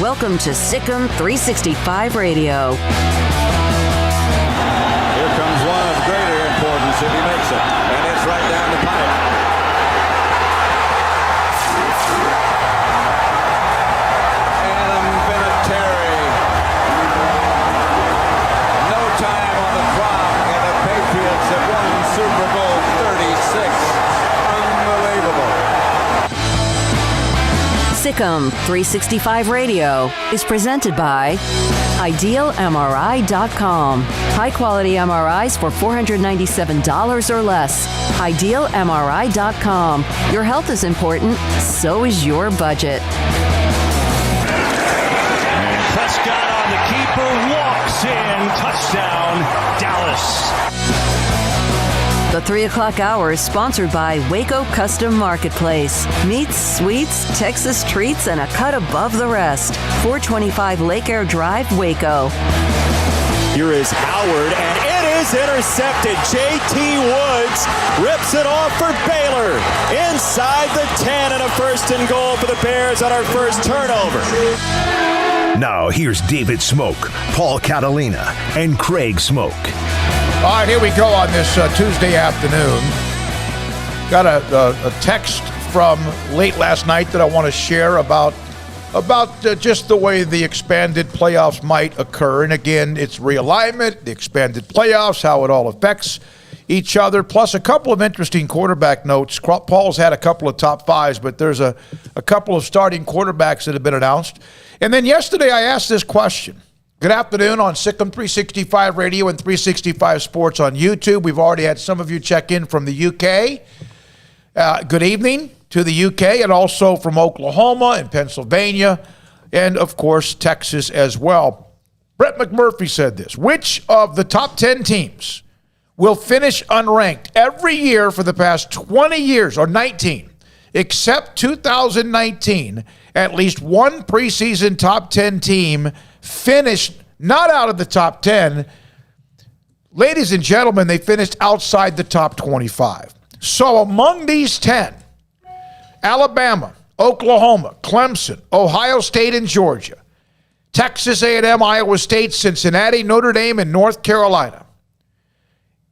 Welcome to Sikkim 365 Radio. Here comes one of greater importance if he makes it, and it's right down the pipe. Adam Vinatieri. No time on the clock, and the Patriots have won Super Bowl 36. Unbelievable. Sikkim 365 Radio is presented by IdealMRI.com. High-quality MRIs for $497 or less. IdealMRI.com. Your health is important, so is your budget. And Prescott on the keeper, walks in, touchdown, Dallas. The 3 o'clock hour is sponsored by Waco Custom Marketplace. Meats, sweets, Texas treats, and a cut above the rest. 425 Lake Air Drive, Waco. Here is Howard, and it is intercepted. J.T. Woods rips it off for Baylor. Inside the 10, and a first and goal for the Bears on our first turnover. Now here's David Smoak, Paul Catalina, and Craig Smoak. All right, here we go on this Tuesday afternoon. Got a text from late last night that I want to share about just the way the expanded playoffs might occur. And again, it's realignment, the expanded playoffs, how it all affects each other, plus a couple of interesting quarterback notes. Paul's had a couple of top fives, but there's a couple of starting quarterbacks that have been announced. And then yesterday I asked this question. Good afternoon on Sikkim 365 Radio and 365 Sports on YouTube. We've already had some of you check in from the UK. Good evening to the UK, and also from Oklahoma and Pennsylvania, and of course Texas as well. Brett McMurphy said this: which of the top 10 teams will finish unranked every year for the past 20 years, or 19, except 2019? At least one preseason top 10 team finished not out of the top 10. Ladies and gentlemen, they finished outside the top 25. So among these 10, Alabama, Oklahoma, Clemson, Ohio State, and Georgia. Texas A&M, Iowa State, Cincinnati, Notre Dame, and North Carolina.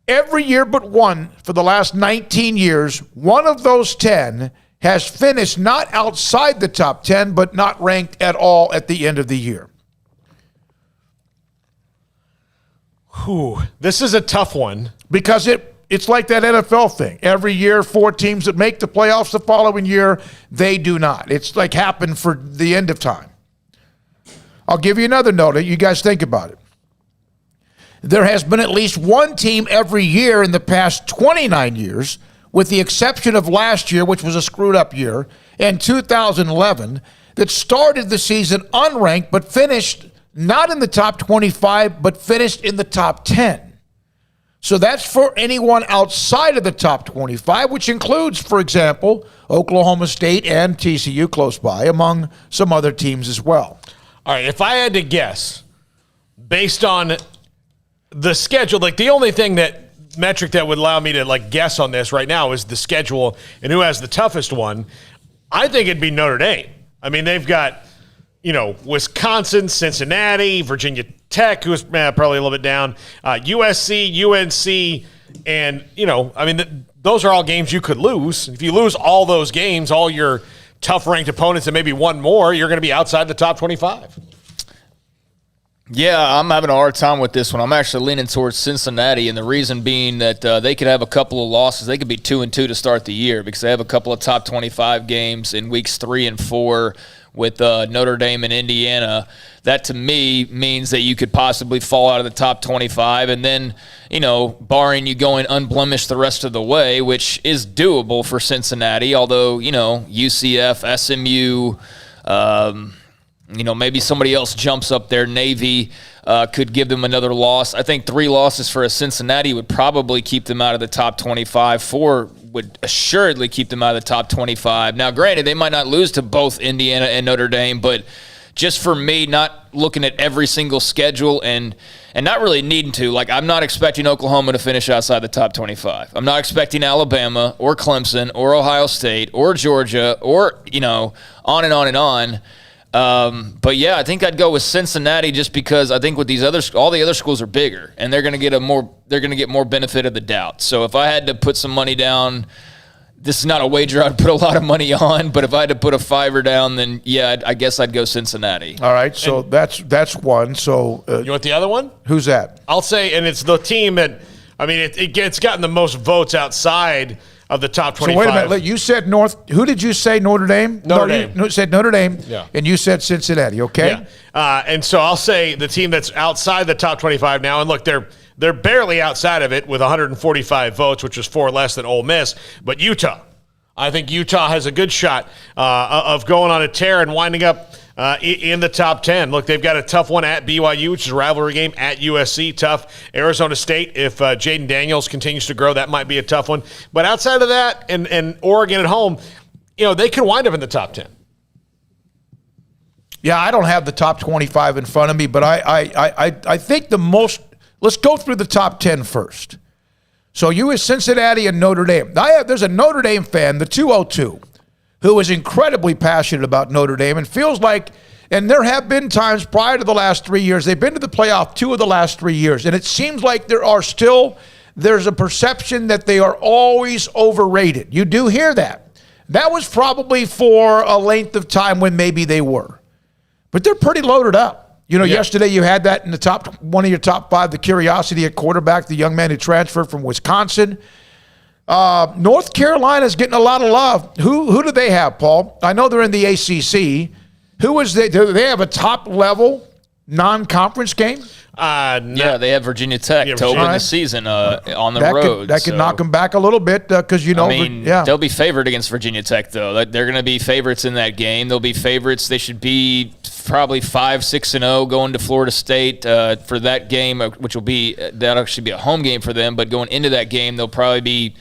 Every year but one for the last 19 years, one of those 10 has finished not outside the top 10, but not ranked at all at the end of the year. This is a tough one. Because it's like that NFL thing. Every year, 4 teams that make the playoffs the following year, they do not. It's like happened for the end of time. I'll give you another note. You guys think about it. There has been at least one team every year in the past 29 years, with the exception of last year, which was a screwed up year, and 2011, that started the season unranked but finished not in the top 25, but finished in the top 10. So that's for anyone outside of the top 25, which includes, for example, Oklahoma State and TCU close by, among some other teams as well. All right, if I had to guess, based on the schedule, like the only metric that would allow me to like guess on this right now is the schedule and who has the toughest one. I think it'd be Notre Dame. I mean, they've got, Wisconsin, Cincinnati, Virginia Tech, who's probably a little bit down, USC, UNC, and, those are all games you could lose. If you lose all those games, all your tough-ranked opponents and maybe one more, you're going to be outside the top 25. Yeah, I'm having a hard time with this one. I'm actually leaning towards Cincinnati, and the reason being that they could have a couple of losses. They could be 2-2 to start the year because they have a couple of top 25 games in weeks 3 and 4 with Notre Dame and Indiana. That, to me, means that you could possibly fall out of the top 25, and then, barring you going unblemished the rest of the way, which is doable for Cincinnati, although, UCF, SMU, maybe somebody else jumps up there. Navy could give them another loss. I think 3 losses for a Cincinnati would probably keep them out of the top 25. 4 would assuredly keep them out of the top 25. Now, granted, they might not lose to both Indiana and Notre Dame, but just for me, not looking at every single schedule and not really needing to, like, I'm not expecting Oklahoma to finish outside the top 25. I'm not expecting Alabama or Clemson or Ohio State or Georgia or, on and on and on. But yeah, I think I'd go with Cincinnati just because I think with all the other schools are bigger and they're going to get more benefit of the doubt. So if I had to put some money down, this is not a wager I'd put a lot of money on, but if I had to put a $5 down, then yeah, I guess I'd go Cincinnati. All right, so that's one. So you want the other one? Who's that? I'll say, and it's the team that, it's gotten the most votes outside of the top 25. So wait a minute. You said who did you say Notre Dame? Notre Dame. You said Notre Dame, yeah. And you said Cincinnati, okay? Yeah. And so I'll say the team that's outside the top 25 now, and look, they're barely outside of it with 145 votes, which is 4 less than Ole Miss, but Utah. I think Utah has a good shot of going on a tear and winding up in the top 10. Look, they've got a tough one at BYU, which is a rivalry game, at USC, tough. Arizona State, if Jaden Daniels continues to grow, that might be a tough one. But outside of that, and Oregon at home, they could wind up in the top 10. Yeah, I don't have the top 25 in front of me, but I think the most – let's go through the top 10 first. So you is Cincinnati and Notre Dame. There's a Notre Dame fan, the 202, who is incredibly passionate about Notre Dame and feels like, and there have been times prior to the last 3 years, they've been to the playoff 2 of the last 3 years, and it seems like there's a perception that they are always overrated. You do hear that. That was probably for a length of time when maybe they were. But they're pretty loaded up. Yesterday you had that in the one of your top 5, the curiosity at quarterback, the young man who transferred from Wisconsin. North Carolina's getting a lot of love. Who do they have, Paul? I know they're in the ACC. Do they have a top-level non-conference game? Yeah, they have Virginia Tech to open the season on the road. That could knock them back a little bit because, they'll be favored against Virginia Tech, though. They're going to be favorites in that game. They'll be favorites. They should be probably 5-6-0 going to Florida State for that game, which that'll actually be a home game for them. But going into that game, they'll probably be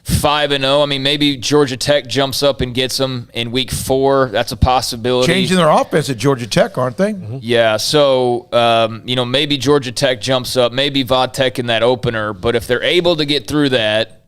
5-0. Maybe Georgia Tech jumps up and gets them in week 4. That's a possibility. Changing their offense at Georgia Tech, aren't they? Mm-hmm. Yeah. So, maybe Georgia Tech jumps up, maybe Va Tech in that opener. But if they're able to get through that,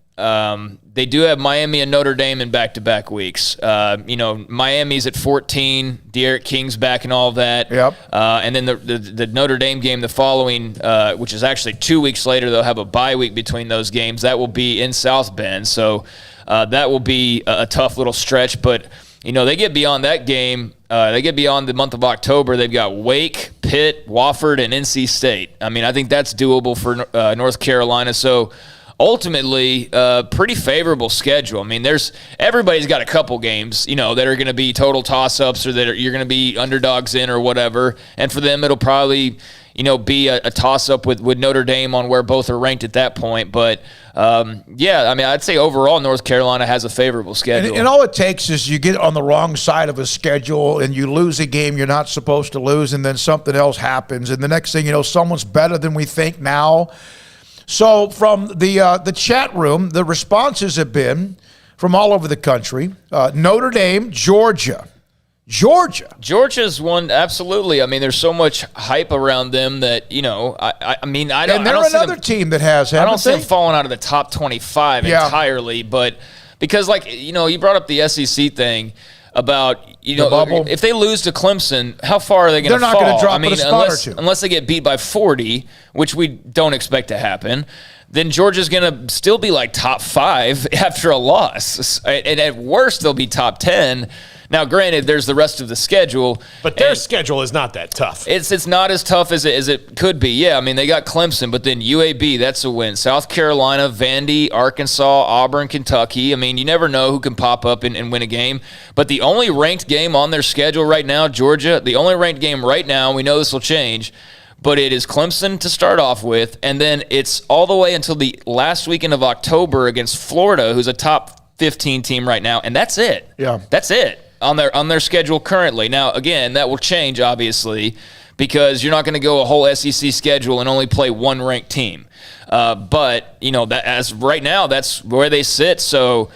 They do have Miami and Notre Dame in back-to-back weeks. Miami's at 14. De'Aaron King's back and all of that. Yep. And then the Notre Dame game the following, which is actually 2 weeks later, they'll have a bye week between those games. That will be in South Bend. So that will be a tough little stretch. But, they get beyond that game. They get beyond the month of October. They've got Wake, Pitt, Wofford, and NC State. I mean, I think that's doable for North Carolina. So, ultimately, pretty favorable schedule. I mean, everybody's got a couple games, that are going to be total toss-ups or that you're going to be underdogs in or whatever. And for them, it'll probably, be a toss-up with Notre Dame on where both are ranked at that point. But, I'd say overall North Carolina has a favorable schedule. And all it takes is you get on the wrong side of a schedule and you lose a game you're not supposed to lose, and then something else happens. And the next thing you know, someone's better than we think now. So from the chat room, the responses have been from all over the country. Notre Dame, Georgia's one, absolutely. I mean, there's so much hype around them that, I don't. And they're another team that has, I don't see them falling out of the top 25 entirely, but because, you brought up the SEC thing about, if they lose to Clemson, how far are they going to fall? They're not going to drop but a spot or two. Unless they get beat by 40, which we don't expect to happen, then Georgia's going to still be top 5 after a loss. And at worst, they'll be top 10. Now, granted, there's the rest of the schedule. But their schedule is not that tough. It's not as tough as it could be. Yeah, I mean, they got Clemson, but then UAB, that's a win. South Carolina, Vandy, Arkansas, Auburn, Kentucky. I mean, you never know who can pop up and win a game. But the only ranked game on their schedule right now, Georgia, the only ranked game right now, we know this will change, but it is Clemson to start off with, and then it's all the way until the last weekend of October against Florida, who's a top 15 team right now, and that's it. Yeah. That's it. On their schedule currently. Now, again, that will change, obviously, because you're not going to go a whole SEC schedule and only play one ranked team. But, that as right now, that's where they sit. So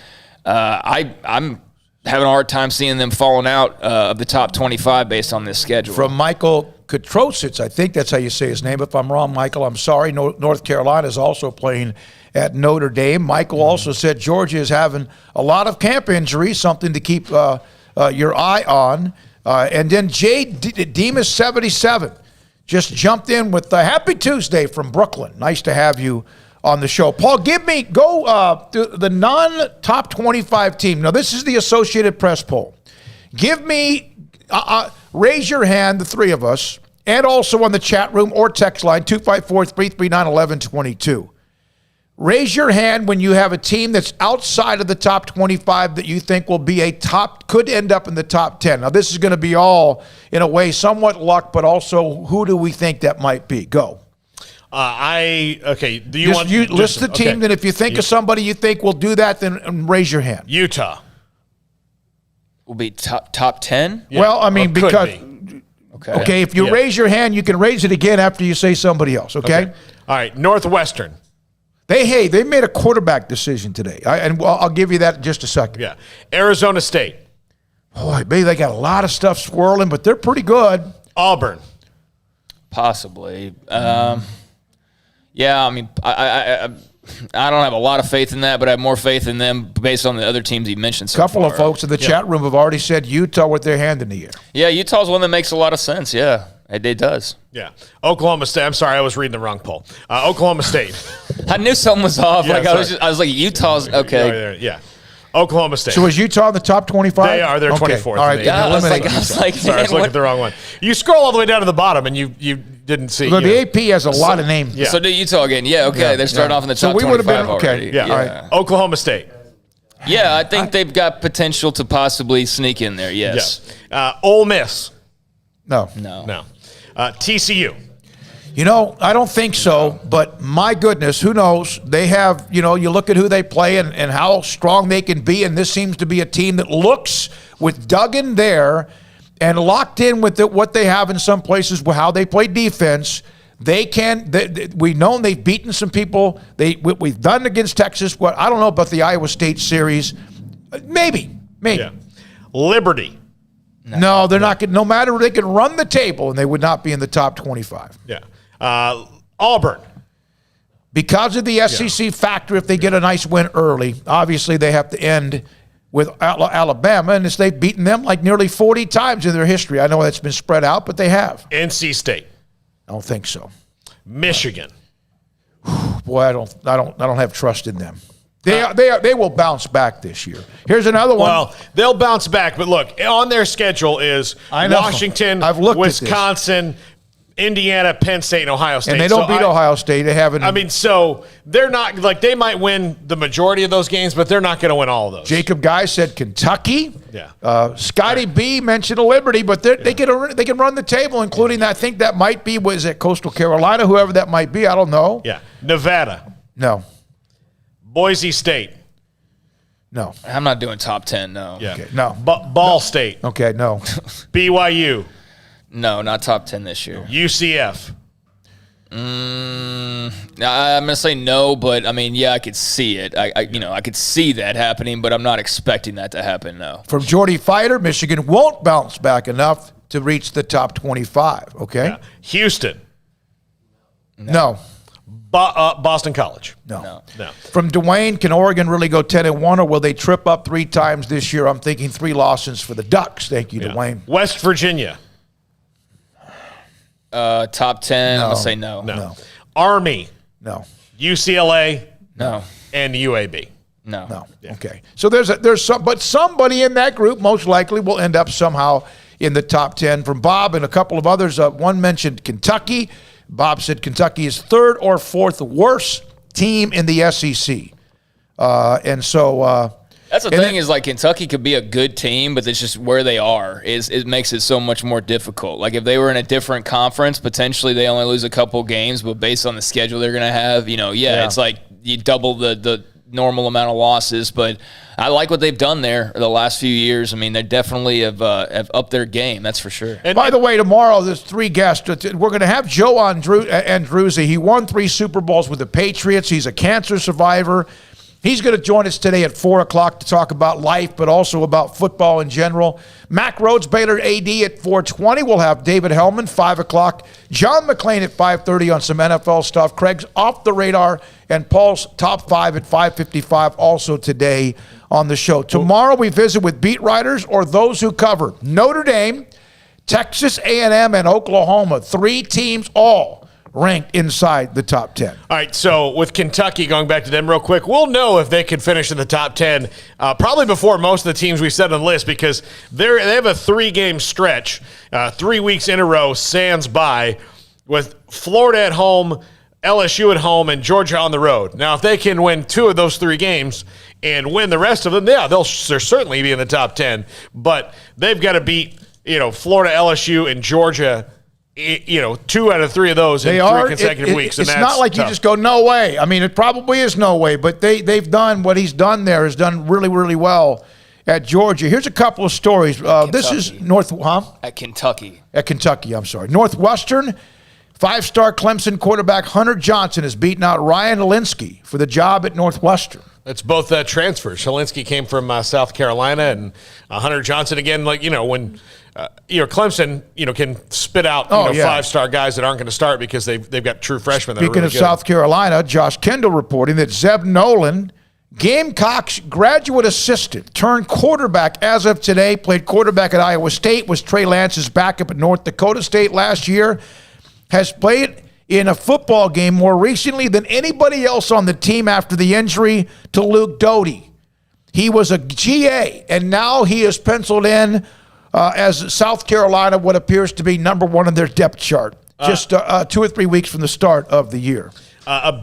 I'm having a hard time seeing them falling out of the top 25 based on this schedule. From Michael Katrositz, I think that's how you say his name. If I'm wrong, Michael, I'm sorry. North Carolina is also playing at Notre Dame. Michael also said Georgia is having a lot of camp injuries, something to keep your eye on. And then Jay Demas 77 just jumped in with the Happy Tuesday from Brooklyn. Nice to have you on the show. Paul, go to the non-top 25 team. Now, this is the Associated Press poll. Give me, raise your hand, the three of us, and also on the chat room or text line, 254-339-1122. Raise your hand when you have a team that's outside of the top 25 that you think will be could end up in the top 10. Now, this is going to be all, in a way, somewhat luck, but also who do we think that might be? Go. Do you want you list the team? Then, if you think of somebody you think will do that, then raise your hand. Utah will be top 10. Yeah. Well, I mean, because okay, if you raise your hand, you can raise it again after you say somebody else. Okay. All right, Northwestern. They made a quarterback decision today, and I'll give you that in just a second. Yeah, Arizona State. Boy, maybe they got a lot of stuff swirling, but they're pretty good. Auburn. Possibly. I mean, I don't have a lot of faith in that, but I have more faith in them based on the other teams you mentioned so couple far. Of folks in the chat room have already said Utah with their hand in the air. Yeah, Utah's one that makes a lot of sense. Yeah, it does. Yeah. Oklahoma State. I'm sorry, I was reading the wrong poll. Oklahoma State. I knew something was off. Yeah, I was like, Utah's okay. Yeah. Oklahoma State. So is Utah in the top 25? They are. They're 24th. All right. I was like, sorry, I was looking at the wrong one. You scroll all the way down to the bottom, and you didn't see. Well, the AP has a lot of names. Yeah. So do Utah again. Yeah, okay. Yeah, they're starting off in the top 25 already. Yeah. All right. Oklahoma State. Yeah, I think they've got potential to possibly sneak in there, yes. Yeah. Ole Miss. No. TCU. I don't think so, but my goodness, who knows? They have, you look at who they play and how strong they can be, and this seems to be a team that looks, with Duggan there and locked in with what they have in some places, how they play defense, they can. We've known they've beaten some people. We've done against Texas. I don't know about the Iowa State series. Maybe. Yeah. Liberty. No, they're not. No matter, they can run the table, and they would not be in the top 25. Yeah. Auburn. Because of the SEC factor, if they get a nice win early, obviously they have to end with Alabama, and they've beaten them like nearly 40 times in their history. I know that's been spread out, but they have. NC State. I don't think so. Michigan. Boy, I don't have trust in them. They will bounce back this year. Here's another one. Well, they'll bounce back, but look, on their schedule is Washington, Wisconsin, Indiana, Penn State, and Ohio State. And they don't beat Ohio State. They haven't. I mean, so they're not like they might win the majority of those games, but they're not going to win all of those. Jacob Guy said Kentucky. Yeah. Scotty B mentioned Liberty, but they can run the table, including I think that might be Coastal Carolina, whoever that might be. I don't know. Yeah. Nevada. No. Boise State. No. I'm not doing top 10, no. Yeah. Okay, no. Ball State. Okay, no. BYU. No, not top 10 this year. UCF. I'm going to say no, but, I mean, yeah, I could see it. I could see that happening, but I'm not expecting that to happen, no. From Jordy Fighter, Michigan won't bounce back enough to reach the top 25, okay? Yeah. Houston. No. Boston College. No. From Dwayne, can Oregon really go 10-1, or will they trip up 3 times this year? I'm thinking 3 losses for the Ducks. Thank you, Dwayne. West Virginia. Top 10, No. I'm going to say no. Army. No. UCLA. No. And UAB. No. Yeah. Okay. So there's somebody in that group most likely will end up somehow in the top 10. From Bob and a couple of others, one mentioned Kentucky. Bob said Kentucky is 3rd or 4th worst team in the SEC. And so that's the thing is like Kentucky could be a good team, but it's just where they are it makes it so much more difficult. Like if they were in a different conference, potentially they only lose a couple games, but based on the schedule they're going to have, it's like you double the normal amount of losses. But I like what they've done there the last few years. I mean, they definitely have upped their game, that's for sure. And by the way, tomorrow there's 3 guests. We're going to have Joe Andruzzi. He won 3 Super Bowls with the Patriots. He's a cancer survivor. He's going to join us today at 4 o'clock to talk about life, but also about football in general. Mac Rhodes, Baylor AD at 4:20. We'll have David Hellman, 5 o'clock. John McClain at 5:30 on some NFL stuff. Craig's Off the Radar and Paul's Top 5 at 5:55 also today on the show. Tomorrow we visit with beat writers or those who cover Notre Dame, Texas A&M, and Oklahoma. 3 teams all ranked inside the top 10. All right, so with Kentucky, going back to them real quick, we'll know if they can finish in the top 10 probably before most of the teams we set on the list because they have a 3-game stretch, 3 weeks in a row, sans bye, with Florida at home, LSU at home, and Georgia on the road. Now, if they can win 2 of those 3 games and win the rest of them, they'll certainly be in the top 10. But they've got to beat, Florida, LSU, and Georgia 2 out of 3 of those in 3 consecutive weeks. It's not like you just go, no way. I mean, it probably is no way, but they've done what he's done there, has done really, really well at Georgia. Here's a couple of stories. This is At Kentucky. At Kentucky, I'm sorry. Northwestern, 5-star Clemson quarterback Hunter Johnson has beaten out Ryan Alinsky for the job at Northwestern. It's both transfers. Shalinsky came from South Carolina, and Hunter Johnson again. Like when Clemson can spit out 5-star guys that aren't going to start because they've got true freshmen. Speaking that are really of good. South Carolina, Josh Kendall reporting that Zeb Nolan, Gamecocks graduate assistant turned quarterback as of today, played quarterback at Iowa State, was Trey Lance's backup at North Dakota State last year, has played in a football game more recently than anybody else on the team after the injury to Luke Doty. He was a GA, and now he is penciled in as South Carolina, what appears to be number 1 in their depth chart, just 2 or 3 weeks from the start of the year.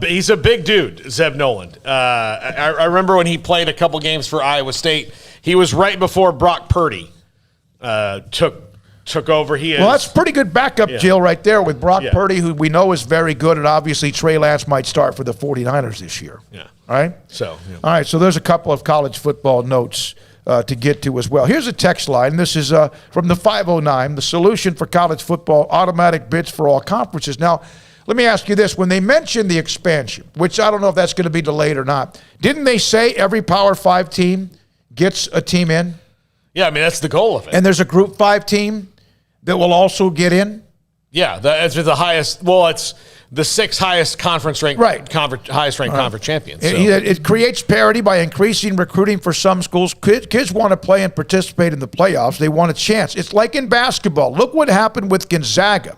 He's a big dude, Zeb Noland. I remember when he played a couple games for Iowa State. He was right before Brock Purdy took over. Well, that's pretty good backup, Jill, right there with Brock Purdy, who we know is very good, and obviously Trey Lance might start for the 49ers this year. Yeah. All right? So, all right, so there's a couple of college football notes to get to as well. Here's a text line. This is from the 509, the solution for college football, automatic bids for all conferences. Now, let me ask you this. When they mentioned the expansion, which I don't know if that's going to be delayed or not, didn't they say every Power 5 team gets a team in? Yeah, I mean, that's the goal of it. And there's a Group 5 team that will also get in? Yeah, that's the highest. Well, it's the 6 highest conference ranked, highest ranked conference champions. So. It creates parity by increasing recruiting for some schools. Kids want to play and participate in the playoffs. They want a chance. It's like in basketball. Look what happened with Gonzaga.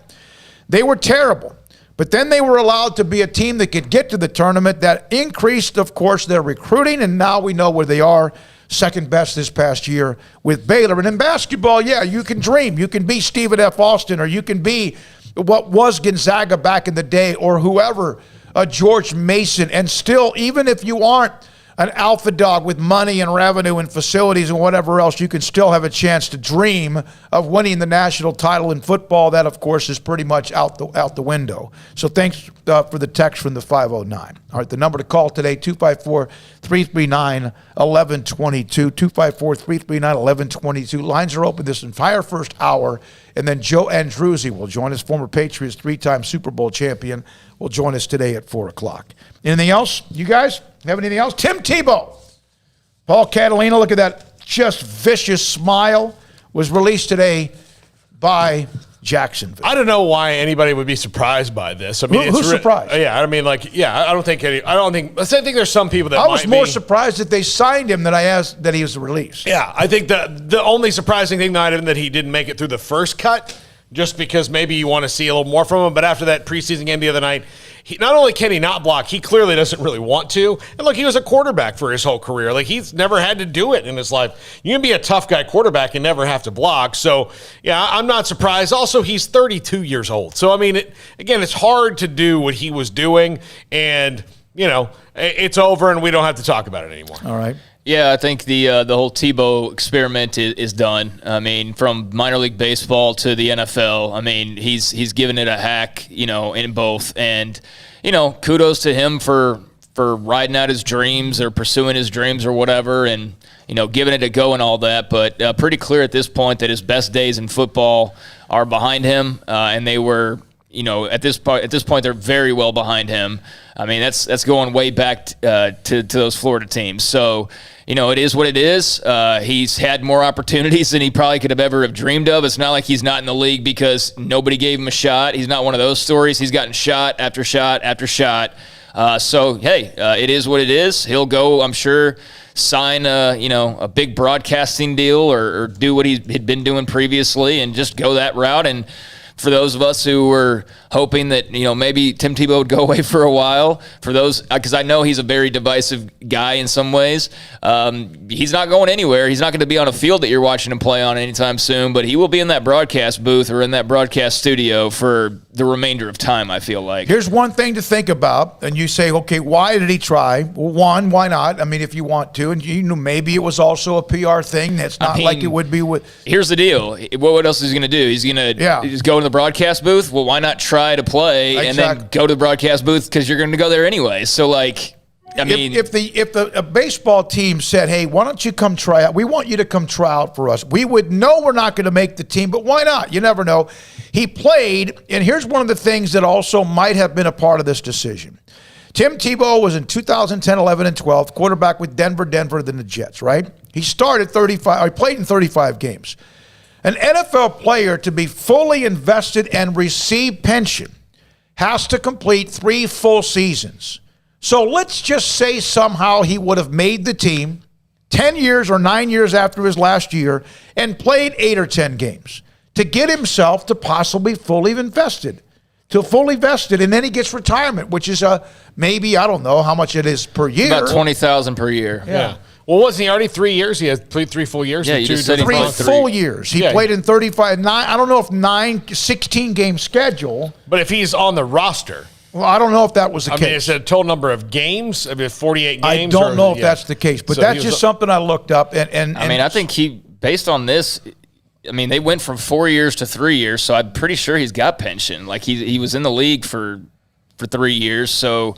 They were terrible, but then they were allowed to be a team that could get to the tournament. That increased, of course, their recruiting, and now we know where they are. Second best this past year with Baylor. And in basketball, you can dream. You can be Stephen F. Austin, or you can be what was Gonzaga back in the day, or whoever, George Mason. And still, even if you aren't an alpha dog with money and revenue and facilities and whatever else, you can still have a chance to dream of winning the national title in football. That, of course, is pretty much out the window. So thanks for the text from the 509. All right, the number to call today, 254-339-1122, 254-339-1122. Lines are open this entire first hour, and then Joe Andruzzi will join us, former Patriots, 3-time Super Bowl champion, will join us today at 4 o'clock. Anything else? You guys have anything else? Tim Tebow. Paul Catalina, look at that just vicious smile, was released today by Jacksonville. I don't know why anybody would be surprised by this. I mean, who's surprised? I think there's some people that I was more surprised that they signed him than I asked that he was released. Yeah, I think the only surprising thing that he didn't make it through the first cut, just because maybe you want to see a little more from him. But after that preseason game the other night, not only can he not block, he clearly doesn't really want to. And look, he was a quarterback for his whole career. Like, he's never had to do it in his life. You can be a tough guy quarterback and never have to block. So, yeah, I'm not surprised. Also, he's 32 years old. So, I mean, it's hard to do what he was doing. And, it's over and we don't have to talk about it anymore. All right. Yeah, I think the whole Tebow experiment is done. I mean, from minor league baseball to the NFL, I mean, he's given it a hack, in both. And, kudos to him for riding out his dreams or pursuing his dreams or whatever, and, giving it a go and all that. But pretty clear at this point that his best days in football are behind him, and they were, at this point they're very well behind him. I mean, that's going way back to those Florida teams. So, it is what it is. He's had more opportunities than he probably could have ever dreamed of. It's not like he's not in the league because nobody gave him a shot. He's not one of those stories. He's gotten shot after shot after shot. So, hey, it is what it is. He'll go, I'm sure, sign a big broadcasting deal or do what he'd been doing previously and just go that route. And for those of us who were hoping that, maybe Tim Tebow would go away for a while, for those, because I know he's a very divisive guy in some ways. He's not going anywhere. He's not going to be on a field that you're watching him play on anytime soon, but he will be in that broadcast booth or in that broadcast studio for the remainder of time, I feel like. Here's one thing to think about, and you say, okay, why did he try? Well, one, why not? I mean, if you want to, and maybe it was also a PR thing. That's not like it would be with. Here's the deal. What else is he going to do? He's going to just go in the broadcast booth? Well, why not try to play and then go to the broadcast booth because you're going to go there anyway? So, like, I mean, if the baseball team said, hey, why don't you come try out? We want you to come try out for us. We would know we're not going to make the team, but why not? You never know. He played, and here's one of the things that also might have been a part of this decision. Tim Tebow was in 2010, 11, and 12, quarterback with Denver, then the Jets, right? He started 35, or he played in 35 games. An NFL player, to be fully invested and receive pension, has to complete 3 full seasons. So let's just say somehow he would have made the team 10 years or 9 years after his last year and played 8 or 10 games to get himself to possibly fully invested, and then he gets retirement, which is maybe, I don't know how much it is per year. About $20,000 per year. Yeah. Well, wasn't he already 3 years? He had played 3 full years. Yeah, you just said 3 full years. He played in 35. I don't know if 16-game schedule. But if he's on the roster. Well, I don't know if that was the case. I mean, it's a total number of games. I mean, 48 games. I don't know if that's the case, but so that's just something I looked up. And I mean, I think based on this, I mean, they went from 4 years to 3 years, so I'm pretty sure he's got pension. Like, he was in the league for 3 years, so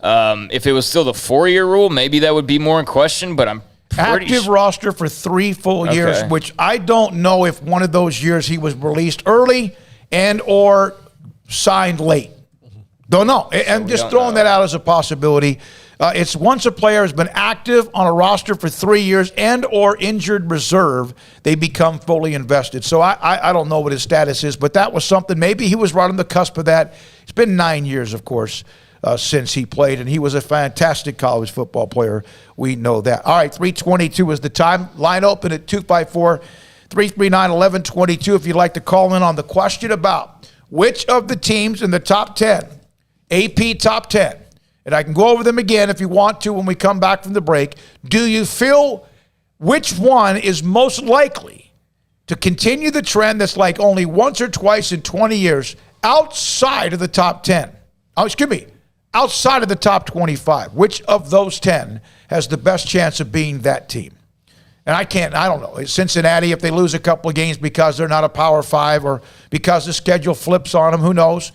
if it was still the 4-year rule, maybe that would be more in question, but I'm pretty active roster for 3 full years, which I don't know if one of those years he was released early and or signed late. Don't know. I'm just throwing that out as a possibility. It's once a player has been active on a roster for 3 years and or injured reserve, they become fully invested. So I don't know what his status is, but that was something. Maybe he was right on the cusp of that. It's been 9 years, of course, since he played, and he was a fantastic college football player. We know that. All right, 3:22 is the time. Line open at 254-339-1122 if you'd like to call in on the question about which of the teams in the top 10, AP top 10, and I can go over them again if you want to when we come back from the break, do you feel which one is most likely to continue the trend that's like only once or twice in 20 years outside of the top 10? Outside of the top 25. Which of those 10 has the best chance of being that team? And I don't know. Cincinnati, if they lose a couple of games because they're not a Power 5 or because the schedule flips on them, who knows?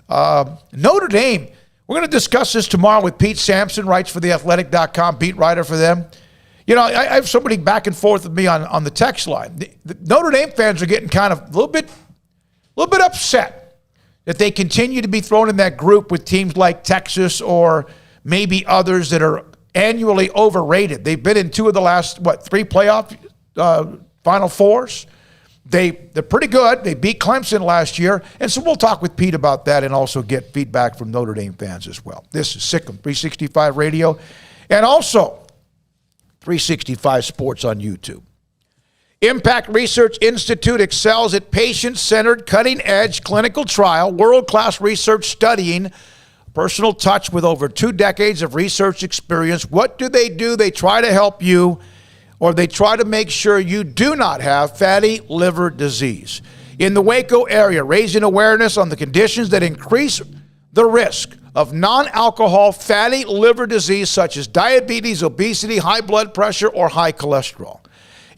Notre Dame, we're going to discuss this tomorrow with Pete Sampson, writes for theathletic.com, beat writer for them. You know, I have somebody back and forth with me on the text line. The Notre Dame fans are getting kind of a little bit upset that they continue to be thrown in that group with teams like Texas or maybe others that are annually overrated. They've been in 2 of the last, 3 playoff Final Fours. They're pretty good. They beat Clemson last year. And so we'll talk with Pete about that and also get feedback from Notre Dame fans as well. This is Sikkim 365 Radio and also 365 Sports on YouTube. Impact Research Institute excels at patient-centered, cutting-edge clinical trial, world-class research studying, personal touch with over 2 decades of research experience. What do? They try to help you, or they try to make sure you do not have fatty liver disease. In the Waco area, raising awareness on the conditions that increase the risk of non-alcohol fatty liver disease such as diabetes, obesity, high blood pressure, or high cholesterol.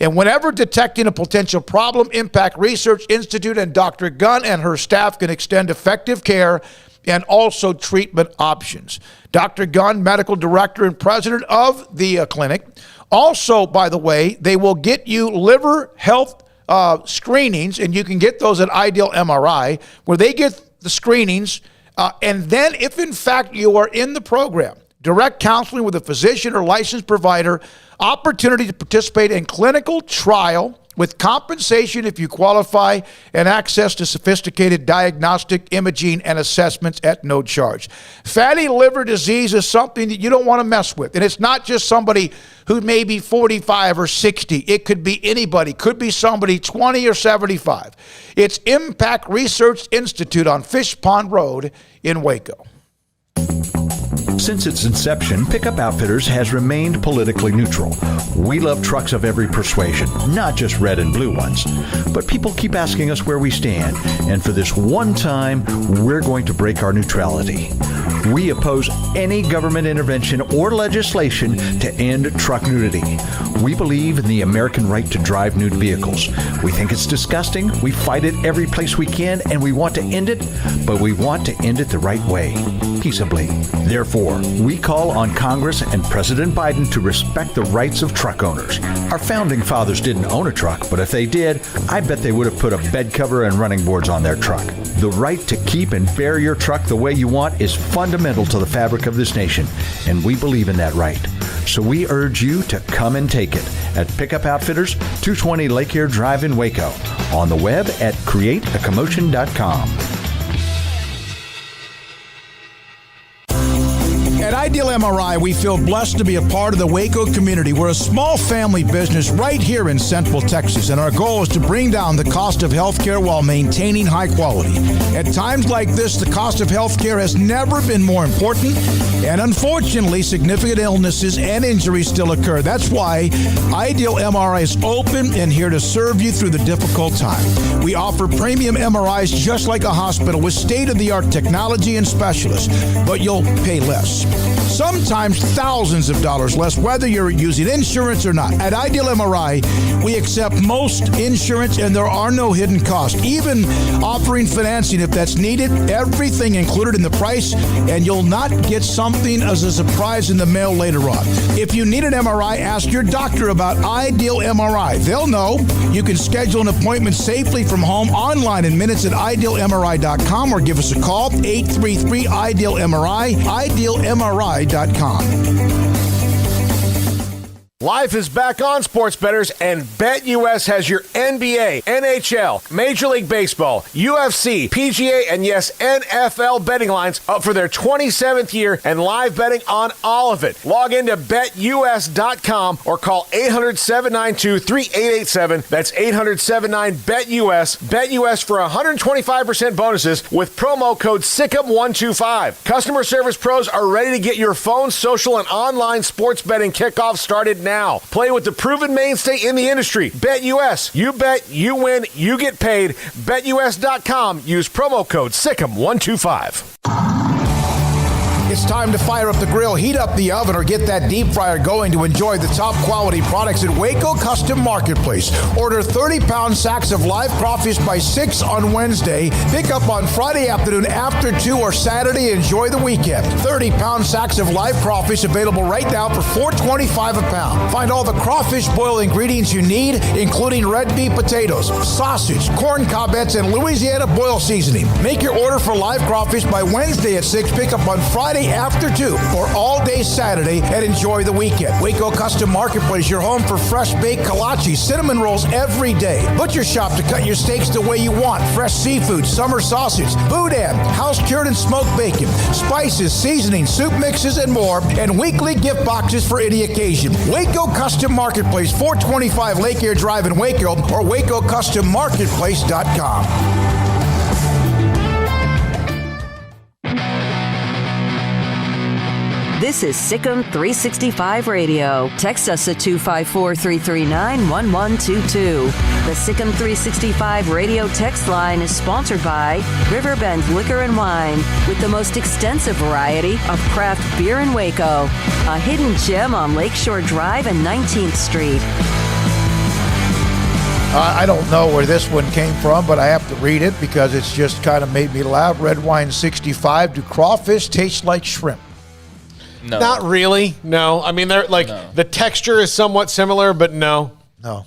And whenever detecting a potential problem, Impact Research Institute and Dr. Gunn and her staff can extend effective care and also treatment options. Dr. Gunn, medical director and president of the clinic. Also, by the way, they will get you liver health screenings, and you can get those at Ideal MRI, where they get the screenings. And then if, in fact, you are in the program, direct counseling with a physician or licensed provider, opportunity to participate in clinical trial with compensation if you qualify, and access to sophisticated diagnostic imaging and assessments at no charge. Fatty liver disease is something that you don't want to mess with. And it's not just somebody who may be 45 or 60. It could be anybody. Could be somebody 20 or 75. It's Impact Research Institute on Fish Pond Road in Waco. Since its inception, Pickup Outfitters has remained politically neutral. We love trucks of every persuasion, not just red and blue ones. But people keep asking us where we stand, and for this one time, we're going to break our neutrality. We oppose any government intervention or legislation to end truck nudity. We believe in the American right to drive nude vehicles. We think it's disgusting. We fight it every place we can, and we want to end it, but we want to end it the right way, peaceably. Therefore, we call on Congress and President Biden to respect the rights of truck owners. Our founding fathers didn't own a truck, but if they did, I bet they would have put a bed cover and running boards on their truck. The right to keep and bear your truck the way you want is fundamental to the fabric of this nation, and we believe in that right. So we urge you to come and take it at Pickup Outfitters, 220 Lake Air Drive in Waco. On the web at createacommotion.com. At Ideal MRI, we feel blessed to be a part of the Waco community. We're a small family business right here in Central Texas, and our goal is to bring down the cost of healthcare while maintaining high quality. At times like this, the cost of healthcare has never been more important, and unfortunately, significant illnesses and injuries still occur. That's why Ideal MRI is open and here to serve you through the difficult time. We offer premium MRIs just like a hospital with state-of-the-art technology and specialists, but you'll pay less. Sometimes thousands of dollars less, whether you're using insurance or not. At Ideal MRI, we accept most insurance and there are no hidden costs, even offering financing if that's needed. Everything included in the price, and you'll not get something as a surprise in the mail later on. If you need an MRI, ask your doctor about Ideal MRI. They'll know. You can schedule an appointment safely from home online in minutes at idealmri.com or give us a call, 833-IDEAL-MRI, idealmri.com. Life is back on, sports bettors, and BetUS has your NBA, NHL, Major League Baseball, UFC, PGA, and yes, NFL betting lines up for their 27th year and live betting on all of it. Log into BetUS.com or call 800-792-3887. That's 800-79-BETUS. BetUS for 125% bonuses with promo code SICK'EM125. Customer service pros are ready to get your phone, social, and online sports betting kickoff started now. Play with the proven mainstay in the industry. BetUS. You bet, you win, you get paid. BetUS.com. Use promo code SICK'EM125. It's time to fire up the grill, heat up the oven, or get that deep fryer going to enjoy the top quality products at Waco Custom Marketplace. Order 30-pound sacks of live crawfish by 6 on Wednesday. Pick up on Friday afternoon after 2 or Saturday. Enjoy the weekend. 30-pound sacks of live crawfish available right now for $4.25 a pound. Find all the crawfish boil ingredients you need, including red beef potatoes, sausage, corn cobettes, and Louisiana boil seasoning. Make your order for live crawfish by Wednesday at 6. Pick up on Friday after 2 or all day Saturday and enjoy the weekend. Waco Custom Marketplace, your home for fresh baked kolache, cinnamon rolls every day. Butcher shop to cut your steaks the way you want. Fresh seafood, summer sausage, boudin, house cured and smoked bacon, spices, seasoning, soup mixes, and more, and weekly gift boxes for any occasion. Waco Custom Marketplace, 425 Lake Air Drive in Waco, or WacoCustomMarketplace.com. This is Sikkim 365 Radio. Text us at 254-339-1122. The Sikkim 365 Radio text line is sponsored by Riverbend Liquor and Wine, with the most extensive variety of craft beer in Waco. A hidden gem on Lakeshore Drive and 19th Street. I don't know where this one came from, but I have to read it because it's just kind of made me laugh. Red Wine 65. Do crawfish taste like shrimp? No. Not really. No. I mean, they're like the texture is somewhat similar, but no.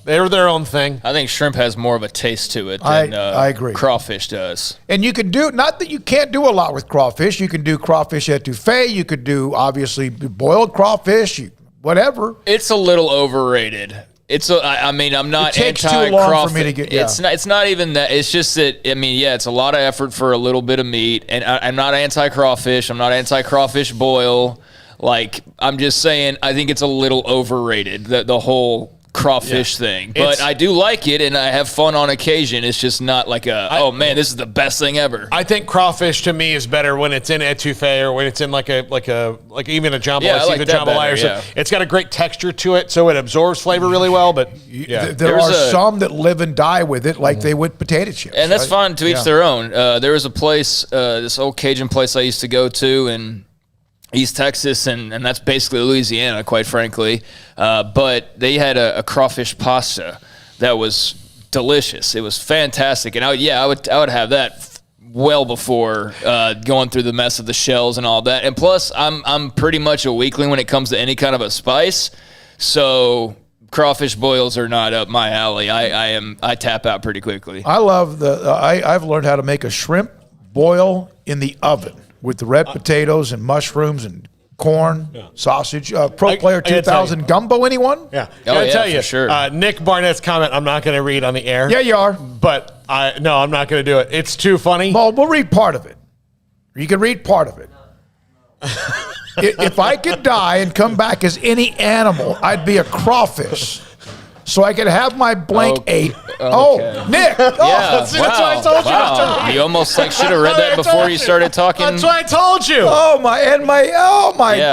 They're their own thing. I think shrimp has more of a taste to it than I agree. Crawfish does. And you can do, not that you can't do a lot with crawfish. You can do crawfish etouffee. You could do, obviously, boiled crawfish, whatever. It's a little overrated. I'm not it takes anti too long crawfish. for me to get. Yeah. It's not even that. It's just that. I mean, yeah, it's a lot of effort for a little bit of meat. And I'm not anti crawfish. I'm not anti crawfish boil. Like, I'm just saying, I think it's a little overrated, the whole crawfish thing. But I do like it, and I have fun on occasion. It's just not like oh, man, this is the best thing ever. I think crawfish, to me, is better when it's in etouffee or when it's in like even a jambalaya. Yeah, I like that better, so it's got a great texture to it, so it absorbs flavor really well. But there are some that live and die with it like they would potato chips. And that's fine to each their own. There was a place, this old Cajun place I used to go to, and East Texas, and that's basically Louisiana, quite frankly. But they had a crawfish pasta that was delicious. It was fantastic, and I would have that well before going through the mess of the shells and all that. And plus, I'm pretty much a weakling when it comes to any kind of a spice, so crawfish boils are not up my alley. I tap out pretty quickly. I love I've learned how to make a shrimp boil in the oven with the red potatoes and mushrooms and corn, sausage. Pro Player 2000 gumbo, anyone? Yeah. I tell you, for sure. Nick Barnett's comment, I'm not going to read on the air. Yeah, you are. But I'm not going to do it. It's too funny. Well, we'll read part of it. You can read part of it. If I could die and come back as any animal, I'd be a crawfish. So I could have my blank 8. Okay. Oh, Nick. Yeah, that's what I told you. Wow. You almost should have read that before you started talking. That's what I told you. Oh my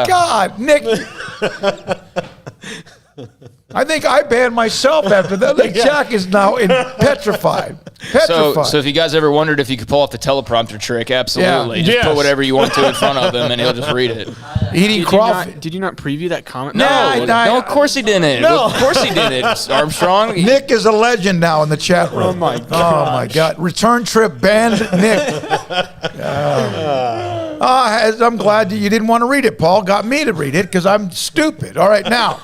God, Nick. I think I banned myself after that. Like Jack is now petrified. So if you guys ever wondered if you could pull off the teleprompter trick, absolutely. Yeah. Just put whatever you want to in front of him, and he'll just read it. Eating crawfish. Did you not preview that comment? No, of course he didn't. No. Of course he didn't. Armstrong. Nick is a legend now in the chat room. Oh my God. Oh my God. Return trip banned Nick. I'm glad that you didn't want to read it, Paul. Got me to read it because I'm stupid. All right, now.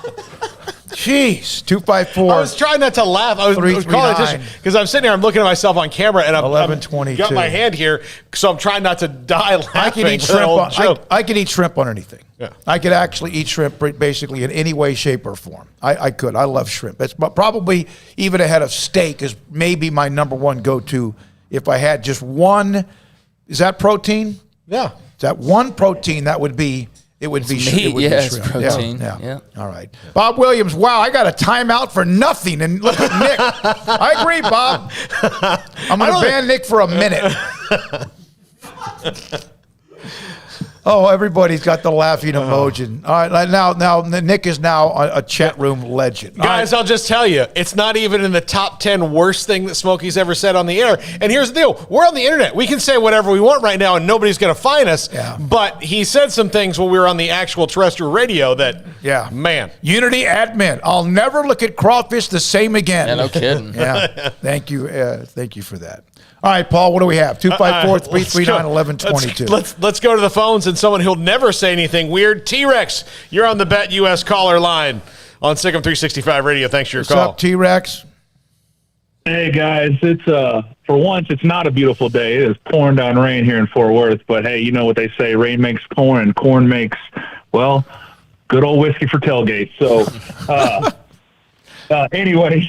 Jeez, 254. I was trying not to laugh. I was calling attention because I'm sitting here. I'm looking at myself on camera, and I'm 11:22. Got my hand here, so I'm trying not to die laughing. I can eat shrimp. I can eat shrimp on anything. Yeah. I could actually eat shrimp basically in any way, shape, or form. I could. I love shrimp. It's probably even ahead of steak is maybe my number one go-to if I had just one. Is that protein? Yeah. Is that one protein? That would be. It would be meat. Yeah, it's shrimp. protein. Yeah. All right. Bob Williams, wow, I got a timeout for nothing. And look at Nick. I agree, Bob. I'm going to ban Nick for a minute. Oh, everybody's got the laughing emoji. All right, now Nick is now a chat room legend. Guys, I'll just tell you, it's not even in the top 10 worst thing that Smokey's ever said on the air. And here's the deal. We're on the internet. We can say whatever we want right now, and nobody's going to fine us. Yeah. But he said some things when we were on the actual terrestrial radio that, man. Unity admin, I'll never look at crawfish the same again. Yeah, no kidding. Yeah, thank you. Thank you for that. All right, Paul, what do we have? 254-339-1122. Let's go to the phones and someone who'll never say anything weird. T-Rex, you're on the Bet US caller line on SicEm 365 Radio. Thanks for your call. What's up, T-Rex? Hey, guys. It's for once, it's not a beautiful day. It is pouring down rain here in Fort Worth. But, hey, you know what they say, rain makes corn, and corn makes, well, good old whiskey for tailgate. So, anyways...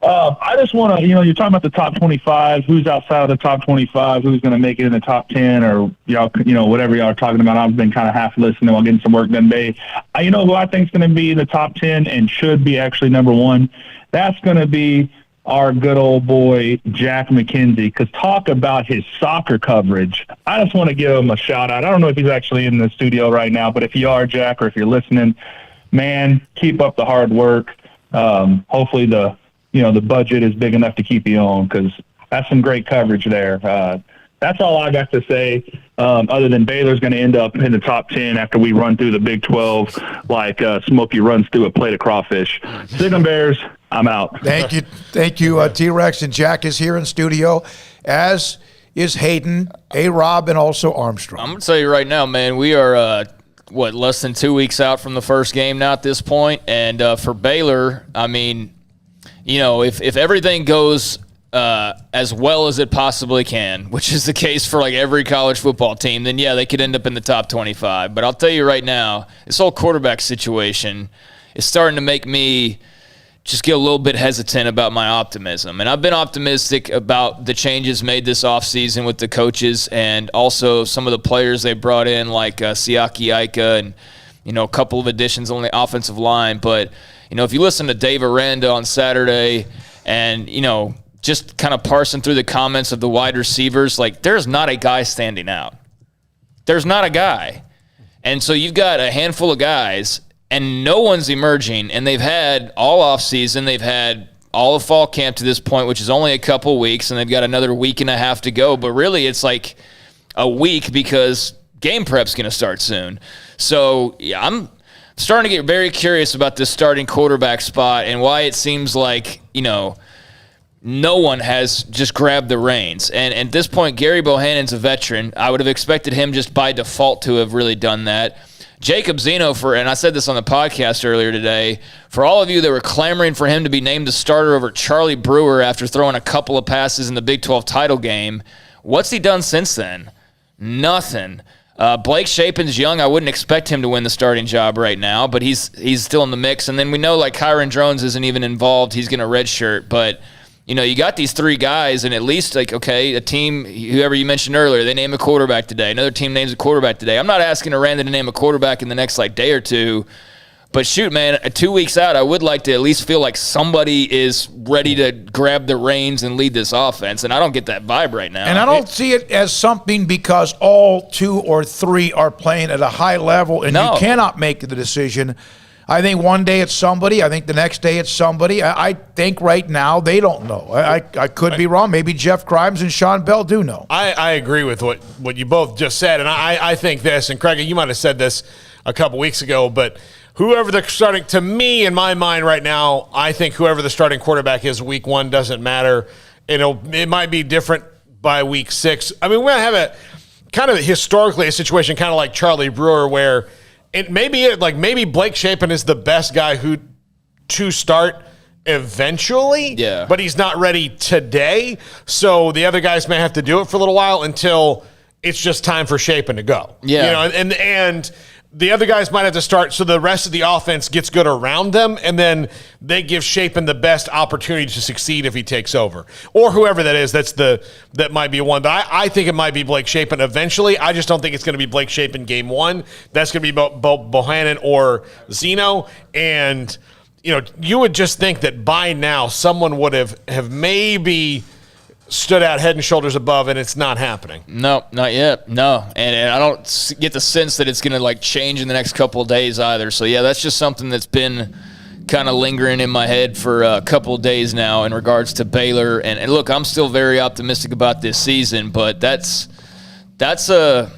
I just want to, you're talking about the top 25, who's outside of the top 25, who's going to make it in the top 10 or, whatever y'all are talking about. I've been kind of half listening while getting some work done today. You know who I think is going to be in the top 10 and should be actually number one? That's going to be our good old boy, Jack McKenzie, because talk about his soccer coverage. I just want to give him a shout out. I don't know if he's actually in the studio right now, but if you are, Jack, or if you're listening, man, keep up the hard work. Hopefully the budget is big enough to keep you on, because that's some great coverage there. That's all I got to say, other than Baylor's going to end up in the top 10 after we run through the Big 12 like Smokey runs through a plate of crawfish. SicEm Bears, I'm out. Thank you, T-Rex. And Jack is here in studio, as is Hayden, A-Rob, and also Armstrong. I'm going to tell you right now, man, we are less than 2 weeks out from the first game now at this point. And for Baylor, I mean, if everything goes as well as it possibly can, which is the case for like every college football team, then yeah, they could end up in the top 25. But I'll tell you right now, this whole quarterback situation is starting to make me just get a little bit hesitant about my optimism. And I've been optimistic about the changes made this offseason with the coaches and also some of the players they brought in, like Siaki Ika and, a couple of additions on the offensive line. But, if you listen to Dave Aranda on Saturday and, just kind of parsing through the comments of the wide receivers, like there's not a guy standing out. There's not a guy. And so you've got a handful of guys and no one's emerging, and they've had all offseason, they've had all of fall camp to this point, which is only a couple weeks, and they've got another week and a half to go. But really it's like a week because game prep's going to start soon. So yeah, I'm starting to get very curious about this starting quarterback spot and why it seems like, no one has just grabbed the reins. And at this point, Gary Bohannon's a veteran. I would have expected him just by default to have really done that. Jacob Zeno, and I said this on the podcast earlier today, for all of you that were clamoring for him to be named the starter over Charlie Brewer after throwing a couple of passes in the Big 12 title game, what's he done since then? Nothing. Blake Shapen's young. I wouldn't expect him to win the starting job right now, but he's still in the mix. And then we know like Kyron Drones isn't even involved. He's going to redshirt, but you got these three guys, and at least, like, okay, a team, whoever you mentioned earlier, they name a quarterback today. Another team names a quarterback today. I'm not asking Aranda to name a quarterback in the next, day or two, but shoot, man, 2 weeks out, I would like to at least feel like somebody is ready to grab the reins and lead this offense, and I don't get that vibe right now. And I don't see it as something because all two or three are playing at a high level, and you cannot make the decision. I think one day it's somebody. I think the next day it's somebody. I think right now they don't know. I could be wrong. Maybe Jeff Grimes and Sean Bell do know. I agree with what you both just said, and I think this, and Craig, you might have said this a couple weeks ago, but whoever the starting, to me, in my mind right now, I think whoever the starting quarterback is week one doesn't matter. It might be different by week 6. I mean, we're going to have a kind of historically a situation kind of like Charlie Brewer where maybe Blake Shapen is the best guy who to start eventually, but he's not ready today. So the other guys may have to do it for a little while until it's just time for Shapen to go. Yeah. And the other guys might have to start so the rest of the offense gets good around them, and then they give Shapen the best opportunity to succeed if he takes over. Or whoever that is, that might be one. But I think it might be Blake Shapen eventually. I just don't think it's going to be Blake Shapen game one. That's going to be Bohannon or Zeno. And, you would just think that by now someone would have maybe stood out head and shoulders above, and it's not happening. No, not yet. No, and I don't get the sense that it's going to change in the next couple of days either. So yeah, that's just something that's been kind of lingering in my head for a couple of days now in regards to Baylor. And look, I'm still very optimistic about this season, but that's a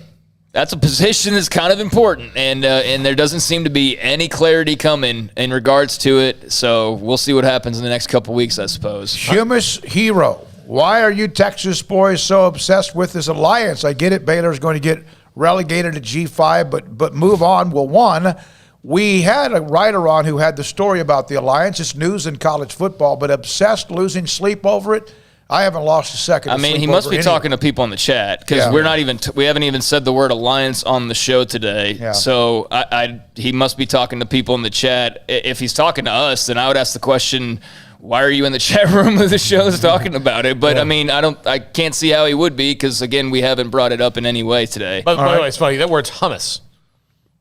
position that's kind of important, and there doesn't seem to be any clarity coming in regards to it. So we'll see what happens in the next couple of weeks, I suppose. Humus Hero. Why are you Texas boys so obsessed with this alliance? I get it. Baylor's going to get relegated to G5, but move on. Well, one, we had a writer on who had the story about the alliance. It's news in college football, but obsessed, losing sleep over it. I haven't lost a second. I mean, he must be talking to people in the chat because we're not even we haven't even said the word alliance on the show today. Yeah. So he must be talking to people in the chat. If he's talking to us, then I would ask the question, why are you in the chat room of the show talking about it? But I mean, I can't see how he would be because again, we haven't brought it up in any way today. But by the way, it's funny that word's hummus.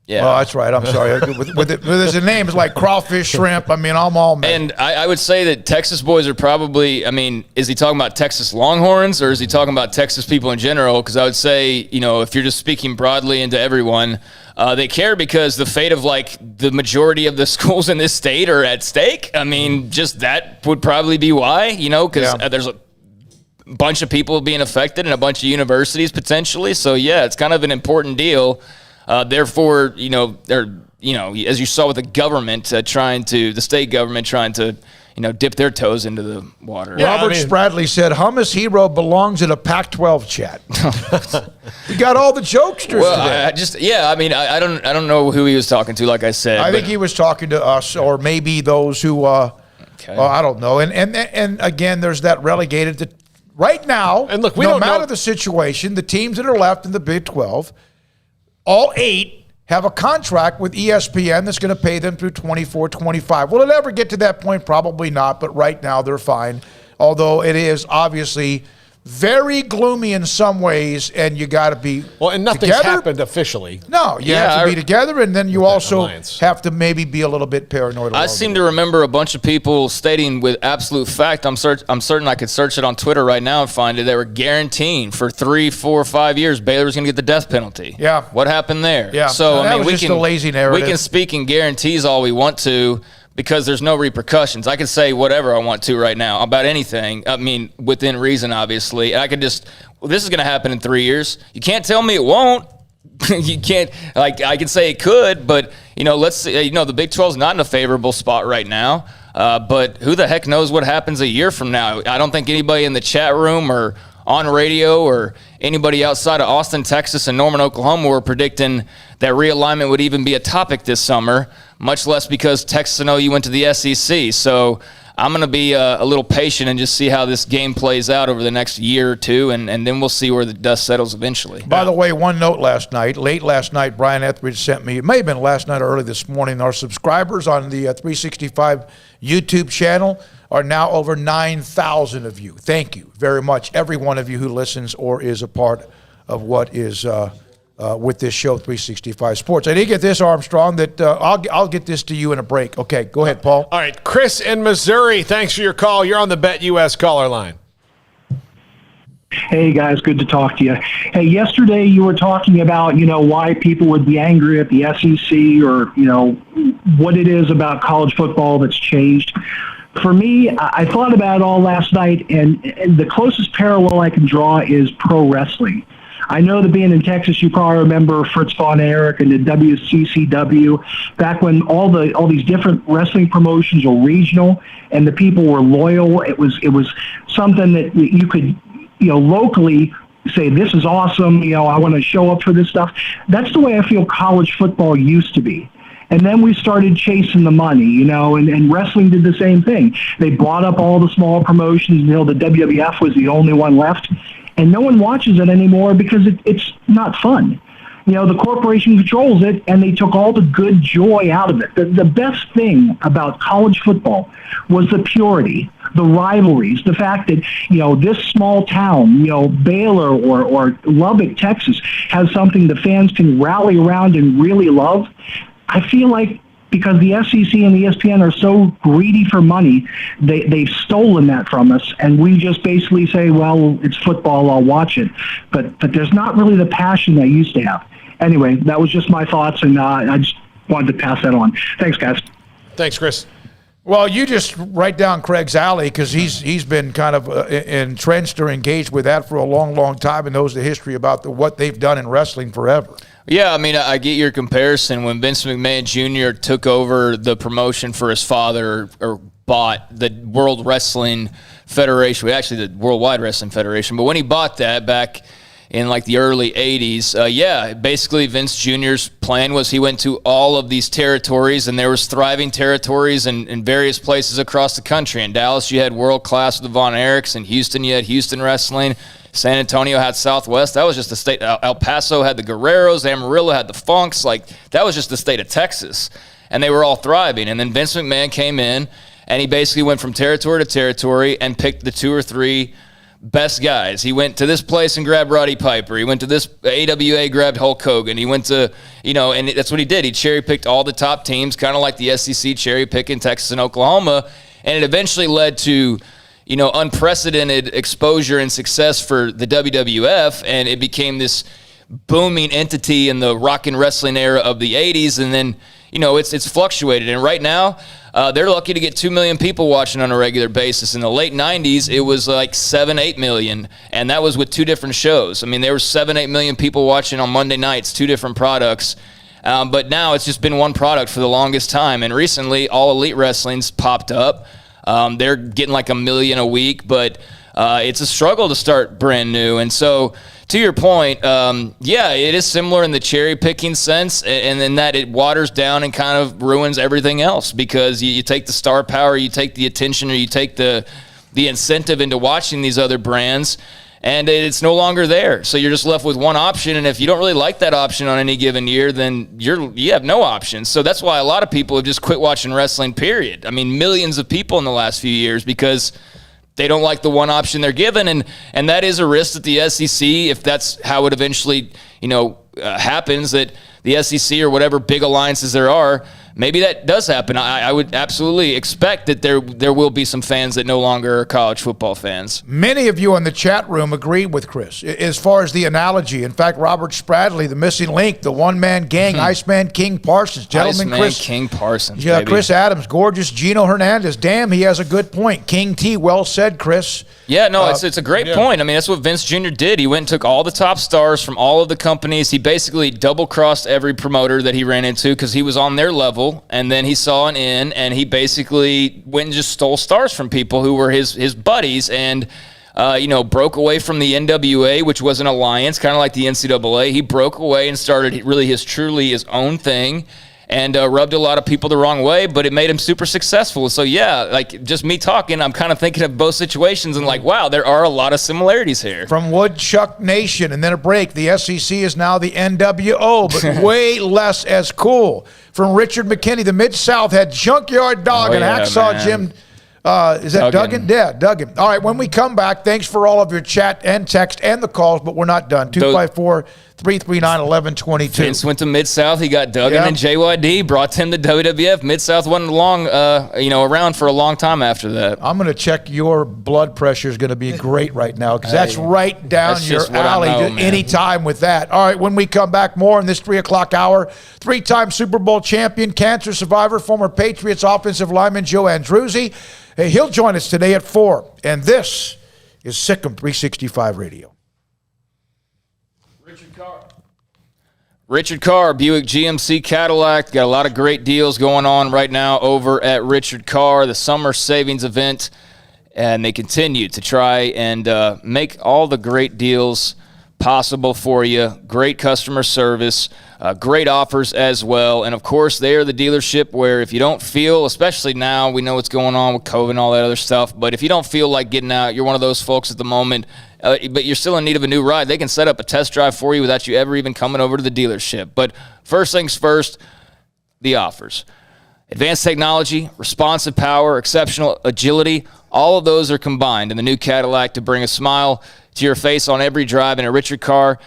Yeah. Oh, that's right. I'm sorry. with his name, it's like crawfish, shrimp. I mean, I'm all mad. And I would say that Texas boys are probably, I mean, is he talking about Texas Longhorns or is he talking about Texas people in general? Because I would say, if you're just speaking broadly into everyone, they care because the fate of the majority of the schools in this state are at stake. I mean, just that would probably be why, because there's a bunch of people being affected and a bunch of universities potentially. So, yeah, it's kind of an important deal. Therefore, as you saw with the government the state government trying to, dip their toes into the water. Yeah, Robert Spradley said, Hummus Hero belongs in a Pac-12 chat. We got all the jokesters today. I don't know who he was talking to, like I said. I think he was talking to us or maybe those who, I don't know. And again, there's that relegated to right now. And look, no matter the situation, the teams that are left in the Big 12, all 8 have a contract with ESPN that's going to pay them through 24-25. Will it ever get to that point? Probably not, but right now they're fine. Although it is obviously very gloomy in some ways, and you got to be and nothing's happened officially. No, you have to be together, and then you also have to maybe be a little bit paranoid. I seem to remember a bunch of people stating with absolute fact, I'm certain I could search it on Twitter right now and find it, they were guaranteeing for 3, 4, 5 years Baylor was going to get the death penalty. Yeah. What happened there? Yeah. So, we can, a lazy narrative. We can speak in guarantees all we want to, because there's no repercussions. I can say whatever I want to right now about anything. I mean, within reason, obviously. And I could this is going to happen in 3 years. You can't tell me it won't. You can't, I can say it could, but, let's see, the Big 12 is not in a favorable spot right now. But who the heck knows what happens a year from now? I don't think anybody in the chat room or on radio or anybody outside of Austin, Texas and Norman, Oklahoma were predicting that realignment would even be a topic this summer, much less because Texas and OU went to the SEC. So I'm going to be a little patient and just see how this game plays out over the next year or two, and then we'll see where the dust settles eventually. By the way, one note late last night, Brian Etheridge sent me, it may have been last night or early this morning, our subscribers on the 365 YouTube channel are now over 9,000 of you. Thank you very much, every one of you who listens or is a part of what is with this show, 365 Sports. I did get this, Armstrong, that I'll get this to you in a break. Okay, go ahead, Paul. All right, Chris in Missouri, thanks for your call. You're on the Bet US caller line. Hey, guys, good to talk to you. Hey, yesterday you were talking about, why people would be angry at the SEC or, what it is about college football that's changed. For me, I thought about it all last night, and the closest parallel I can draw is pro wrestling. I know that being in Texas, you probably remember Fritz Von Erich and the WCCW, back when all these different wrestling promotions were regional and the people were loyal. It was something that you could, locally say, this is awesome. I want to show up for this stuff. That's the way I feel college football used to be. And then we started chasing the money, and wrestling did the same thing. They bought up all the small promotions until the WWF was the only one left. And no one watches it anymore because it's not fun. The corporation controls it, and they took all the good joy out of it. The best thing about college football was the purity, the rivalries, the fact that, this small town, Baylor or Lubbock, Texas, has something the fans can rally around and really love. I feel like because the SEC and the ESPN are so greedy for money, they've stolen that from us, and we just basically say, well, it's football, I'll watch it. But there's not really the passion I used to have. Anyway, that was just my thoughts, and I just wanted to pass that on. Thanks, guys. Thanks, Chris. Well, you just write down Craig's alley because he's been kind of entrenched or engaged with that for a long, long time and knows the history about what they've done in wrestling forever. Yeah, I mean, I get your comparison. When Vince McMahon Jr. took over the promotion for his father or bought the World Wrestling Federation, actually the Worldwide Wrestling Federation, but when he bought that back in like the early 80s, basically Vince Jr.'s plan was he went to all of these territories, and there was thriving territories in various places across the country. In Dallas, you had world class with the Von Erichs. In Houston, you had Houston Wrestling. San Antonio had Southwest. That was just the state. El Paso had the Guerreros. Amarillo had the Funks. Like, that was just the state of Texas. And they were all thriving. And then Vince McMahon came in, and he basically went from territory to territory and picked the 2 or 3 best guys. He went to this place and grabbed Roddy Piper. He went to this AWA, grabbed Hulk Hogan. He went to, and that's what he did. He cherry-picked all the top teams, kind of like the SEC cherry-picking Texas and Oklahoma. And it eventually led to unprecedented exposure and success for the WWF, and it became this booming entity in the rock and wrestling era of the 80s, and then, it's fluctuated. And right now, they're lucky to get 2 million people watching on a regular basis. In the late 90s, it was like 7-8 million, and that was with 2 different shows. I mean, there were 7-8 million people watching on Monday nights, 2 different products. But now it's just been one product for the longest time, and recently, All Elite Wrestling's popped up. They're getting like 1 million a week, but it's a struggle to start brand new. And so, to your point, it is similar in the cherry picking sense, and in that it waters down and kind of ruins everything else because you take the star power, you take the attention, or you take the incentive into watching these other brands, and it's no longer there. So you're just left with one option, and if you don't really like that option on any given year, then you have no options. So that's why a lot of people have just quit watching wrestling, period. I mean, millions of people in the last few years because they don't like the one option they're given, and that is a risk that the SEC, if that's how it eventually happens, that the SEC or whatever big alliances there are, maybe that does happen. I would absolutely expect that there will be some fans that no longer are college football fans. Many of you in the chat room agree with Chris as far as the analogy. In fact, Robert Spradley, the missing link, the one-man gang, Iceman King Parsons, gentleman Iceman Chris King Parsons, yeah, baby. Chris Adams, gorgeous Gino Hernandez. Damn, he has a good point. King T, well said, Chris. Yeah, no, it's a great point. I mean, that's what Vince Jr. did. He went and took all the top stars from all of the companies. He basically double-crossed every promoter that he ran into because he was on their level, and then he saw an in, and he basically went and just stole stars from people who were his buddies and, broke away from the NWA, which was an alliance, kind of like the NCAA. He broke away and started really his own thing, and rubbed a lot of people the wrong way, but it made him super successful. So, just me talking, I'm kind of thinking of both situations and wow, there are a lot of similarities here. From Woodchuck Nation, and then a break. The SEC is now the NWO, but way less as cool. From Richard McKinney, the Mid-South had Junkyard Dog and Hacksaw Jim. Is that Duggan? Yeah, Duggan. All right, when we come back, thanks for all of your chat and text and the calls, but we're not done. 254-339-1122. Vince went to Mid-South. He got Duggan and JYD, brought him to WWF. Mid-South wasn't around for a long time after that. I'm going to check your blood pressure is going to be great right now because that's right down your alley any time with that. All right, when we come back, more in this 3 o'clock hour. 3-time Super Bowl champion, cancer survivor, former Patriots offensive lineman Joe Andruzzi. Hey, he'll join us today at 4. And this is Sikkim 365 Radio. Richard Carr, Buick GMC Cadillac. Got a lot of great deals going on right now over at Richard Carr, the summer savings event. And they continue to try and make all the great deals possible for you. Great customer service, great offers as well. And, of course, they are the dealership where if you don't feel, especially now, we know what's going on with COVID and all that other stuff, but if you don't feel like getting out, you're one of those folks at the moment, but you're still in need of a new ride, they can set up a test drive for you without you ever even coming over to the dealership. But first things first, the offers. Advanced technology, responsive power, exceptional agility, all of those are combined in the new Cadillac to bring a smile to your face on every drive. In a Richard Carr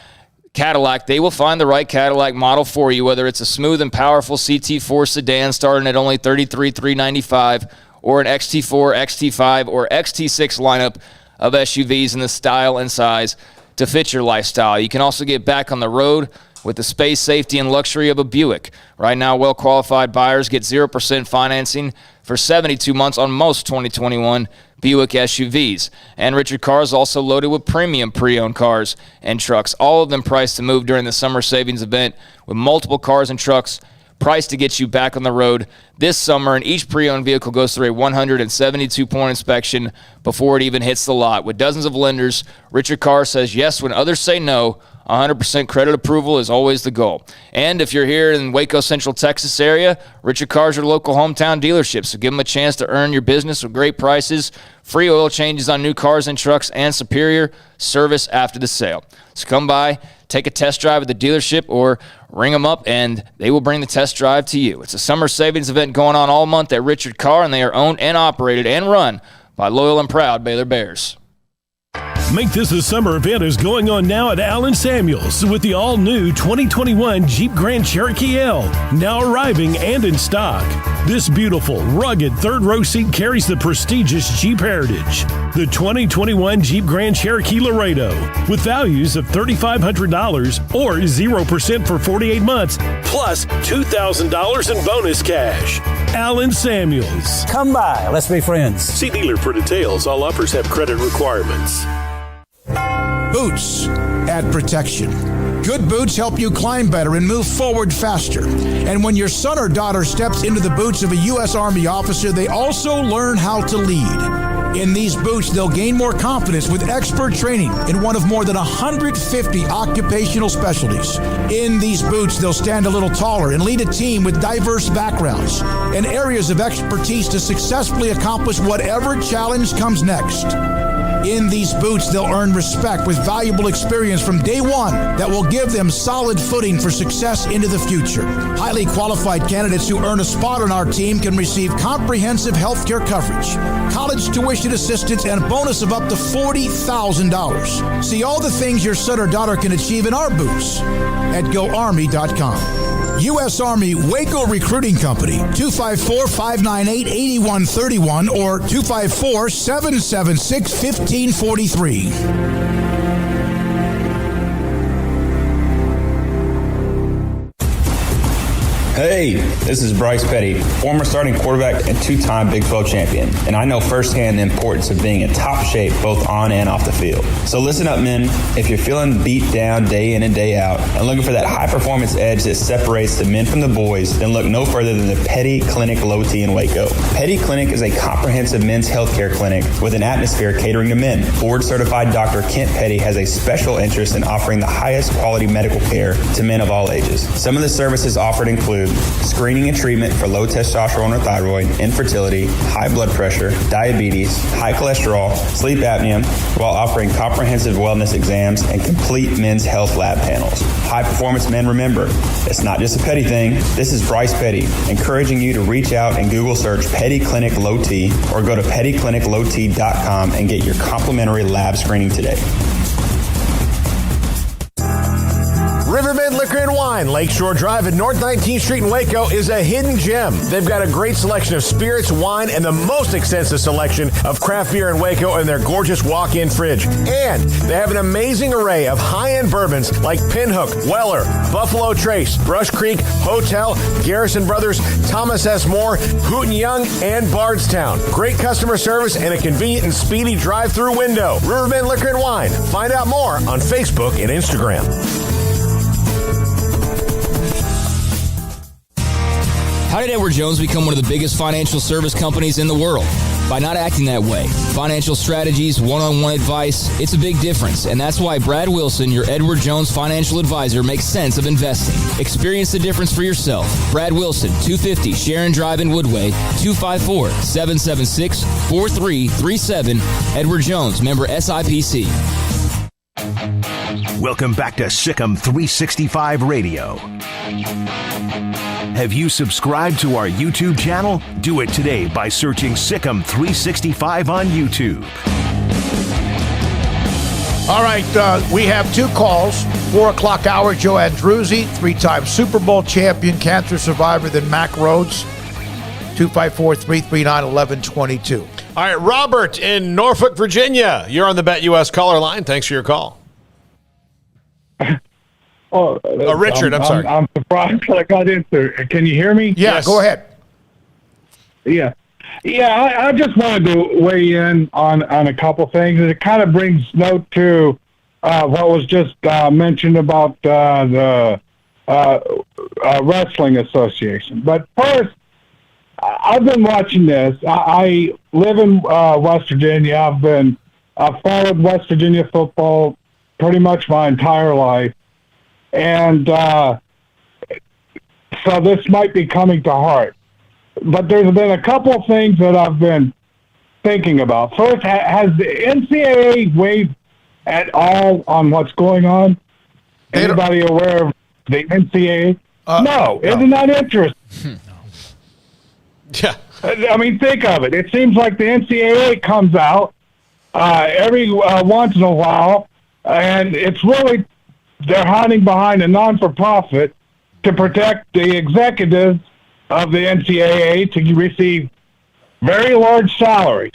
Cadillac, they will find the right Cadillac model for you, whether it's a smooth and powerful CT4 sedan starting at only $33,395 or an XT4, XT5, or XT6 lineup of SUVs in the style and size to fit your lifestyle. You can also get back on the road with the space, safety, and luxury of a Buick. Right now, well-qualified buyers get 0% financing for 72 months on most 2021 Buick SUVs. And Richard Carr is also loaded with premium pre-owned cars and trucks, all of them priced to move during the summer savings event with multiple cars and trucks priced to get you back on the road this summer. And each pre-owned vehicle goes through a 172-point inspection before it even hits the lot. With dozens of lenders, Richard Carr says yes when others say no. 100% credit approval is always the goal. And if you're here in Waco, Central Texas area, Richard Carr's your local hometown dealership, so give them a chance to earn your business with great prices, free oil changes on new cars and trucks, and superior service after the sale. So come by, take a test drive at the dealership, or ring them up, and they will bring the test drive to you. It's a summer savings event going on all month at Richard Carr, and they are owned and operated and run by loyal and proud Baylor Bears. Make this a summer event is going on now at Allen Samuels with the all-new 2021 Jeep Grand Cherokee L, now arriving and in stock. This beautiful, rugged third-row seat carries the prestigious Jeep heritage. The 2021 Jeep Grand Cherokee Laredo, with values of $3,500 or 0% for 48 months, plus $2,000 in bonus cash. Allen Samuels. Come by. Let's be friends. See dealer for details. All offers have credit requirements. Boots add protection. Good boots help you climb better and move forward faster. And when your son or daughter steps into the boots of a U.S. Army officer, they also learn how to lead. In these boots, they'll gain more confidence with expert training in one of more than 150 occupational specialties. In these boots, they'll stand a little taller and lead a team with diverse backgrounds and areas of expertise to successfully accomplish whatever challenge comes next. In these boots, they'll earn respect with valuable experience from day one that will give them solid footing for success into the future. Highly qualified candidates who earn a spot on our team can receive comprehensive health care coverage, college tuition assistance, and a bonus of up to $40,000. See all the things your son or daughter can achieve in our boots at GoArmy.com. U.S. Army Waco Recruiting Company, 254-598-8131 or 254-776-1543. Hey, this is Bryce Petty, former starting quarterback and two-time Big 12 champion, and I know firsthand the importance of being in top shape both on and off the field. So listen up, men. If you're feeling beat down day in and day out and looking for that high-performance edge that separates the men from the boys, then look no further than the Petty Clinic Low T in Waco. Petty Clinic is a comprehensive men's health care clinic with an atmosphere catering to men. Board-certified Dr. Kent Petty has a special interest in offering the highest quality medical care to men of all ages. Some of the services offered include screening and treatment for low testosterone or thyroid, infertility, high blood pressure, diabetes, high cholesterol, sleep apnea, while offering comprehensive wellness exams and complete men's health lab panels. High performance men, remember, it's not just a Petty thing. This is Bryce Petty, encouraging you to reach out and Google search Petty Clinic Low T or go to pettycliniclowt.com and get your complimentary lab screening today. Riverbend Liquor and Wine, Lakeshore Drive at North 19th Street in Waco is a hidden gem. They've got a great selection of spirits, wine, and the most extensive selection of craft beer in Waco in their gorgeous walk-in fridge. And they have an amazing array of high-end bourbons like Pinhook, Weller, Buffalo Trace, Brush Creek, Hotel, Garrison Brothers, Thomas S. Moore, Hooten Young, and Bardstown. Great customer service and a convenient and speedy drive-through window. Riverbend Liquor and Wine. Find out more on Facebook and Instagram. How did Edward Jones become one of the biggest financial service companies in the world? by not acting that way. Financial strategies, one-on-one advice, it's a big difference, and that's why Brad Wilson, your Edward Jones financial advisor, makes sense of investing. Experience the difference for yourself. Brad Wilson, 250 Sharon Drive in Woodway, 254-776-4337. Edward Jones, member SIPC. Welcome back to Sikkim 365 Radio. Have you subscribed to our YouTube channel? Do it today by searching Sikkim 365 on YouTube. All right, we have two calls. 4 o'clock hour, Joe Andruzzi, 3-time Super Bowl champion, cancer survivor, then Mac Rhodes, 254-339-1122. All right, Robert in Norfolk, Virginia. You're on the BetUS caller line. Thanks for your call. Richard, I'm sorry. I'm surprised that I got into it. Can you hear me? Yeah, go ahead. Yeah. I just wanted to weigh in on a couple things. And it kind of brings note to what was just mentioned about the Wrestling Association. But first, I've been watching this. I live in West Virginia. I've followed West Virginia football pretty much my entire life. And so this might be coming to heart. But there's been a couple of things that I've been thinking about. First, has the NCAA weighed at all on what's going on? Anybody aware of the NCAA? No. Isn't that interesting? Yeah. I mean, think of it. It seems like the NCAA comes out every once in a while, and it's really they're hiding behind a non-for-profit to protect the executives of the NCAA to receive very large salaries.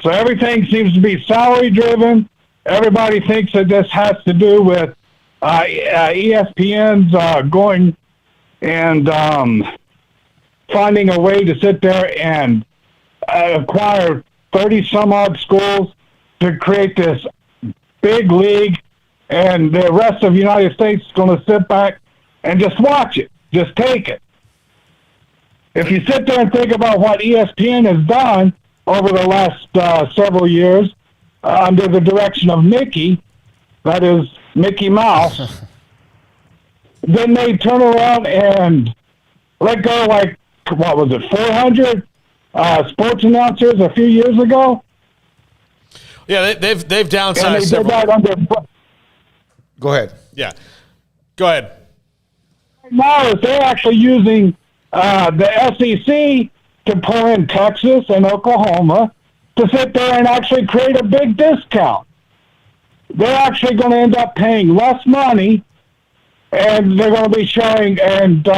So everything seems to be salary-driven. Everybody thinks that this has to do with ESPN's going and finding a way to sit there and acquire 30-some-odd schools to create this big league, and the rest of the United States is going to sit back and just watch it, just take it. If you sit there and think about what ESPN has done over the last several years under the direction of Mickey, that is Mickey Mouse, then they turn around and let go like, what was it, 400 sports announcers a few years ago? Yeah, they've downsized and they several. did that under. Go ahead. Yeah, go ahead. Now they're actually using the SEC to pull in Texas and Oklahoma to sit there and actually create a big discount. They're actually going to end up paying less money, and they're going to be showing and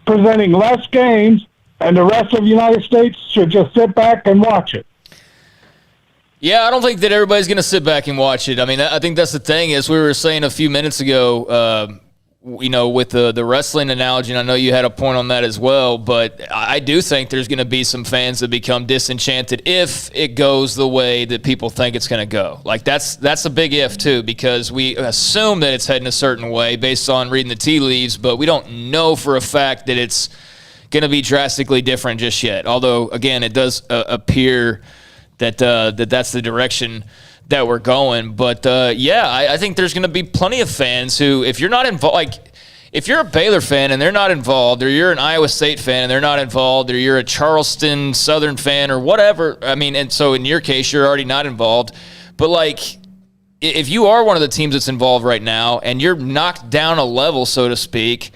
presenting less games, and the rest of the United States should just sit back and watch it. Yeah, I don't think that everybody's going to sit back and watch it. I mean, I think that's the thing, as we were saying a few minutes ago, with the wrestling analogy, and I know you had a point on that as well, but I do think there's going to be some fans that become disenchanted if it goes the way that people think it's going to go. Like, that's a big if, too, because we assume that it's heading a certain way based on reading the tea leaves, but we don't know for a fact that it's going to be drastically different just yet. Although, again, it does appear that's the direction that we're going. But, I think there's going to be plenty of fans who, if you're not involved, like if you're a Baylor fan and they're not involved, or you're an Iowa State fan and they're not involved, or you're a Charleston Southern fan or whatever, I mean, and so in your case, you're already not involved. But, like, if you are one of the teams that's involved right now and you're knocked down a level, so to speak,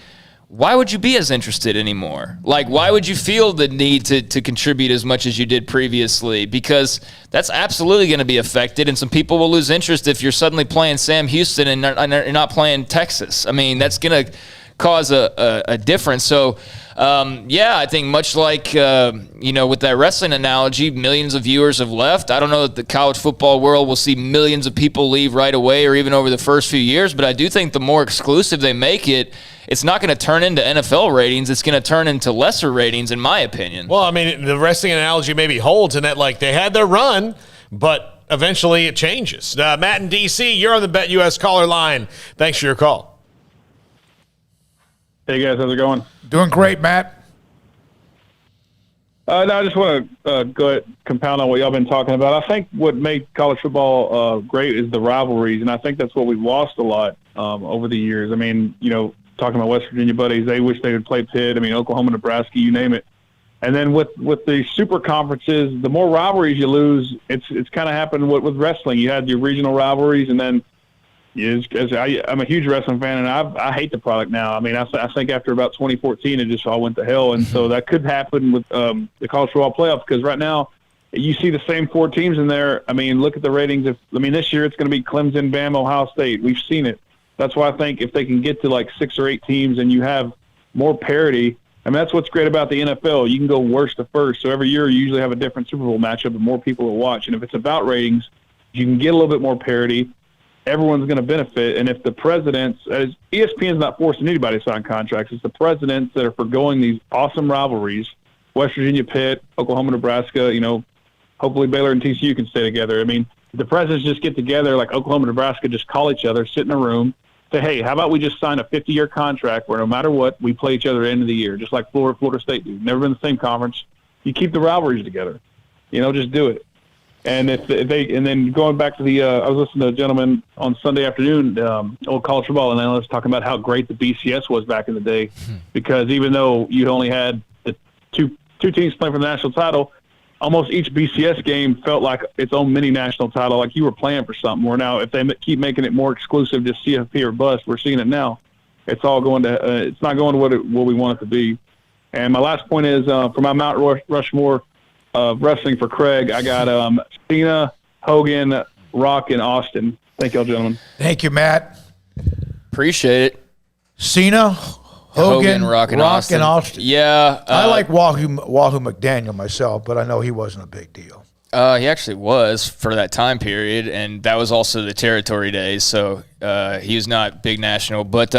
why would you be as interested anymore? Like, why would you feel the need to contribute as much as you did previously? Because that's absolutely going to be affected, and some people will lose interest if you're suddenly playing Sam Houston and you're not playing Texas. I mean, that's going to cause a difference. So, I think much like, with that wrestling analogy, millions of viewers have left. I don't know that the college football world will see millions of people leave right away or even over the first few years, but I do think the more exclusive they make it, it's not going to turn into NFL ratings. It's going to turn into lesser ratings, in my opinion. Well, I mean, the wrestling analogy maybe holds in that, like, they had their run, but eventually it changes. Matt in D.C., you're on the BetUS caller line. Thanks for your call. Hey, guys, how's it going? Doing great, Matt. No, I just want to go ahead, compound on what y'all been talking about. I think what made college football great is the rivalries, and I think that's what we've lost a lot over the years. I mean, talking about West Virginia buddies, they wish they would play Pitt. I mean, Oklahoma, Nebraska, you name it. And then with the super conferences, the more rivalries you lose, it's kind of happened with wrestling. You had your regional rivalries, and then I'm a huge wrestling fan, and I hate the product now. I mean, I think after about 2014, it just all went to hell. And so that could happen with the college football playoffs, because right now you see the same 4 teams in there. I mean, look at the ratings. This year it's going to be Clemson, Bama, Ohio State. We've seen it. That's why I think if they can get to like 6 or 8 teams and you have more parity, I mean, that's what's great about the NFL. You can go worst to first. So every year you usually have a different Super Bowl matchup and more people will watch. And if it's about ratings, you can get a little bit more parity. Everyone's going to benefit. And if the presidents, ESPN's not forcing anybody to sign contracts, it's the presidents that are forgoing these awesome rivalries, West Virginia, Pitt, Oklahoma, Nebraska, hopefully Baylor and TCU can stay together. I mean, the presidents just get together, like Oklahoma, Nebraska, just call each other, sit in a room, say, hey, how about we just sign a 50-year contract where no matter what, we play each other at the end of the year, just like Florida State do. Never been in the same conference. You keep the rivalries together. Just do it. And and then going back to I was listening to a gentleman on Sunday afternoon, old college football analyst, talking about how great the BCS was back in the day, because even though you only had the two teams playing for the national title, almost each BCS game felt like its own mini national title, like you were playing for something. Where now, if they keep making it more exclusive, just CFP or bust, we're seeing it now. It's all going to it's not going to what we want it to be. And my last point is for my Mount Rushmore of wrestling for Craig, I got Cena, Hogan, Rock, and Austin. Thank y'all, gentlemen. Thank you, Matt. Appreciate it. Cena, Hogan, Rock, and Austin. Yeah. I like Wahoo McDaniel myself, but I know he wasn't a big deal. He actually was for that time period, and that was also the territory days, so he was not big national. But,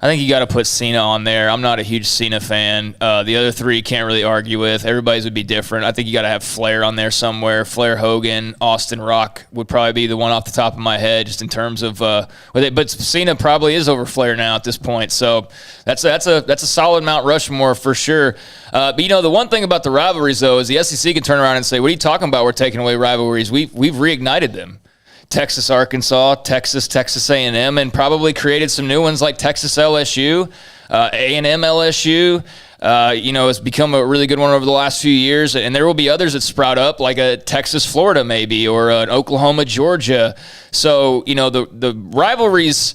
I think you got to put Cena on there. I'm not a huge Cena fan. The other 3 can't really argue with. Everybody's would be different. I think you got to have Flair on there somewhere. Flair, Hogan, Austin, Rock would probably be the one off the top of my head, just in terms of with it. But Cena probably is over Flair now at this point. So that's a solid Mount Rushmore for sure. But the one thing about the rivalries though is the SEC can turn around and say, "What are you talking about? We're taking away rivalries. We've reignited them." Texas, Arkansas, Texas A&M, and probably created some new ones like Texas LSU, A&M LSU. It's become a really good one over the last few years, and there will be others that sprout up, like a Texas, Florida maybe, or an Oklahoma, Georgia. So, the rivalries,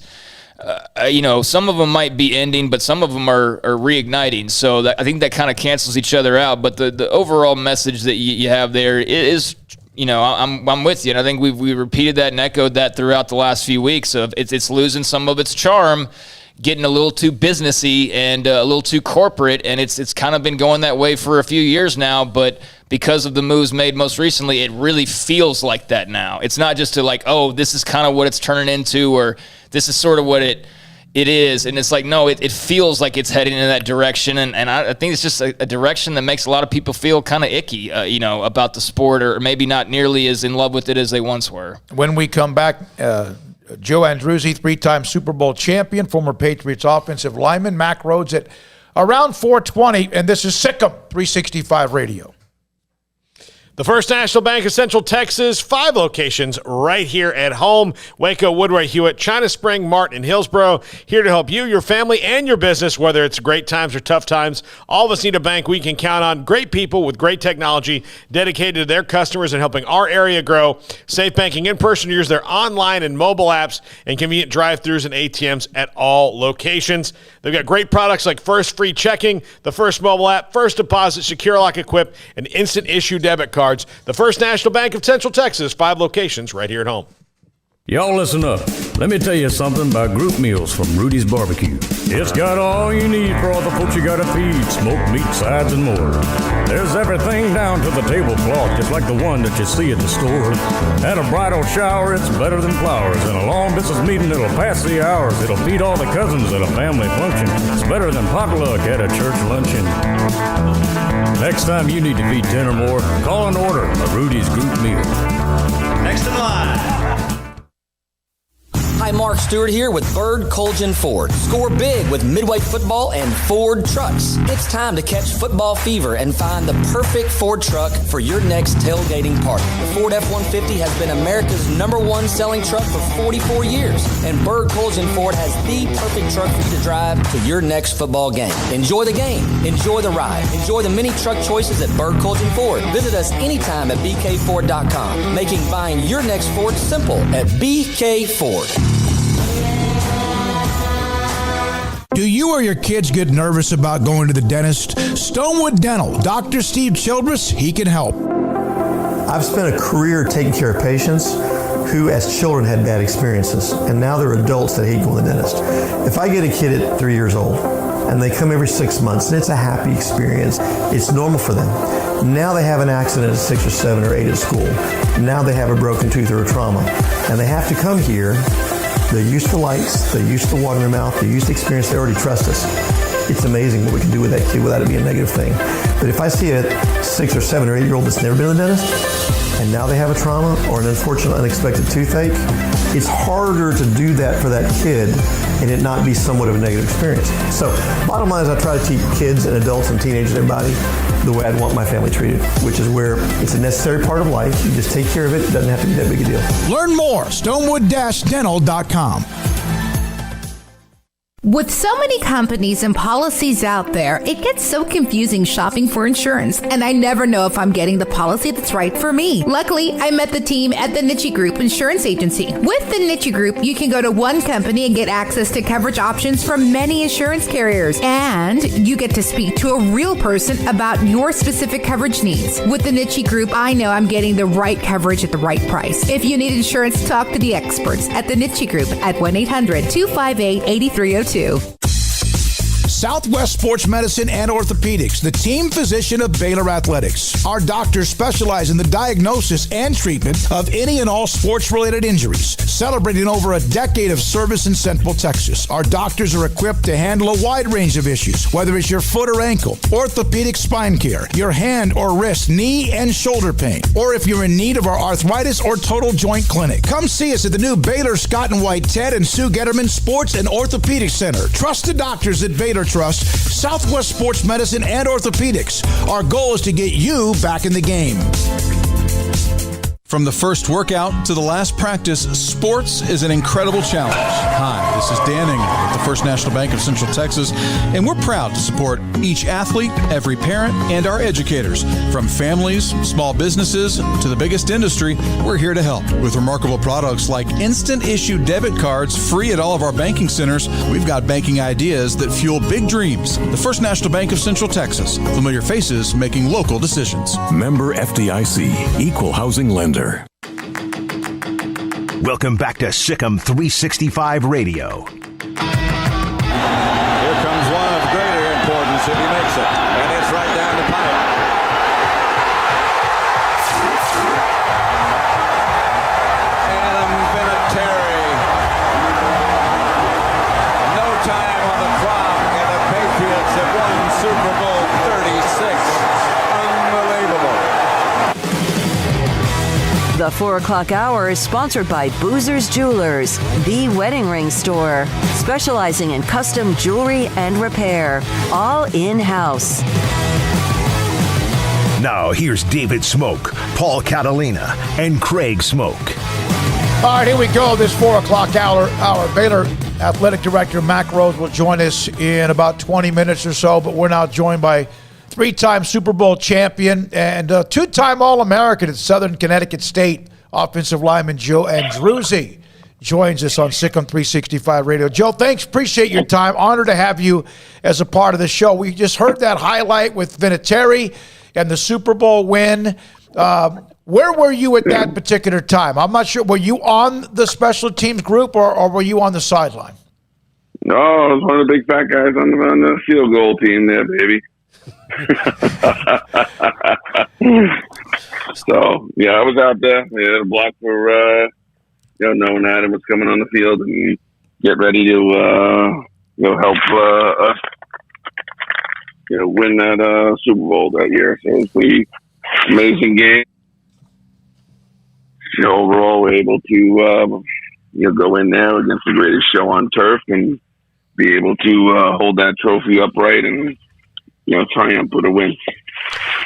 some of them might be ending, but some of them are reigniting. So I think that kind of cancels each other out. But the overall message that you have there is, I'm with you, and I think we repeated that and echoed that throughout the last few weeks. Of it's losing some of its charm, getting a little too businessy and a little too corporate, and it's kind of been going that way for a few years now. But because of the moves made most recently, it really feels like that now. It's not just this is kind of what it's turning into, or this is sort of what it is. And it's like, no, it feels like it's heading in that direction. And I think it's just a direction that makes a lot of people feel kind of icky, about the sport, or maybe not nearly as in love with it as they once were. When we come back, Joe Andruzzi, 3-time Super Bowl champion, former Patriots offensive lineman, Mack Rhodes at around 4:20, and this is Sikkim 365 Radio. The First National Bank of Central Texas, 5 locations right here at home. Waco, Woodward, Hewitt, China Spring, Martin, and Hillsboro. Here to help you, your family, and your business, whether it's great times or tough times. All of us need a bank we can count on. Great people with great technology dedicated to their customers and helping our area grow. Safe banking in person. Use their online and mobile apps and convenient drive-thrus and ATMs at all locations. They've got great products like First Free Checking, the First Mobile app, First Deposit, Secure Lock Equip, and Instant Issue Debit Cards. The First National Bank of Central Texas, 5 locations right here at home. Y'all listen up. Let me tell you something about group meals from Rudy's Barbecue. It's got all you need for all the folks you gotta feed, smoked meat, sides, and more. There's everything down to the tablecloth, just like the one that you see at the store. At a bridal shower, it's better than flowers. And a long business meeting, it'll pass the hours. It'll feed all the cousins at a family function. It's better than potluck at a church luncheon. Next time you need to feed 10 or more, call and order a Rudy's group meal. Next in line. Hi, Mark Mark Stewart here with Bird Colgin Ford. Score big with midway football and Ford trucks. It's time to catch football fever and find the perfect Ford truck for your next tailgating party. The Ford F-150 has been America's #1 selling truck for 44 years, and Bird Colgin Ford has the perfect truck for you to drive to your next football game. Enjoy the game. Enjoy the ride. Enjoy the many truck choices at Bird Colgin Ford. Visit us anytime at bkford.com, making buying your next Ford simple at BK Ford. Do you or your kids get nervous about going to the dentist? Stonewood Dental, Dr. Steve Childress, he can help. I've spent a career taking care of patients who as children had bad experiences, and now they're adults that hate going to the dentist. If I get a kid at 3 years old and they come every 6 months and it's a happy experience, it's normal for them. Now they have an accident at 6 or 7 or 8 at school. Now they have a broken tooth or a trauma, and they have to come here. They're used to lights, they're used to water in their mouth, they're used to experience, they already trust us. It's amazing what we can do with that kid without it being a negative thing. But if I see a 6 or 7 or 8 year old that's never been to the dentist, and now they have a trauma or an unfortunate unexpected toothache, it's harder to do that for that kid and it not be somewhat of a negative experience. So bottom line is I try to teach kids and adults and teenagers and everybody the way I'd want my family treated, which is where it's a necessary part of life. You just take care of it. It doesn't have to be that big a deal. Learn more, stonewood-dental.com. With so many companies and policies out there, it gets so confusing shopping for insurance, and I never know if I'm getting the policy that's right for me. Luckily, I met the team at the Niche Group Insurance Agency. With the Niche Group, you can go to one company and get access to coverage options from many insurance carriers, and you get to speak to a real person about your specific coverage needs. With the Niche Group, I know I'm getting the right coverage at the right price. If you need insurance, talk to the experts at the Niche Group at 1-800-258-8302. Southwest Sports Medicine and Orthopedics, the team physician of Baylor Athletics. Our doctors specialize in the diagnosis and treatment of any and all sports-related injuries. Celebrating over a decade of service in Central Texas, our doctors are equipped to handle a wide range of issues, whether it's your foot or ankle, orthopedic spine care, your hand or wrist, knee and shoulder pain, or if you're in need of our arthritis or total joint clinic. Come see us at the new Baylor Scott and White Ted and Sue Getterman Sports and Orthopedic Center. Trusted doctors at Baylor Trust, Southwest Sports Medicine and Orthopedics. Our goal is to get you back in the game. From the first workout to the last practice, sports is an incredible challenge. Hi, this is Dan Engel with the First National Bank of Central Texas, and we're proud to support each athlete, every parent, and our educators. From families, small businesses, to the biggest industry, we're here to help. With remarkable products like instant issue debit cards free at all of our banking centers, we've got banking ideas that fuel big dreams. The First National Bank of Central Texas. Familiar faces making local decisions. Member FDIC, Equal Housing Lender. Welcome back to Sikkim 365 Radio. Here comes one of greater importance if he makes it, and it's right down the pipe. Adam Vinatieri. No time on the clock, and the Patriots have won Super Bowl 36. Unbelievable. The 4 o'clock hour is sponsored by Boozer's Jewelers, the wedding ring store, specializing in custom jewelry and repair, all in-house. Now, here's David Smoak, Paul Catalina, and Craig Smoak. All right, here we go. This 4 o'clock hour. Baylor Athletic Director Mac Rose will join us in about 20 minutes or so, but we're now joined by three-time Super Bowl champion and two-time All-American at Southern Connecticut State offensive lineman Joe Andruzzi joins us on Sikkim 365 Radio. Joe, thanks. Appreciate your time. Honored to have you as a part of the show. We just heard that highlight with Vinatieri and the Super Bowl win. Where were you at that particular time? I'm not sure. Were you on the special teams group or were you on the sideline? No, I was one of the big fat guys on the field goal team there, baby. So yeah, I was out there. We had a block for knowing Adam was coming on the field and get ready to help us win that Super Bowl that year. So it was a pretty amazing game. Overall, we're able to go in there against the greatest show on turf and be able to hold that trophy upright and, triumph with a win.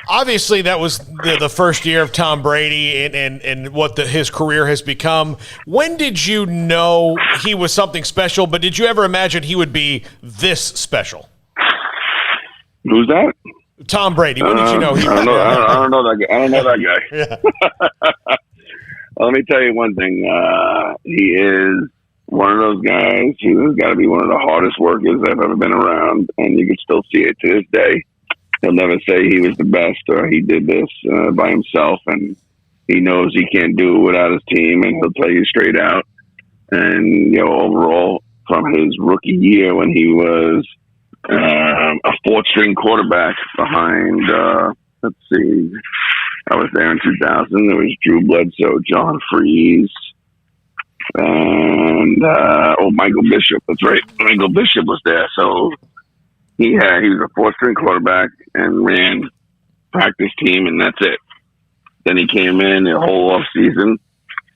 Obviously, that was the first year of Tom Brady and what his career has become. When did you know he was something special, but did you ever imagine he would be this special? Who's that? Tom Brady. When did you know he I don't know that guy. I don't know that guy. Yeah. Let me tell you one thing. He is one of those guys who has got to be one of the hardest workers I've ever been around, and you can still see it to this day. He'll never say he was the best or he did this by himself, and he knows he can't do it without his team, and he'll tell you straight out. And, overall, from his rookie year when he was a fourth-string quarterback behind, let's see, I was there in 2000. There was Drew Bledsoe, John Freeze, and Michael Bishop. That's right. Michael Bishop was there. So he was a fourth-string quarterback and ran practice team, and that's it. Then he came in the whole off season.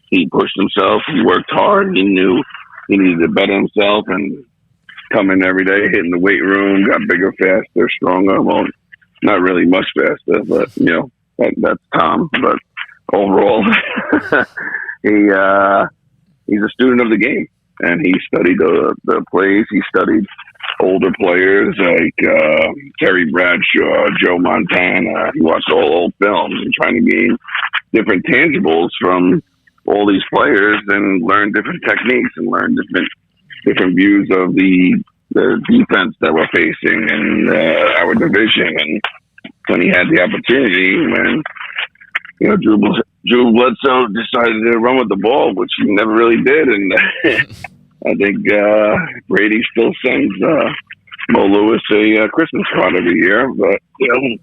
He pushed himself. He worked hard. He knew he needed to better himself and come in every day, hitting the weight room, got bigger, faster, stronger. Well, not really much faster, but that's Tom. But overall, he's a student of the game, and he studied the plays. He studied older players like Terry Bradshaw, Joe Montana. He watched all old films and trying to gain different tangibles from all these players and learn different techniques and learn different views of the defense that we're facing and our division. And when he had the opportunity, when Drew Bledsoe decided to run with the ball, which he never really did, and I think Brady still sends Mo Lewis a Christmas card every year, but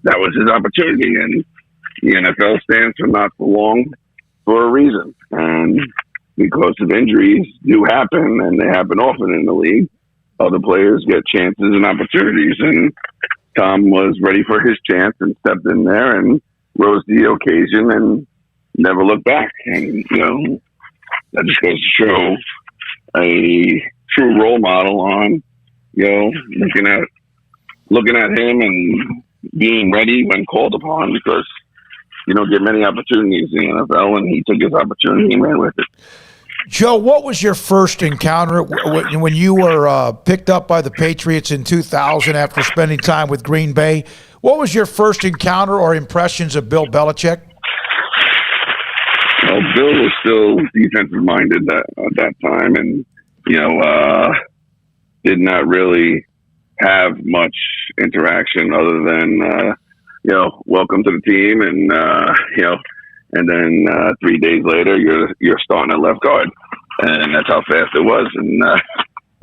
that was his opportunity, and the NFL stands for not for long for a reason. And because of injuries do happen, and they happen often in the league, other players get chances and opportunities, and Tom was ready for his chance and stepped in there and rose to the occasion and never looked back. And that just goes to show a true role model on looking at him and being ready when called upon, because you don't get many opportunities in the NFL, and he took his opportunity and ran with it. Joe, what was your first encounter when you were picked up by the Patriots in 2000 after spending time with Green Bay? What was your first encounter or impressions of Bill Belichick? Well, Bill was still defensive minded at that time, and did not really have much interaction other than welcome to the team, and and then 3 days later you're starting at left guard, and that's how fast it was. And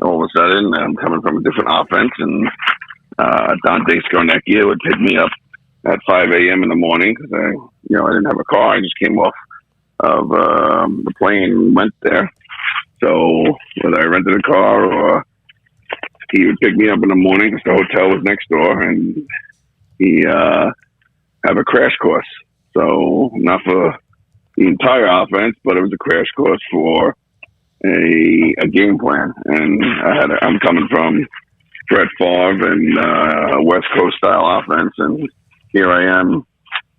all of a sudden I'm coming from a different offense, and Dante Scarnecchia would pick me up at 5 a.m. in the morning because I didn't have a car. I just came off of the plane and went there. So whether I rented a car or he would pick me up in the morning because the hotel was next door, and he have a crash course. So not for the entire offense, but it was a crash course for a game plan. And I'm coming from Brett Favre and West Coast style offense, and here I am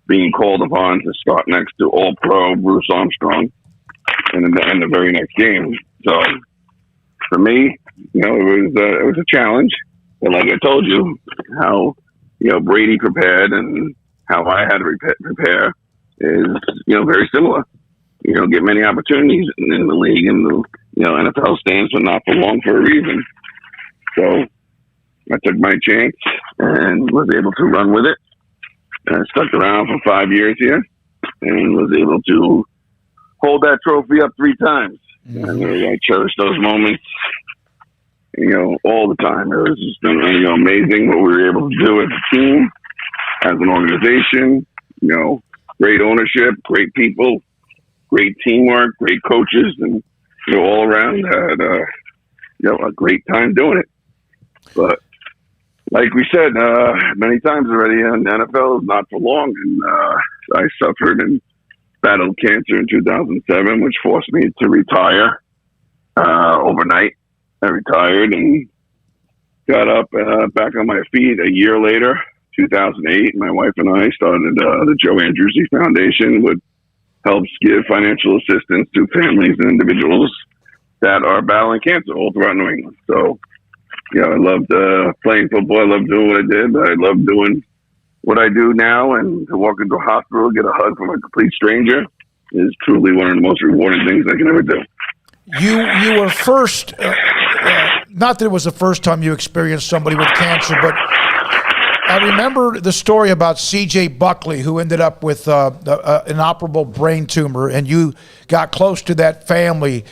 being called upon to start next to All-Pro Bruce Armstrong in the very next game. So for me, it was a challenge. And like I told you, how Brady prepared and how I had to prepare is very similar. You don't get many opportunities in the league, and the NFL stands for not for long for a reason. So I took my chance and was able to run with it. And I stuck around for 5 years here and was able to hold that trophy up 3 times. Mm-hmm. And I cherish those moments, all the time. It was just amazing what we were able to do as a team, as an organization. Great ownership, great people, great teamwork, great coaches, and all around had a great time doing it. But like we said many times already, the NFL is not for long, and I suffered and battled cancer in 2007, which forced me to retire. overnight. I retired and got up back on my feet a year later, 2008. My wife and I started the Joe Andrewsy Foundation, which helps give financial assistance to families and individuals that are battling cancer all throughout New England. So, I loved playing football. I loved doing what I did. I love doing what I do now, and to walk into a hospital, get a hug from a complete stranger is truly one of the most rewarding things I can ever do. You were first, not that it was the first time you experienced somebody with cancer, but I remember the story about C.J. Buckley, who ended up with an inoperable brain tumor, and you got close to that family.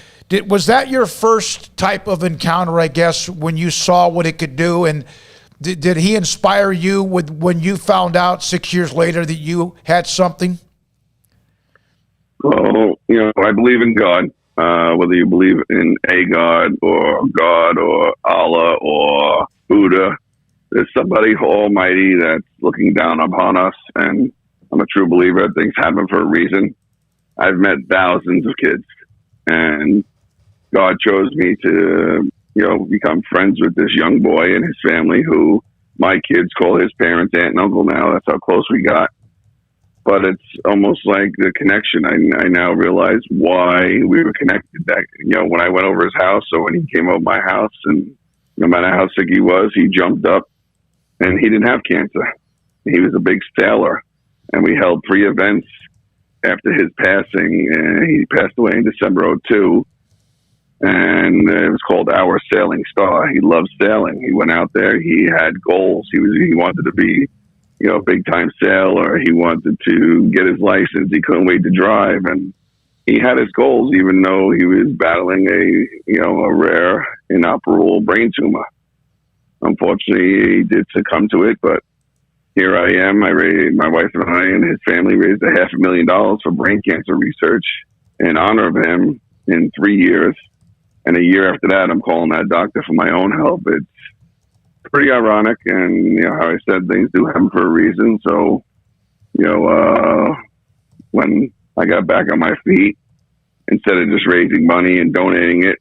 Was that your first type of encounter, I guess, when you saw what it could do? And did he inspire you when you found out 6 years later that you had something? Well, I believe in God. Whether you believe in a God or Allah or Buddha, there's somebody almighty that's looking down upon us. And I'm a true believer that things happen for a reason. I've met thousands of kids, and God chose me to become friends with this young boy and his family, who my kids call his parents aunt and uncle now. That's how close we got. But it's almost like the connection. I now realize why we were connected. That, when I went over his house, or when he came over my house, and no matter how sick he was, he jumped up, and he didn't have cancer. He was a big sailor, and we held 3 events after his passing. He passed away in December 2002. And it was called Our Sailing Star. He loved sailing. He went out there. He had goals. He wanted to be, a big time sailor. He wanted to get his license. He couldn't wait to drive. And he had his goals, even though he was battling a rare inoperable brain tumor. Unfortunately, he did succumb to it, but here I am. My wife and I and his family raised $500,000 for brain cancer research in honor of him in 3 years. And a year after that, I'm calling that doctor for my own help. It's pretty ironic. And, how I said, things do happen for a reason. So, when I got back on my feet, instead of just raising money and donating it,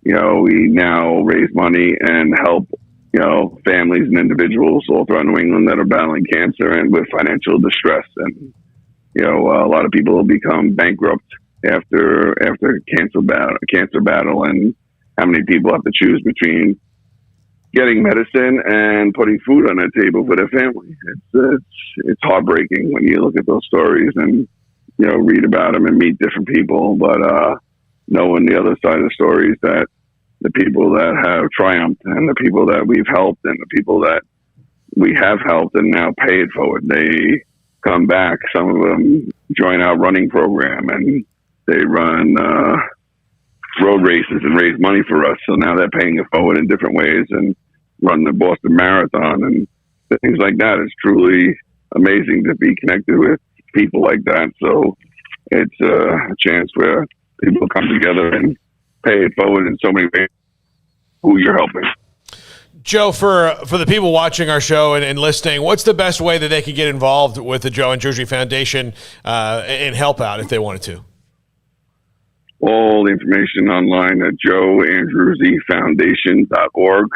we now raise money and help, families and individuals all throughout New England that are battling cancer and with financial distress. And, a lot of people will become bankrupt after cancer battle, and how many people have to choose between getting medicine and putting food on their table for their family. It's heartbreaking when you look at those stories and read about them and meet different people, but knowing the other side of the stories, that the people that have triumphed and the people that we've helped and the people that we have helped and now pay it forward, they come back. Some of them join our running program, and they run road races and raise money for us. So now they're paying it forward in different ways and run the Boston Marathon and things like that. It's truly amazing to be connected with people like that. So it's a chance where people come together and pay it forward in so many ways who you're helping. Joe, for the people watching our show and listening, what's the best way that they could get involved with the Joe Andrewsy Foundation and help out if they wanted to? All the information online at joeandrewsyfoundation.org.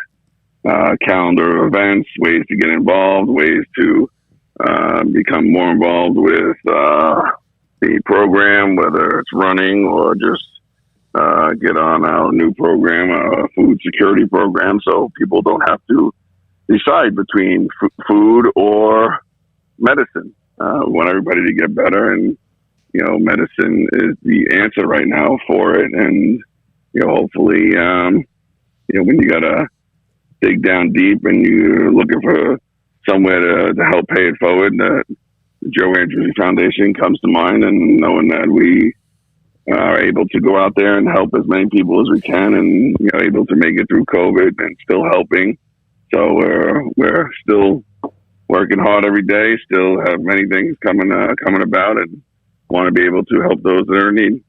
Calendar of events, ways to get involved, ways to become more involved with the program, whether it's running or just get on our new program, our food security program, so people don't have to decide between food or medicine. We want everybody to get better, and medicine is the answer right now for it. And hopefully, when you gotta dig down deep and you're looking for somewhere to help pay it forward, the Joe Andrewsy Foundation comes to mind, and knowing that we are able to go out there and help as many people as we can, and able to make it through COVID and still helping. So we're still working hard every day, still have many things coming about, and want to be able to help those that are in need.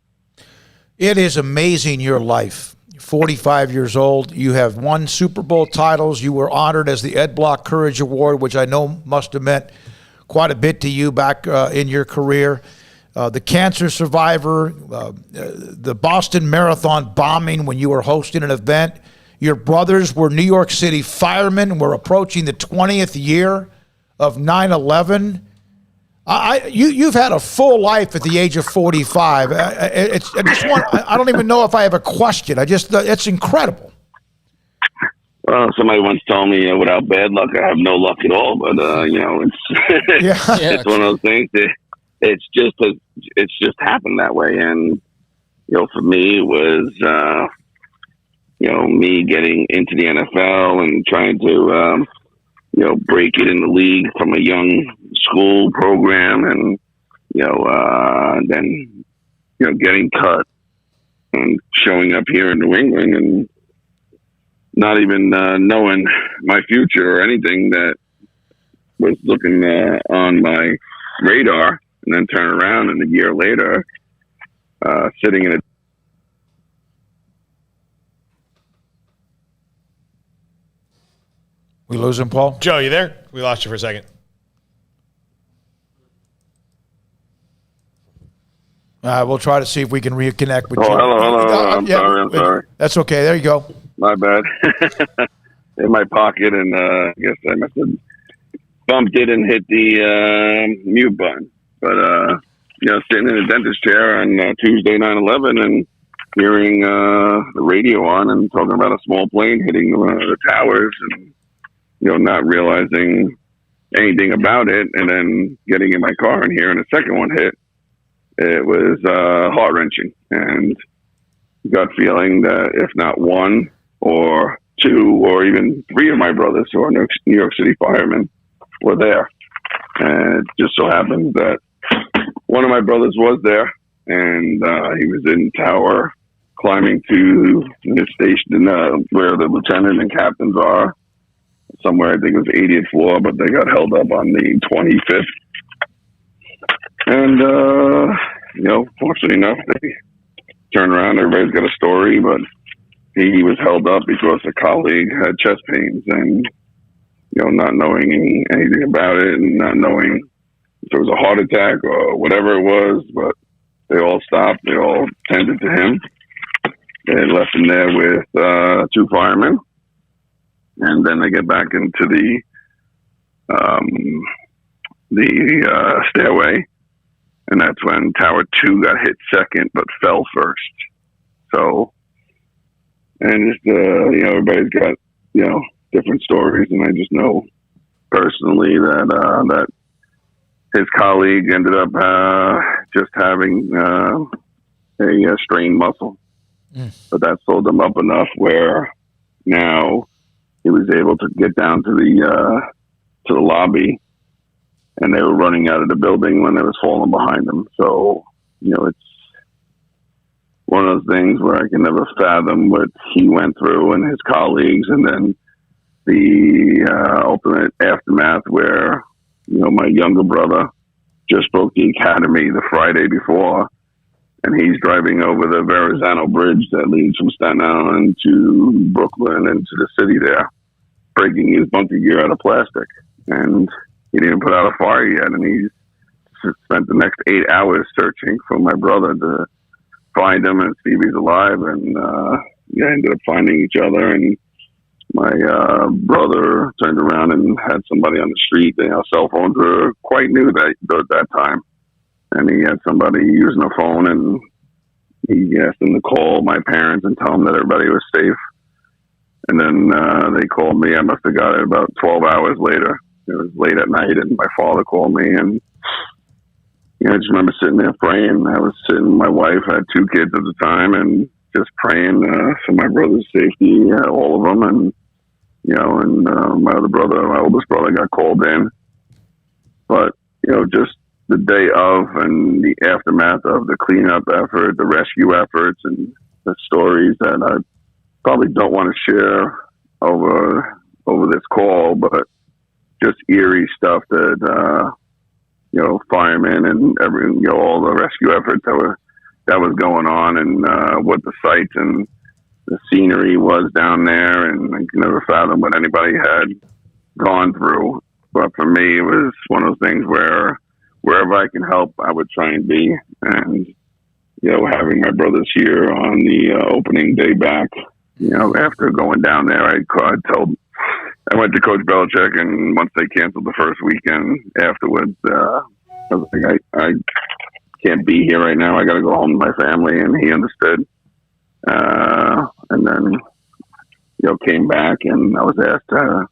It is amazing, your life. You're 45 years old. You have won Super Bowl titles. You were honored as the Ed Block Courage Award, which I know must have meant quite a bit to you back in your career. the cancer survivor, the Boston Marathon bombing when you were hosting an event. Your brothers were New York City firemen. We're approaching the 20th year of 9/11. You've had a full life at the age of 45. I don't even know if I have a question. It's incredible. Well, somebody once told me without bad luck, I have no luck at all. But it's it's one of those things that it's just happened that way. And for me, it was me getting into the NFL and trying to break it in the league from a young school program, and then getting cut and showing up here in New England and not even knowing my future or anything that was looking on my radar, and then turn around and a year later sitting in a We lose him, Paul? Joe, you there? We lost you for a second. We'll try to see if we can reconnect with you. Hello. I'm sorry. That's okay. There you go. My bad. In my pocket, and I guess I must have bumped it and hit the mute button. But, sitting in a dentist chair on Tuesday, 9/11, and hearing the radio on and talking about a small plane hitting the towers, and not realizing anything about it, and then getting in my car and hearing a second one hit, it was heart-wrenching, and gut feeling that if not one or two or even three of my brothers who are New York City firemen were there. And it just so happened that one of my brothers was there, and he was in tower climbing to his station where the lieutenant and captains are. Somewhere, I think it was 80th floor, but they got held up on the 25th. And, fortunately enough, they turned around. Everybody's got a story, but he was held up because a colleague had chest pains, and, not knowing anything about it and not knowing if it was a heart attack or whatever it was, but they all stopped. They all tended to him. They left him there with two firemen. And then they get back into the stairway, and that's when Tower 2 got hit second, but fell first. So, and just everybody's got different stories, and I just know personally that his colleague ended up just having a strained muscle, but that sold him up enough where now he was able to get down to the lobby, and they were running out of the building when they was falling behind them. So, it's one of those things where I can never fathom what he went through and his colleagues, and then the ultimate aftermath where, my younger brother just broke the academy the Friday before, and he's driving over the Verrazano Bridge that leads from Staten Island to Brooklyn and to the city there, breaking his bunker gear out of plastic. And he didn't put out a fire yet, and he's spent the next 8 hours searching for my brother to find him and see if he's alive. And ended up finding each other, and my brother turned around and had somebody on the street. Cell phones were quite new at that time. And he had somebody using a phone, and he asked them to call my parents and tell them that everybody was safe. And then they called me. I must have got it about 12 hours later. It was late at night, and my father called me. And I just remember sitting there praying. I was sitting, my wife had 2 kids at the time, and just praying for my brother's safety, all of them. And, my other brother, my oldest brother, got called in. But, just the day of and the aftermath of the cleanup effort, the rescue efforts, and the stories that I probably don't want to share over this call, but just eerie stuff that firemen and all the rescue efforts that was going on, and what the sights and the scenery was down there, and I can never fathom what anybody had gone through. But for me, it was one of those things where wherever I can help, I would try and be. And, having my brothers here on the opening day back, after going down there, I went to Coach Belichick, and once they canceled the first weekend afterwards, I was like, I can't be here right now. I got to go home to my family, and he understood. And then, came back, and I was asked to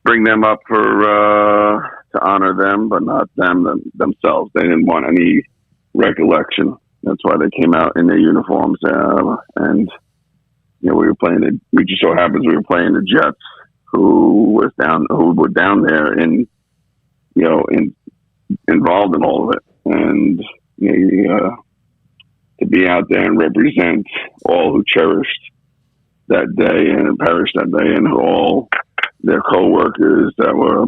bring them up to honor them, but not themselves. They didn't want any recollection. That's why they came out in their uniforms. And we just so happens we were playing the Jets, who were down there and involved in all of it. And to be out there and represent all who cherished that day and perished that day, and all their co-workers that were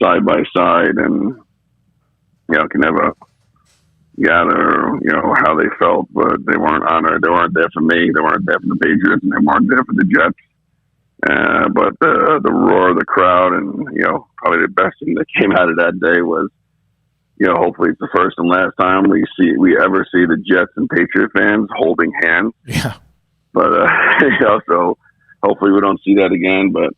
side by side, and can never gather how they felt, but they weren't honored. They weren't there for me. They weren't there for the Patriots, and they weren't there for the Jets. But the roar of the crowd, and probably the best thing that came out of that day was, hopefully it's the first and last time we ever see the Jets and Patriot fans holding hands. Yeah. But so hopefully we don't see that again. But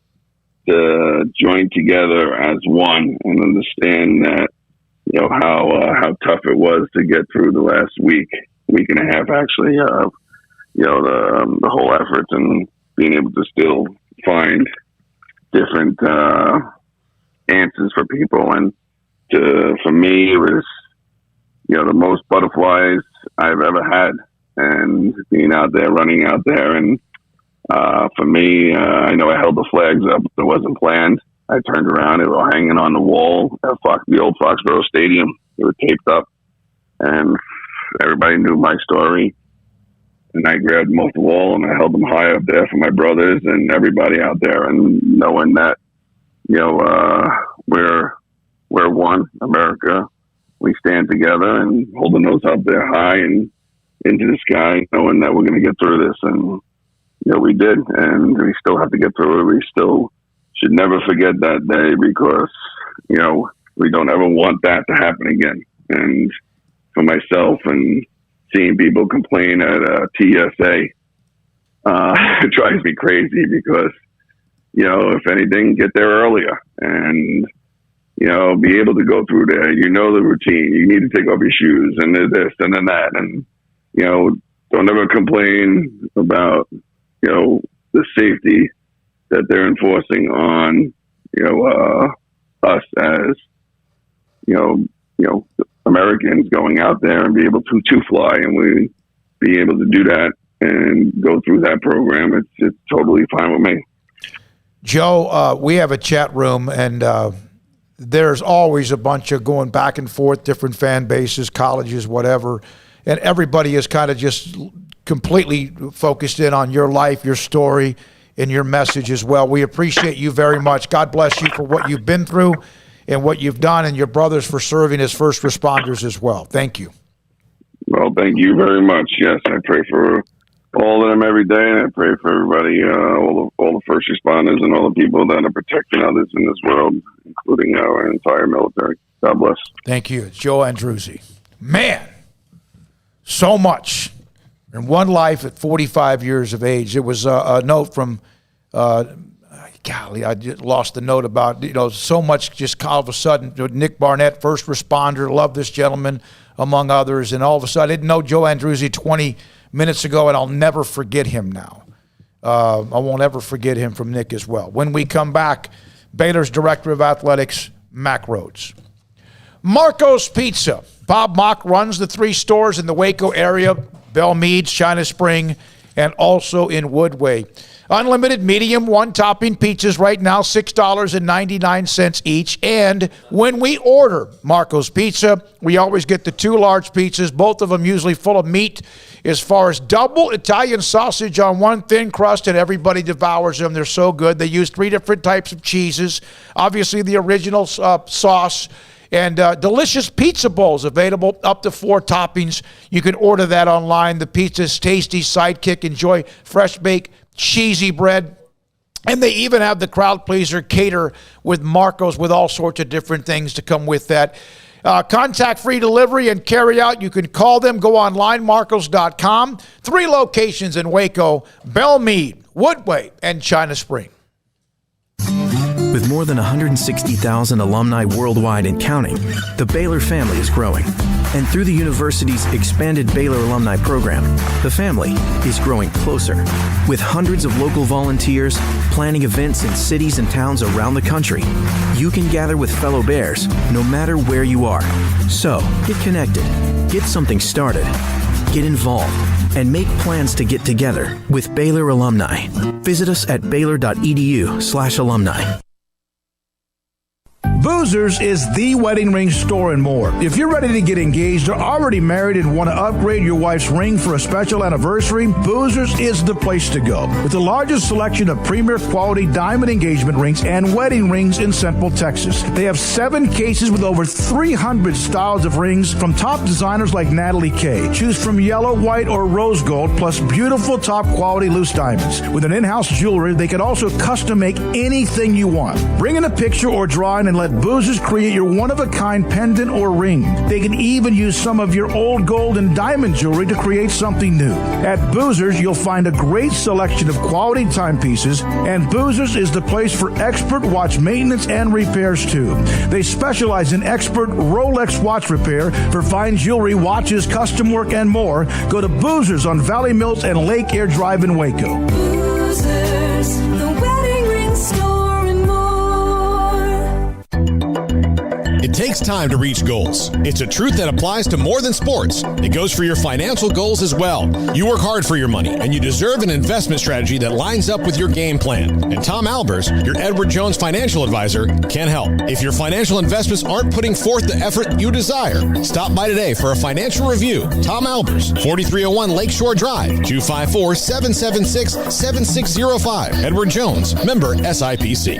to join together as one and understand that how tough it was to get through the last week and a half, actually, the whole effort, and being able to still find different answers for people. And for me, it was the most butterflies I've ever had, and being out there, running out there, and for me, I know I held the flags up. It wasn't planned. I turned around, it was hanging on the wall at the old Foxborough Stadium. They were taped up, and everybody knew my story. And I grabbed them off the wall, and I held them high up there for my brothers and everybody out there, and knowing that, we're one, America. We stand together, and holding those up there high and into the sky, knowing that we're going to get through this. And, we did, and we still have to get through it. We still should never forget that day, because, we don't ever want that to happen again. And for myself, and seeing people complain at TSA, it drives me crazy, because, if anything, get there earlier and, be able to go through there. The routine. You need to take off your shoes, and there's this and then that. And, don't ever complain about, the safety that they're enforcing on, us as, Americans going out there and be able to fly, and we be able to do that and go through that program. It's totally fine with me. Joe, we have a chat room, and there's always a bunch of going back and forth, different fan bases, colleges, whatever, and everybody is kind of just completely focused in on your life, your story, and your message as well. We appreciate you very much. God bless you for what you've been through and what you've done, and your brothers for serving as first responders as well. Thank you. Well, thank you very much. Yes, I pray for all of them every day, and I pray for everybody, all the first responders and all the people that are protecting others in this world, including our entire military. God bless. Thank you. It's Joe Andruzzi. Man, so much in one life at 45 years of age. It was a note from, I just lost the note about, so much just all of a sudden. Nick Barnett, first responder, love this gentleman, among others, and all of a sudden, I didn't know Joe Andruzzi 20 minutes ago, and I'll never forget him now. I won't ever forget him from Nick as well. When we come back, Baylor's Director of Athletics, Mack Rhodes. Marco's Pizza. Bob Mock runs the 3 stores in the Waco area, Belle Meads, China Spring, and also in Woodway. Unlimited medium one-topping pizzas right now, $6.99 each. And when we order Marco's Pizza, we always get the 2 large pizzas, both of them usually full of meat, as far as double Italian sausage on one thin crust, and everybody devours them. They're so good. They use 3 different types of cheeses, obviously the original sauce, and delicious pizza bowls available up to 4 toppings. You can order that online. The pizza's tasty sidekick. Enjoy fresh baked cheesy bread. And they even have the crowd pleaser cater with Marco's, with all sorts of different things to come with that. Contact-free delivery and carry out. You can call them. Go online, marcos.com. 3 locations in Waco, Belmead, Woodway, and China Spring. With more than 160,000 alumni worldwide and counting, the Baylor family is growing. And through the university's expanded Baylor alumni program, the family is growing closer. With hundreds of local volunteers planning events in cities and towns around the country, you can gather with fellow Bears no matter where you are. So, get connected, get something started, get involved, and make plans to get together with Baylor alumni. Visit us at baylor.edu/alumni. Boozers is the wedding ring store and more. If you're ready to get engaged or already married and want to upgrade your wife's ring for a special anniversary, Boozers is the place to go. With the largest selection of premier quality diamond engagement rings and wedding rings in Central Texas. They have 7 cases with over 300 styles of rings from top designers like Natalie Kay. Choose from yellow, white, or rose gold, plus beautiful top quality loose diamonds. With an in-house jeweler, they can also custom make anything you want. Bring in a picture or drawing and let Boozers create your one-of-a-kind pendant or ring. They can even use some of your old gold and diamond jewelry to create something new. At Boozers, you'll find a great selection of quality timepieces, and Boozers is the place for expert watch maintenance and repairs too. They specialize in expert Rolex watch repair for fine jewelry, watches, custom work, and more. Go to Boozers on Valley Mills and Lake Air Drive in Waco. Boozers, the wedding ring store and more. It takes time to reach goals. It's a truth that applies to more than sports. It goes for your financial goals as well. You work hard for your money, and you deserve an investment strategy that lines up with your game plan. And Tom Albers, your Edward Jones financial advisor, can help. If your financial investments aren't putting forth the effort you desire, stop by today for a financial review. Tom Albers, 4301 Lakeshore Drive, 254-776-7605. Edward Jones, member SIPC.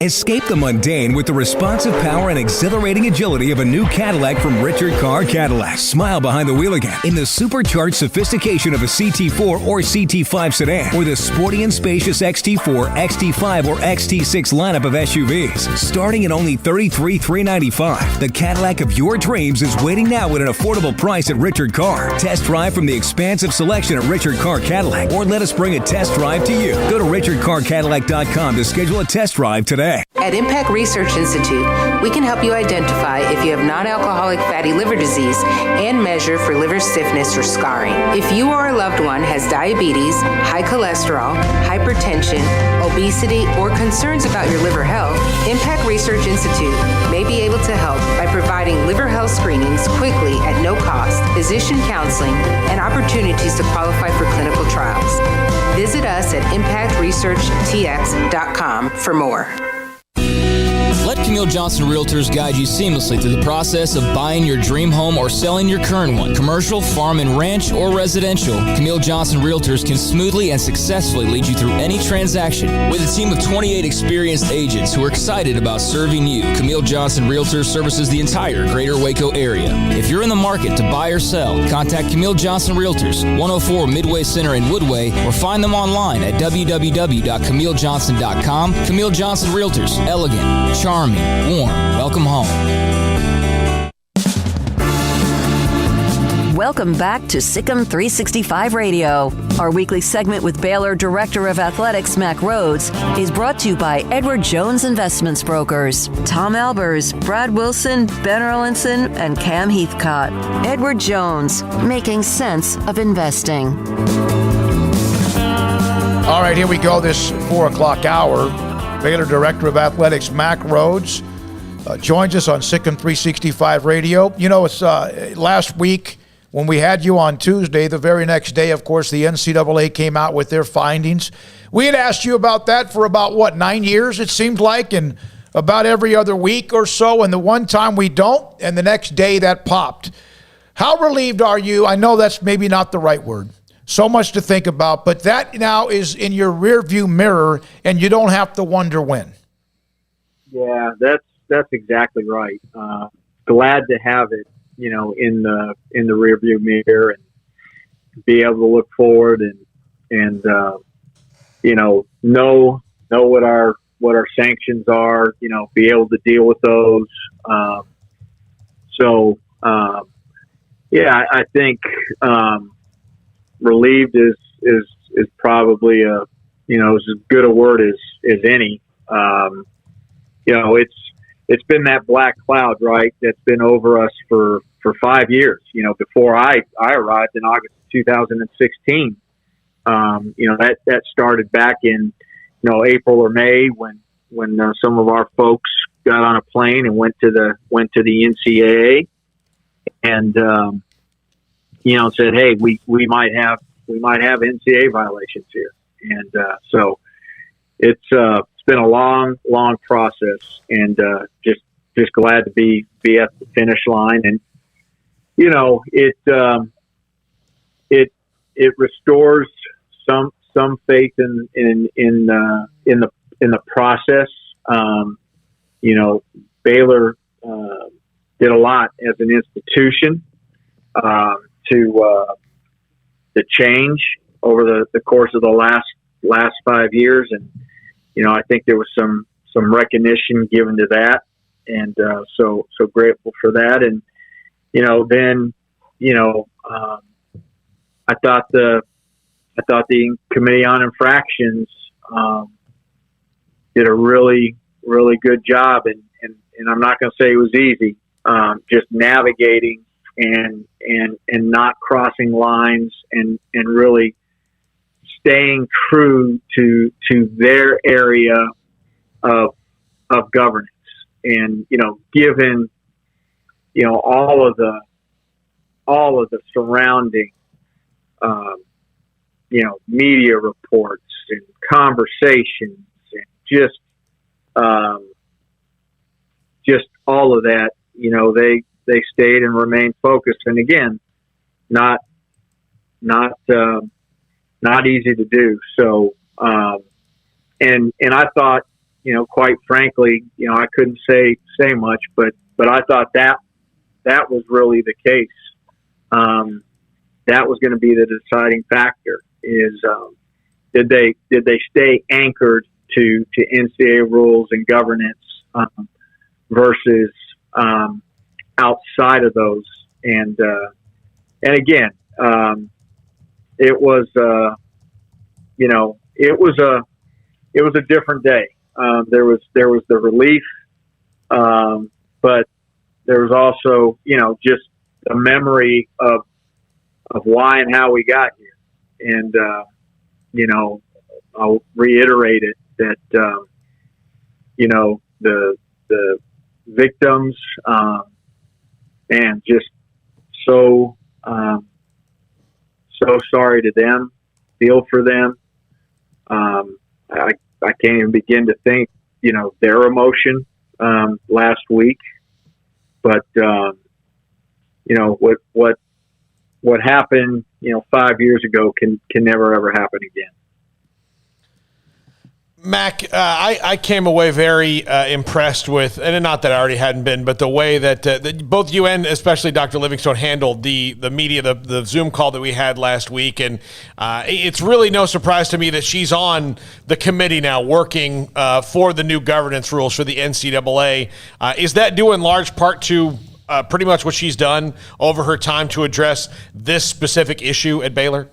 Escape the mundane with the responsive power and exhilarating agility of a new Cadillac from Richard Carr Cadillac. Smile behind the wheel again in the supercharged sophistication of a CT4 or CT5 sedan, or the sporty and spacious XT4, XT5, or XT6 lineup of SUVs. Starting at only $33,395, the Cadillac of your dreams is waiting now at an affordable price at Richard Carr. Test drive from the expansive selection at Richard Carr Cadillac, or let us bring a test drive to you. Go to richardcarcadillac.com to schedule a test drive today. At Impact Research Institute, we can help you identify if you have non-alcoholic fatty liver disease and measure for liver stiffness or scarring. If you or a loved one has diabetes, high cholesterol, hypertension, obesity, or concerns about your liver health, Impact Research Institute may be able to help by providing liver health screenings quickly at no cost, physician counseling, and opportunities to qualify for clinical trials. Visit us at impactresearchtx.com for more. Let Camille Johnson Realtors guide you seamlessly through the process of buying your dream home or selling your current one. Commercial, farm and ranch, or residential, Camille Johnson Realtors can smoothly and successfully lead you through any transaction. With a team of 28 experienced agents who are excited about serving you, Camille Johnson Realtors services the entire greater Waco area. If you're in the market to buy or sell, contact Camille Johnson Realtors, 104 Midway Center in Woodway, or find them online at www.camillejohnson.com. Camille Johnson Realtors, elegant, charming, warm. Welcome home. Welcome back to Sikkim 365 Radio. Our weekly segment with Baylor Director of Athletics Mac Rhodes is brought to you by Edward Jones Investments Brokers, Tom Albers, Brad Wilson, Ben Erlinson, and Cam Heathcott. Edward Jones, making sense of investing. All right, here we go, this 4 o'clock hour. Baylor Director of Athletics, Mac Rhodes, joins us on Sikkim 365 Radio. You know, it's last week when we had you on Tuesday, the very next day, of course, the NCAA came out with their findings. We had asked you about that for about, 9 years, it seemed like, and about every other week or so, and the one time we don't, and the next day that popped. How relieved are you? I know that's maybe not the right word. So much to think about, but that now is in your rearview mirror, and you don't have to wonder when. Yeah, that's exactly right. Glad to have it, in the rearview mirror and be able to look forward and know what our our sanctions are, be able to deal with those. I think relieved is probably as good a word as any. It's been that black cloud, right, that's been over us for 5 years. Before I arrived in August 2016. That started back in April or May when some of our folks got on a plane and went to the NCAA and said, hey, we might have NCAA violations here, and so it's been a long process, and just glad to be at the finish line, and it restores some faith in the process. Baylor did a lot as an institution to change over the course of the last 5 years, and I think there was some recognition given to that, and so grateful for that, and then I thought the Committee on Infractions did a really good job, and I'm not going to say it was easy, just navigating and not crossing lines and really staying true to their area of governance, and given all of the surrounding media reports and conversations and just all of that, they stayed and remained focused. And again, not easy to do. So, and I thought, quite frankly, I couldn't say much, but I thought that was really the case. That was going to be the deciding factor. Is did they stay anchored to NCAA rules and governance versus outside of those? And again, it was a different day. There was the relief, but there was also just a memory of why and how we got here. And, I'll reiterate it that, the victims, and just so sorry to them, feel for them. I can't even begin to think, their emotion, last week, but, what happened, 5 years ago can never ever happen again. Mac, I came away very impressed with, and not that I already hadn't been, but the way that both you and especially Dr. Livingstone handled the media, the Zoom call that we had last week. And it's really no surprise to me that she's on the committee now working for the new governance rules for the NCAA. Is that due in large part to pretty much what she's done over her time to address this specific issue at Baylor?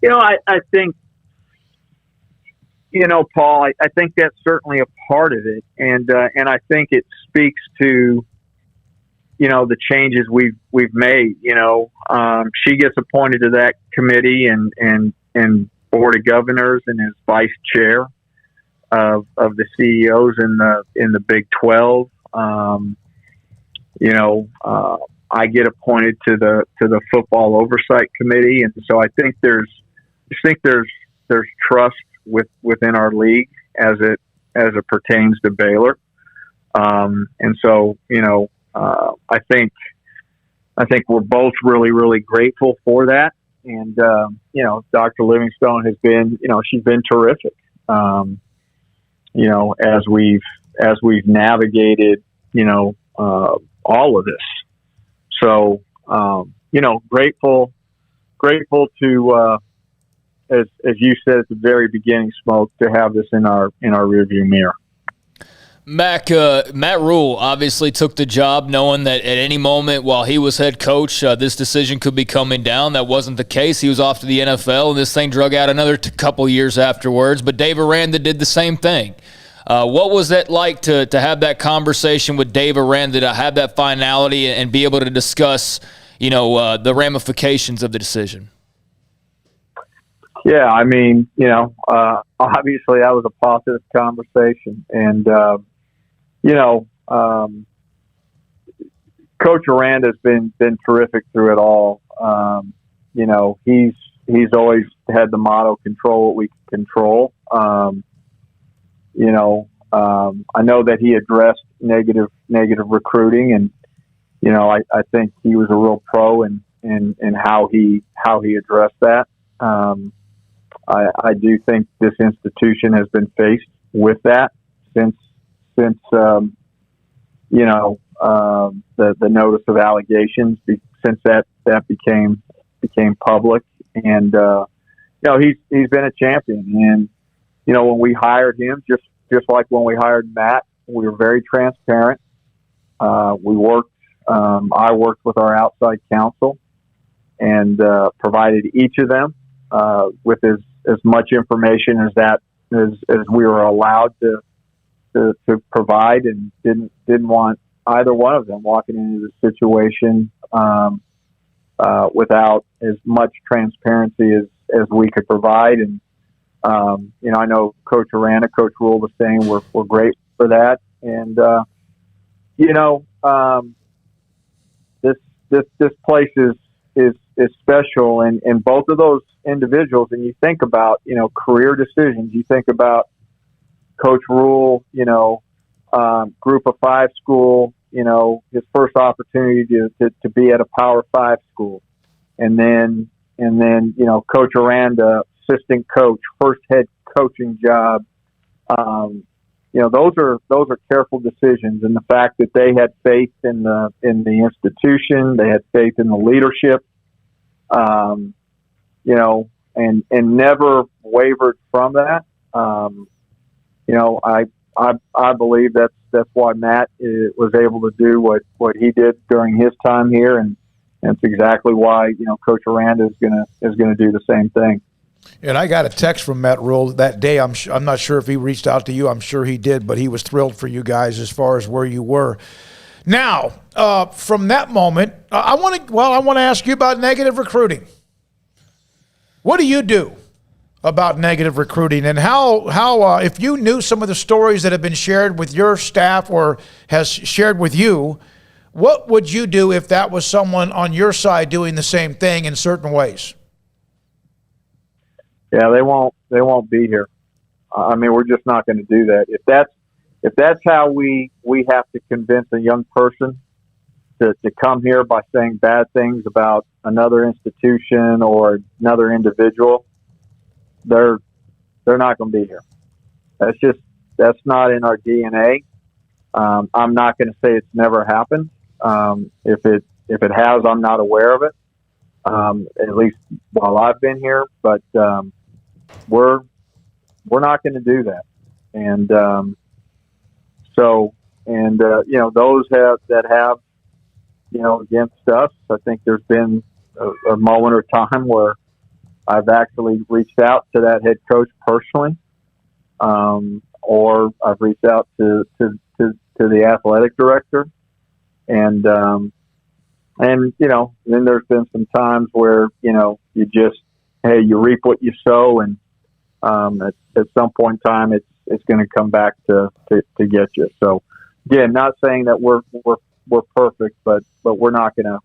I think, Paul, I think that's certainly a part of it. And I think it speaks to, the changes we've made. She gets appointed to that committee and board of governors and is vice chair of the CEOs in the Big 12. I get appointed to the football oversight committee, and so I think there's trust within our league as it pertains to Baylor, and so I think we're both really grateful for that, and Dr. Livingstone has been she's been terrific, as we've navigated all of this. So, grateful as you said at the very beginning, Smoak, to have this in our rearview mirror. Matt Rule obviously took the job knowing that at any moment while he was head coach, this decision could be coming down. That wasn't the case. He was off to the NFL, and this thing drug out another couple years afterwards. But Dave Aranda did the same thing. What was that like to have that conversation with Dave Aranda, to have that finality and be able to discuss, the ramifications of the decision? Yeah, I mean, obviously that was a positive conversation, and Coach Aranda has been terrific through it all. He's always had the motto, control what we can control. I know that he addressed negative recruiting, and I think he was a real pro in how he addressed that. I do think this institution has been faced with that since the notice of allegations, since that became public, and he's been a champion. And when we hired him, just like when we hired Matt, we were very transparent. I worked with our outside counsel and provided each of them with as much information as we were allowed to provide, and didn't want either one of them walking into the situation without as much transparency as we could provide. And I know Coach Aranda, Coach Rule was saying we're great for that. And this place is special, and both of those individuals. And you think about career decisions. You think about Coach Rule, Group of 5 school, his first opportunity to be at a Power 5 school, and then Coach Aranda, assistant coach, first head coaching job. Those are careful decisions, and the fact that they had faith in the institution, they had faith in the leadership, and never wavered from that. I believe that's why Matt was able to do what he did during his time here, and it's exactly why Coach Aranda is gonna do the same thing. And I got a text from Matt Rule that day. I'm not sure if he reached out to you. I'm sure he did, but he was thrilled for you guys as far as where you were. Now, from that moment, I want to ask you about negative recruiting. What do you do about negative recruiting, and how if you knew some of the stories that have been shared with your staff or has shared with you, what would you do if that was someone on your side doing the same thing in certain ways? Yeah, they won't be here. I mean, we're just not going to do that. If that's how we have to convince a young person to come here by saying bad things about another institution or another individual, they're not going to be here. That's not in our DNA. I'm not going to say it's never happened. If it has, I'm not aware of it. At least while I've been here, but we're not going to do that. And those that have against us, I think there's been a moment or time where I've actually reached out to that head coach personally, or I've reached out to the athletic director, and then there's been some times where you reap what you sow, and at some point in time it's going to come back to get you. So again, not saying that we're perfect, but we're not gonna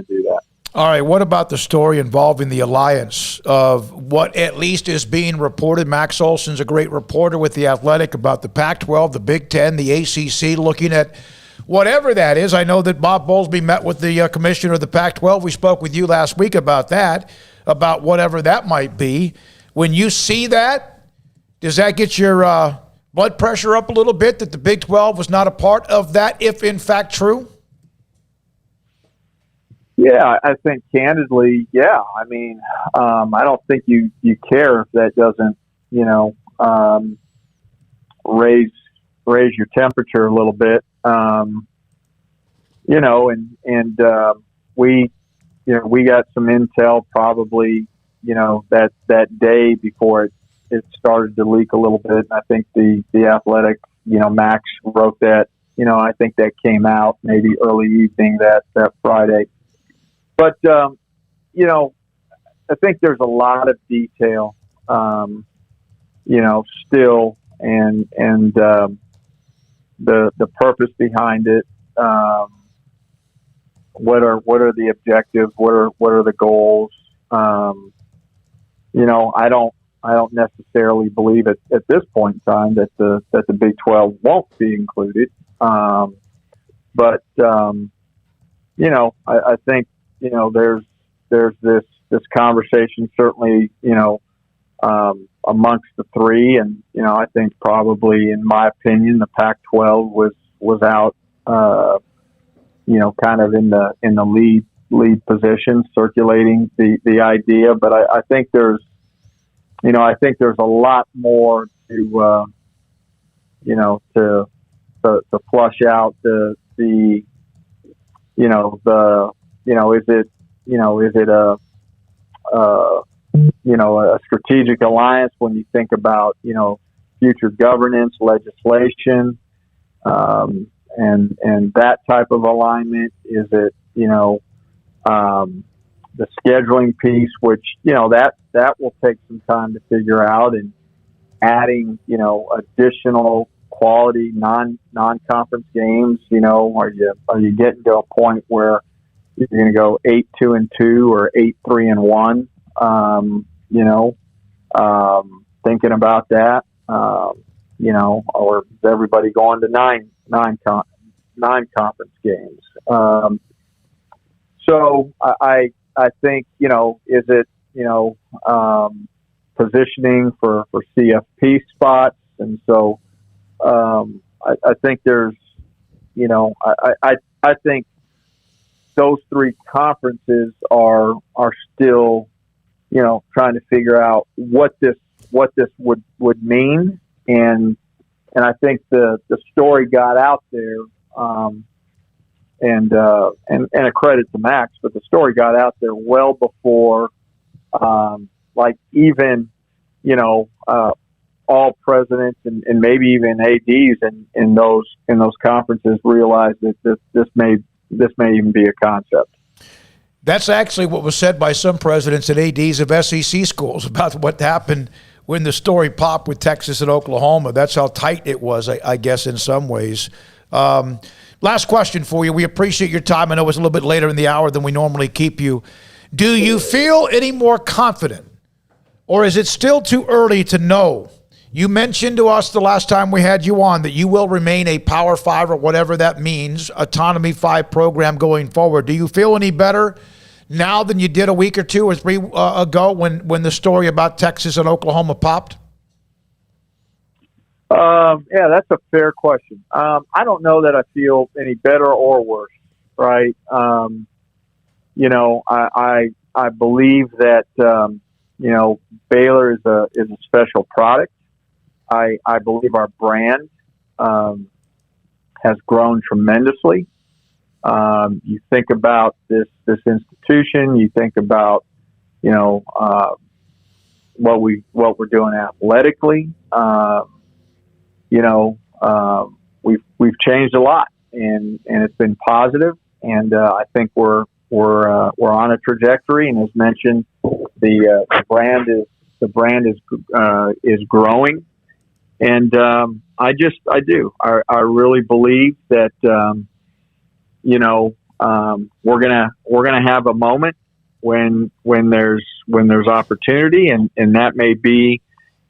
do that. All right, what about the story involving the alliance of what at least is being reported? Max Olson's a great reporter with The Athletic about the Pac-12, the Big Ten, the ACC, looking at whatever that is. I know that Bob Bowlesby met with the commissioner of the Pac-12. We spoke with you last week about that, about whatever that might be. When you see that, does that get your blood pressure up a little bit that the Big 12 was not a part of that, if in fact true? Yeah, I think candidly, yeah. I mean, I don't think you care if that doesn't, raise your temperature a little bit. We got some intel probably, that day before it started to leak a little bit. And I think the Athletic, Max wrote that. I think that came out maybe early evening that Friday. But, I think there's a lot of detail, still, and the purpose behind it. What are the objectives? What are the goals? I don't necessarily believe at this point in time that the Big 12 won't be included. I think there's this conversation certainly amongst the three, and I think probably, in my opinion, the Pac-12 was out kind of in the lead position, circulating the idea. But I think there's a lot more to flush out is it a strategic alliance when you think about future governance, legislation, and that type of alignment? Is it the scheduling piece, which that will take some time to figure out, and adding additional quality non-conference games? Are you getting to a point where you're going to go 8-2-2 or 8-3-1? Thinking about that, or is everybody going to nine conference games? So I think, is it, positioning for CFP spots? And so, I think there's, I think those three conferences are still, trying to figure out what this would mean. And I think the story got out there, and a credit to Max, but the story got out there well before, even, all presidents and maybe even ADs in those conferences realized that this may even be a concept. That's actually what was said by some presidents and ADs of SEC schools about what happened when the story popped with Texas and Oklahoma. That's how tight it was, I guess, in some ways. Last question for you. We appreciate your time. I know it's a little bit later in the hour than we normally keep you. Do you feel any more confident, or is it still too early to know? You mentioned to us the last time we had you on that you will remain a Power 5, or whatever that means, Autonomy 5 program going forward. Do you feel any better now than you did a week or two or three ago when the story about Texas and Oklahoma popped? Yeah, that's a fair question. I don't know that I feel any better or worse, right? I believe that, Baylor is a special product. I believe our brand has grown tremendously. You think about this institution. You think about what we're doing athletically. We've changed a lot, and it's been positive. And I think we're on a trajectory. And as mentioned, the brand is growing. And I really believe that we're gonna have a moment when there's opportunity, and that may be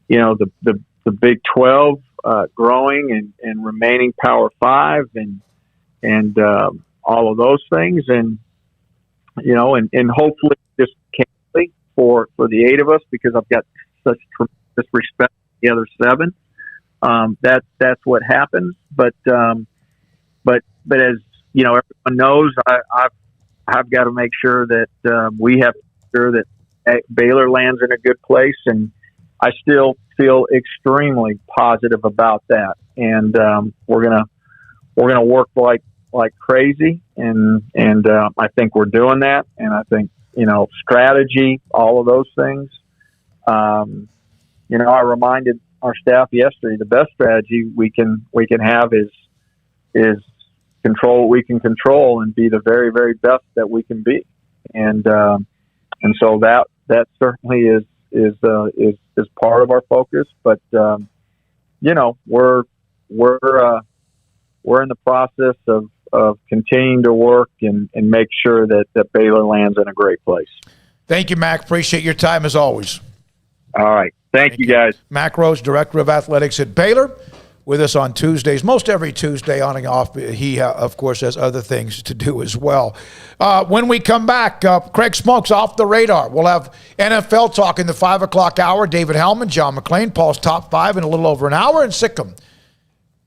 the Big 12 growing and remaining Power 5 and all of those things, and hopefully just candidly for the 8 of us, because I've got such tremendous respect for the other 7. That's what happens. But as everyone knows, I've got to make sure that we have to make sure that Baylor lands in a good place, and I still feel extremely positive about that. And we're gonna work like crazy, and I think we're doing that. And I think strategy, all of those things. I reminded our staff yesterday the best strategy we can have is control what we can control and be the very, very best that we can be. And so that certainly is part of our focus. But we're in the process of continuing to work and make sure that Baylor lands in a great place. Thank you, Mac. Appreciate your time as always. All right. Thank you, guys. Mac Rose, Director of Athletics at Baylor, with us on Tuesdays, most every Tuesday on and off. He, of course, has other things to do as well. When we come back, Craig Smoak's off the radar. We'll have NFL talk in the 5 o'clock hour. David Hellman, John McClain, Paul's Top 5 in a little over an hour, and Sikkim,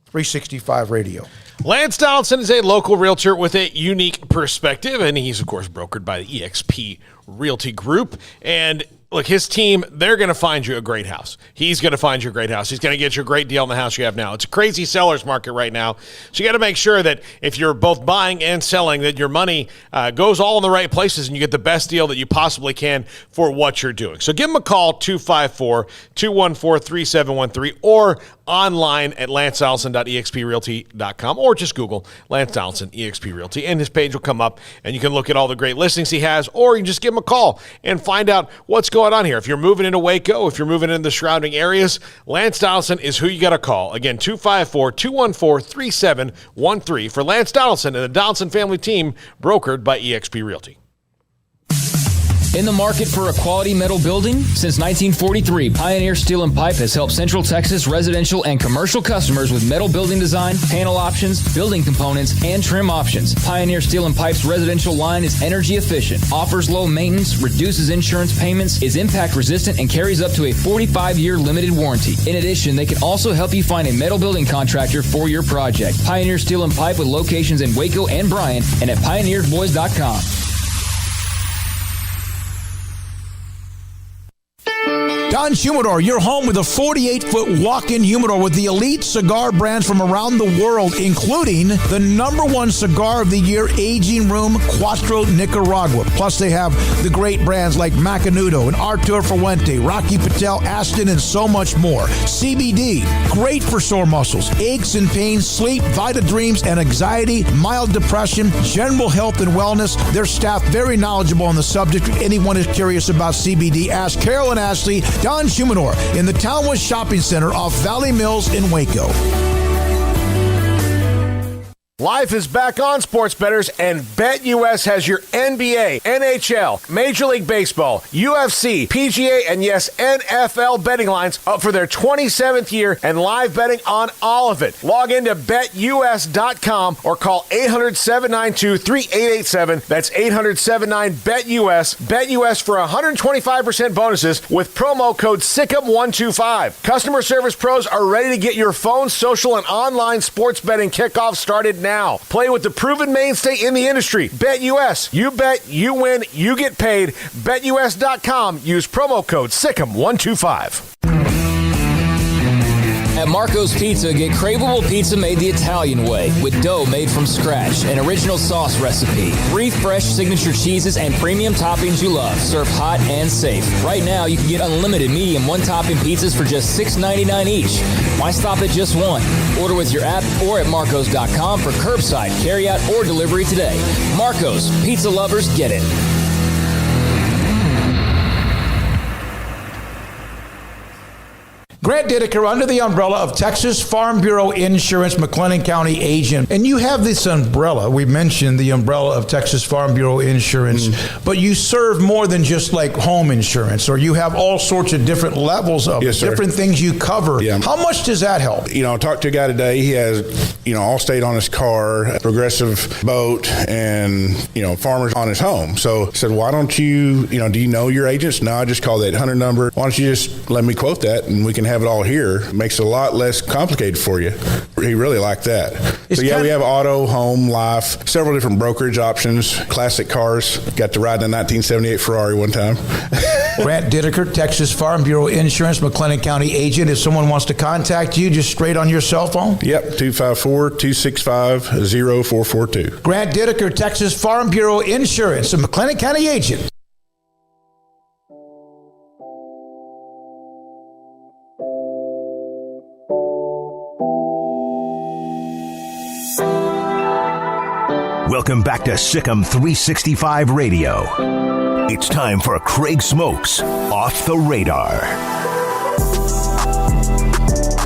365 Radio. Lance Donaldson is a local realtor with a unique perspective, and he's, of course, brokered by the eXp Realty Group. And look, his team, they're going to find you a great house. He's going to find you a great house. He's going to get you a great deal on the house you have now. It's a crazy seller's market right now. So you got to make sure that if you're both buying and selling, that your money goes all in the right places and you get the best deal that you possibly can for what you're doing. So give him a call, 254-214-3713, or online at lancedonaldson.exprealty.com, or just Google Lance Donaldson, eXp Realty, and his page will come up, and you can look at all the great listings he has, or you can just give him a call and find out what's going on here. If you're moving into Waco, if you're moving into the surrounding areas, Lance Donaldson is who you got to call. Again, 254-214-3713 for Lance Donaldson and the Donaldson family team, brokered by eXp Realty. In the market for a quality metal building? Since 1943, Pioneer Steel and Pipe has helped Central Texas residential and commercial customers with metal building design, panel options, building components, and trim options. Pioneer Steel and Pipe's residential line is energy efficient, offers low maintenance, reduces insurance payments, is impact resistant, and carries up to a 45-year limited warranty. In addition, they can also help you find a metal building contractor for your project. Pioneer Steel and Pipe with locations in Waco and Bryan and at pioneersboys.com. Don Humidor, your home with a 48-foot walk-in humidor with the elite cigar brands from around the world, including the #1 cigar of the year, Aging Room Cuatro Nicaragua. Plus, they have the great brands like Macanudo and Artur Fuente, Rocky Patel, Aston, and so much more. CBD, great for sore muscles, aches and pains, sleep, Vita Dreams, and anxiety, mild depression, general health and wellness. Their staff very knowledgeable on the subject. If anyone is curious about CBD, ask Carol and Ashley. Don Humidor in the Townwood Shopping Center off Valley Mills in Waco. Life is back on, sports bettors, and BetUS has your NBA, NHL, Major League Baseball, UFC, PGA, and yes, NFL betting lines up for their 27th year and live betting on all of it. Log into BetUS.com or call 800-792-3887. That's 800-79-BETUS. BetUS for 125% bonuses with promo code SICK'EM125. Customer service pros are ready to get your phone, social, and online sports betting kickoff started now. Play with the proven mainstay in the industry. BetUS. You bet, you win, you get paid. BetUS.com. Use promo code SICK'EM125. At Marco's Pizza, get craveable pizza made the Italian way with dough made from scratch, an original sauce recipe, 3 fresh signature cheeses, and premium toppings you love, served hot and safe. Right now, you can get unlimited medium one-topping pizzas for just $6.99 each. Why stop at just one? Order with your app or at marcos.com for curbside, carryout, or delivery today. Marco's, pizza lovers get it. Grant Dideker, under the umbrella of Texas Farm Bureau Insurance, McLennan County agent. And you have this umbrella. We mentioned the umbrella of Texas Farm Bureau Insurance, but you serve more than just like home insurance, or you have all sorts of different levels of different things you cover. Yeah. How much does that help? I talked to a guy today. He has, Allstate on his car, Progressive boat, and, Farmers on his home. So I said, why don't you, do you know your agents? No, I just call that 800 number. Why don't you just let me quote that and we can have it all here. It makes it a lot less complicated for you. He really liked that. So we have auto, home, life, several different brokerage options, classic cars. Got to ride in a 1978 Ferrari one time. Grant Dittaker, Texas Farm Bureau Insurance, McLennan County agent. If someone wants to contact you, just straight on your cell phone? Yep, 254-265-0442. Grant Dittaker, Texas Farm Bureau Insurance, a McLennan County agent. Welcome back to Sikkim 365 Radio. It's time for Craig Smoak's Off the Radar.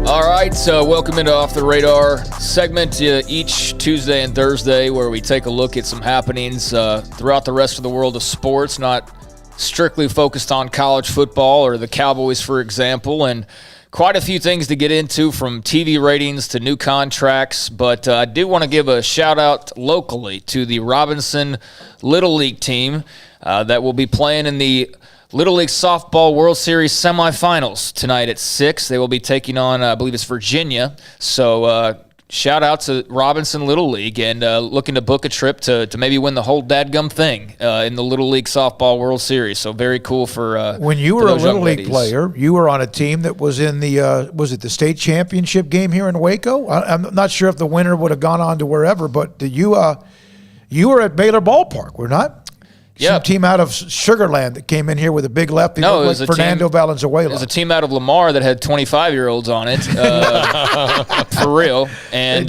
All right, so welcome into Off the Radar segment each Tuesday and Thursday where we take a look at some happenings throughout the rest of the world of sports, not strictly focused on college football or the Cowboys, for example, and quite a few things to get into from TV ratings to new contracts, but I do want to give a shout-out locally to the Robinson Little League team that will be playing in the Little League Softball World Series semifinals tonight at 6. They will be taking on, I believe it's Virginia. So shout out to Robinson Little League and looking to book a trip to maybe win the whole dadgum thing in the Little League Softball World Series. So very cool for when you were a Little League player, you were on a team that was in the, was it the state championship game here in Waco? I'm not sure if the winner would have gone on to wherever, but you were at Baylor Ballpark, were not? Some team out of Sugarland that came in here with a big lefty. No, it was Fernando Valenzuela. It was a team out of Lamar that had 25-year-olds on it, for real, and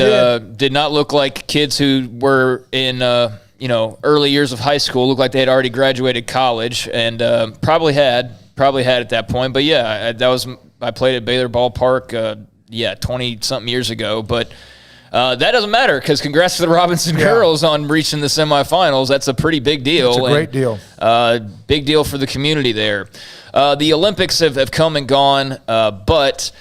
did not look like kids who were in early years of high school. Looked like they had already graduated college, and probably had at that point. But yeah, I played at Baylor Ballpark, 20-something years ago, but. That doesn't matter because congrats to the Robinson girls on reaching the semifinals. That's a pretty big deal. It's a great deal. Big deal for the community there. The Olympics have come and gone, but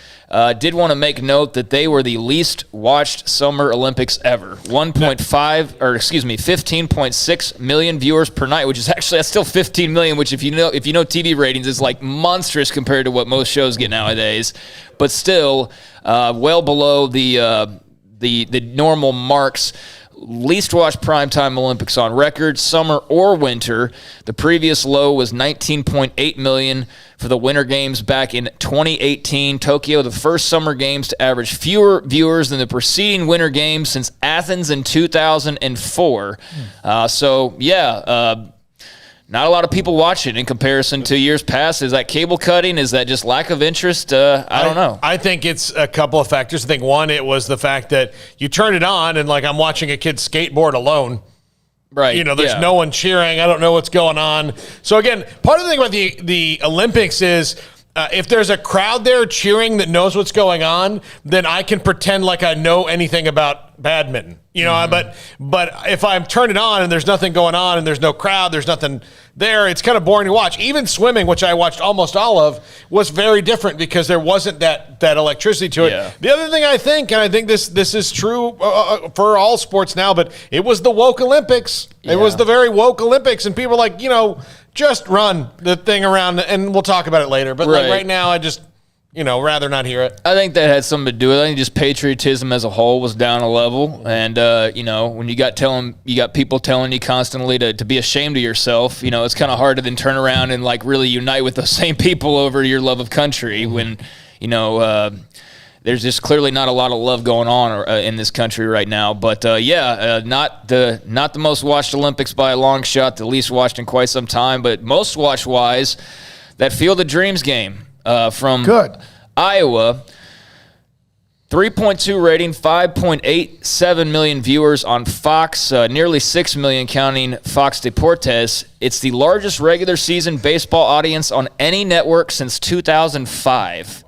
did want to make note that they were the least watched Summer Olympics ever. 15.6 million viewers per night, which is actually that's still 15 million. Which if you know TV ratings is like monstrous compared to what most shows get nowadays, but still well below the normal marks. Least watched primetime Olympics on record, summer or winter. The previous low was 19.8 million for the Winter Games back in 2018. Tokyo, the first Summer Games to average fewer viewers than the preceding Winter Games since Athens in 2004. Not a lot of people watching in comparison to years past. Is that cable cutting? Is that just lack of interest? I don't know. I think it's a couple of factors. I think one, it was the fact that you turn it on and like I'm watching a kid skateboard alone. Right. There's no one cheering. I don't know what's going on. So again, part of the thing about the Olympics is if there's a crowd there cheering that knows what's going on, then I can pretend like I know anything about badminton. But if I'm turning it on and there's nothing going on and there's no crowd, there's nothing there, it's kind of boring to watch. Even swimming, which I watched almost all of, was very different because there wasn't that electricity to it. Yeah. The other thing I think, and I think this is true for all sports now, but it was the woke Olympics. Yeah. It was the very woke Olympics, and people like, just run the thing around, and we'll talk about it later. But right now, I just, rather not hear it. I think that had something to do with it. I think just patriotism as a whole was down a level. And, when you got people telling you constantly to be ashamed of yourself, it's kind of hard to then turn around and like really unite with those same people over your love of country when, there's just clearly not a lot of love going on in this country right now. But not the most watched Olympics by a long shot, the least watched in quite some time. But most watched wise, that Field of Dreams game from Iowa. 3.2 rating, 5.87 million viewers on Fox, nearly 6 million counting Fox Deportes. It's the largest regular season baseball audience on any network since 2005.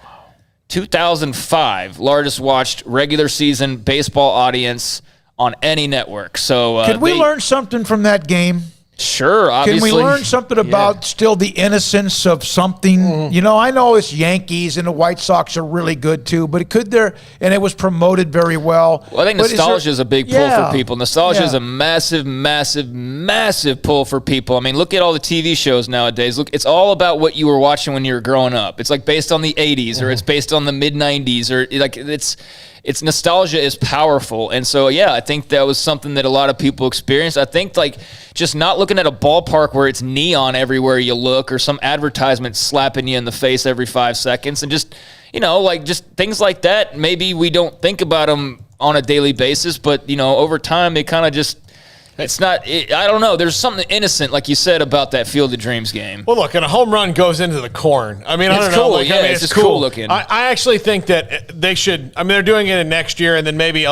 2005, largest watched regular season baseball audience on any network. So could we learn something from that game? Sure, obviously. Can we learn something about still the innocence of something? Mm-hmm. I know it's Yankees and the White Sox are really good too, but and it was promoted very well. Well, I think nostalgia is a big pull for people. Nostalgia is a massive, massive, massive pull for people. I mean, look at all the TV shows nowadays. Look, it's all about what you were watching when you were growing up. It's like based on the 80s or it's based on the mid-90s or like it's nostalgia is powerful. And so, I think that was something that a lot of people experienced. I think like just not looking at a ballpark where it's neon everywhere you look or some advertisement slapping you in the face every 5 seconds and just, just things like that. Maybe we don't think about them on a daily basis, but, over time they kind of just, it's not, I don't know. There's something innocent, like you said, about that Field of Dreams game. Well, look, and a home run goes into the corn. I mean, I don't cool. know. It's just cool looking. I actually think that they should, they're doing it in next year and then maybe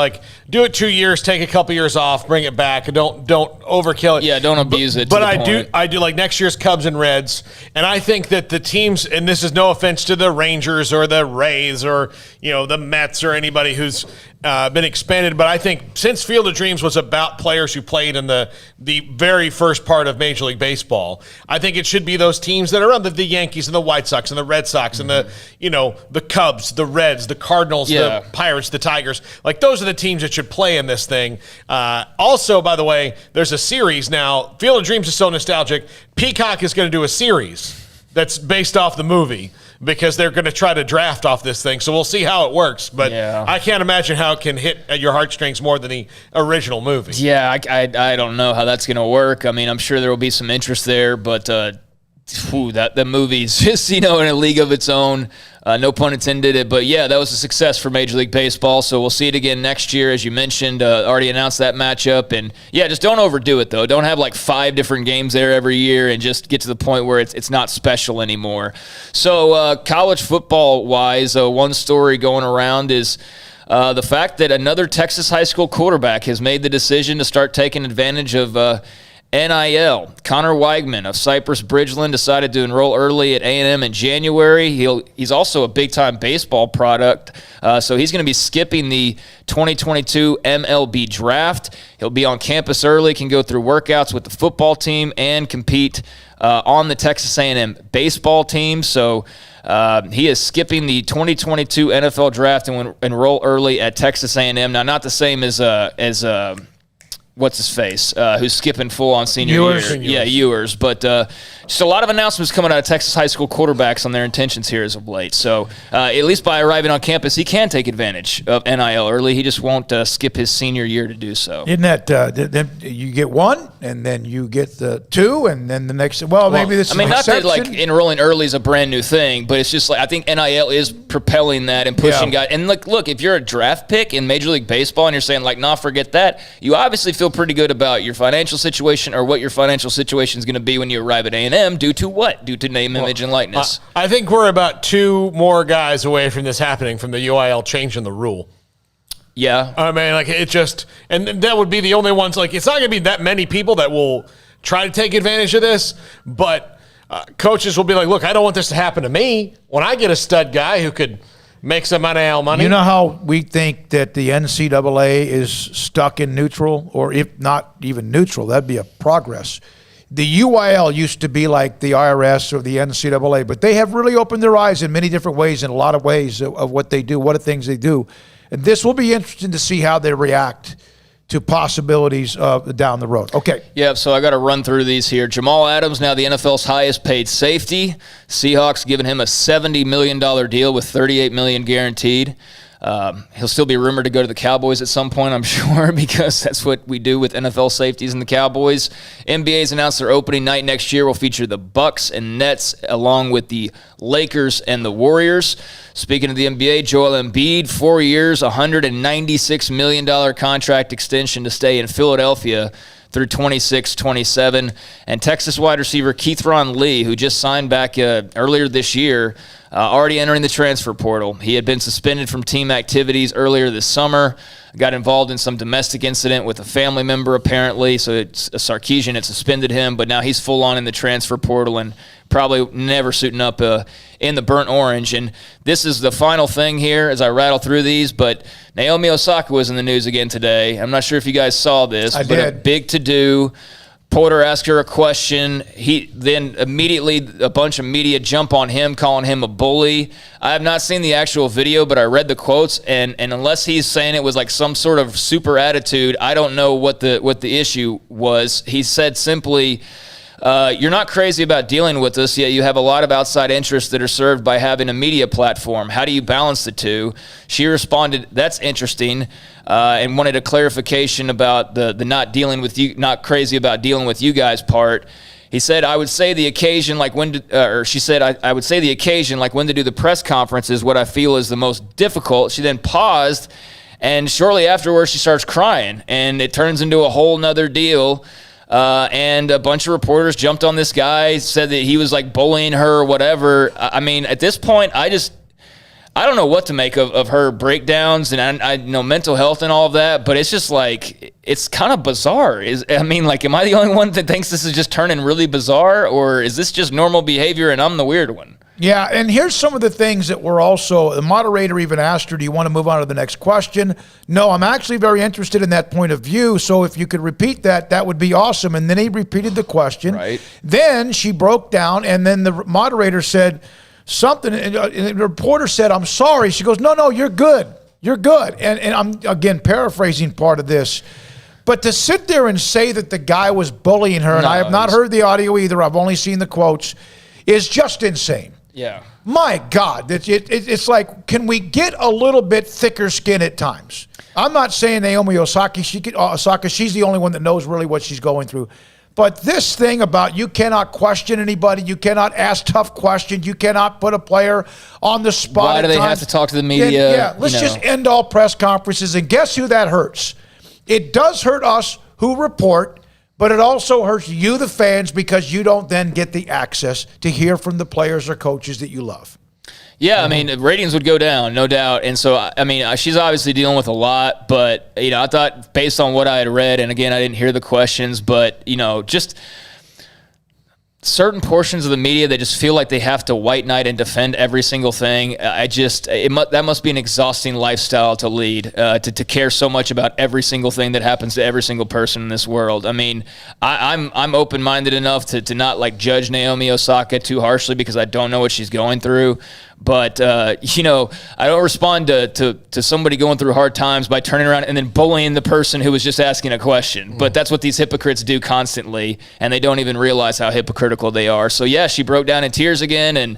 do it 2 years, take a couple years off, bring it back. Don't overkill it. Yeah, don't abuse it. But I do like next year's Cubs and Reds. And I think that the teams, and this is no offense to the Rangers or the Rays or, the Mets or anybody who's been expanded, but I think since Field of Dreams was about players who played in the very first part of Major League Baseball, I think it should be those teams that are on the Yankees and the White Sox and the Red Sox and the Cubs, the Reds, the Cardinals, the Pirates, the Tigers. Like those are the teams that should play in this thing. Also, by the way, there's a series now. Field of Dreams is so nostalgic. Peacock is going to do a series that's based off the movie, because they're going to try to draft off this thing. So we'll see how it works. But I can't imagine how it can hit at your heartstrings more than the original movie. Yeah, I don't know how that's going to work. I mean, I'm sure there will be some interest there, but that movie's just, in a league of its own. No pun intended. But, that was a success for Major League Baseball. So we'll see it again next year, as you mentioned. Already announced that matchup. And, just don't overdo it, though. Don't have, 5 different games there every year and just get to the point where it's not special anymore. So college football-wise, one story going around is the fact that another Texas high school quarterback has made the decision to start taking advantage of NIL. Connor Weigman of Cypress Bridgeland decided to enroll early at A&M in January. He's also a big-time baseball product, so he's going to be skipping the 2022 MLB draft. He'll be on campus early, can go through workouts with the football team, and compete on the Texas A&M baseball team. So he is skipping the 2022 NFL draft and will enroll early at Texas A&M. Now, not the same as what's his face, who's skipping full on senior year. Yeah, Ewers. But just a lot of announcements coming out of Texas high school quarterbacks on their intentions here as of late. So at least by arriving on campus, he can take advantage of NIL early. He just won't skip his senior year to do so. Isn't that then you get one, and then you get the two, and then the next? Well, maybe this is an exception. Not that enrolling early is a brand new thing, but it's just I think NIL is propelling that and pushing guys. And look, if you're a draft pick in Major League Baseball and you're saying nah, forget that, you obviously feel pretty good about your financial situation or what your financial situation is going to be when you arrive at A&M. Due to what? Due to name, image, and likeness. I think we're about 2 more guys away from this happening, from the UIL changing the rule. Yeah. I mean, it just, and that would be the only ones, it's not going to be that many people that will try to take advantage of this, but coaches will be like, look, I don't want this to happen to me. When I get a stud guy who could make some NIL money. You know how we think that the NCAA is stuck in neutral, or if not even neutral, that'd be a progress. The UIL used to be like the IRS or the NCAA, but they have really opened their eyes in many different ways, in a lot of ways of what they do, what are things they do. And this will be interesting to see how they react to possibilities down the road. Okay. Yeah, so I got to run through these here. Jamal Adams, now the NFL's highest paid safety. Seahawks giving him a $70 million deal with $38 million guaranteed. He'll still be rumored to go to the Cowboys at some point, I'm sure, because that's what we do with NFL safeties and the Cowboys. NBA's announced their opening night next year will feature the Bucks and Nets, along with the Lakers and the Warriors. Speaking of the NBA, Joel Embiid, 4 years, $196 million contract extension to stay in Philadelphia through 26-27. And Texas wide receiver Keithron Lee, who just signed back earlier this year, already entering the transfer portal. He had been suspended from team activities earlier this summer, got involved in some domestic incident with a family member apparently, so it's a Sarkisian had suspended him, but now he's full on in the transfer portal and probably never suiting up in the burnt orange. And this is the final thing here as I rattle through these, but Naomi Osaka was in the news again today. I'm not sure if you guys saw this, I but did. A big to-do reporter asks her a question. He then immediately a bunch of media jump on him, calling him a bully. I have not seen the actual video, but I read the quotes, and unless he's saying it was like some sort of super attitude, I don't know what the issue was. He said simply, you're not crazy about dealing with us, yet you have a lot of outside interests that are served by having a media platform. How do you balance the two? She responded, that's interesting, and wanted a clarification about the not crazy about dealing with you guys part. He said, I would say the occasion, like when she said, I would say the occasion, like when to do the press conference is what I feel is the most difficult. She then paused, and shortly afterwards she starts crying, and it turns into a whole nother deal. And a bunch of reporters jumped on this guy, said that he was like bullying her or whatever. I mean, at this point, I don't know what to make of her breakdowns, and I know mental health and all of that, but it's just like, it's kind of bizarre. Am I the only one that thinks this is just turning really bizarre, or is this just normal behavior and I'm the weird one? Yeah, and here's some of the things that were also, the moderator even asked her, do you want to move on to the next question? No, I'm actually very interested in that point of view, so if you could repeat that, that would be awesome. And then he repeated the question. Right. Then she broke down, and then the moderator said something, and the reporter said, I'm sorry. She goes, no, you're good. You're good. And I'm, again, paraphrasing part of this. But to sit there and say that the guy was bullying her, and I have not heard the audio either, I've only seen the quotes, is just insane. Yeah. My God, it's like, can we get a little bit thicker skin at times? I'm not saying Naomi Osaka, she's the only one that knows really what she's going through. But this thing about you cannot question anybody, you cannot ask tough questions, you cannot put a player on the spot. Why do they have to talk to the media? Let's just end all press conferences. And guess who that hurts? It does hurt us who report, but it also hurts you, the fans, because you don't then get the access to hear from the players or coaches that you love. Yeah, I mean, ratings would go down, no doubt. And so, I mean, she's obviously dealing with a lot, but, I thought based on what I had read, and again, I didn't hear the questions, but, just certain portions of the media, they just feel like they have to white knight and defend every single thing. That must be an exhausting lifestyle to lead, to care so much about every single thing that happens to every single person in this world. I mean, I'm open-minded enough to not like judge Naomi Osaka too harshly because I don't know what she's going through. But, I don't respond to somebody going through hard times by turning around and then bullying the person who was just asking a question. But that's what these hypocrites do constantly, and they don't even realize how hypocritical they are. So, yeah, she broke down in tears again, and,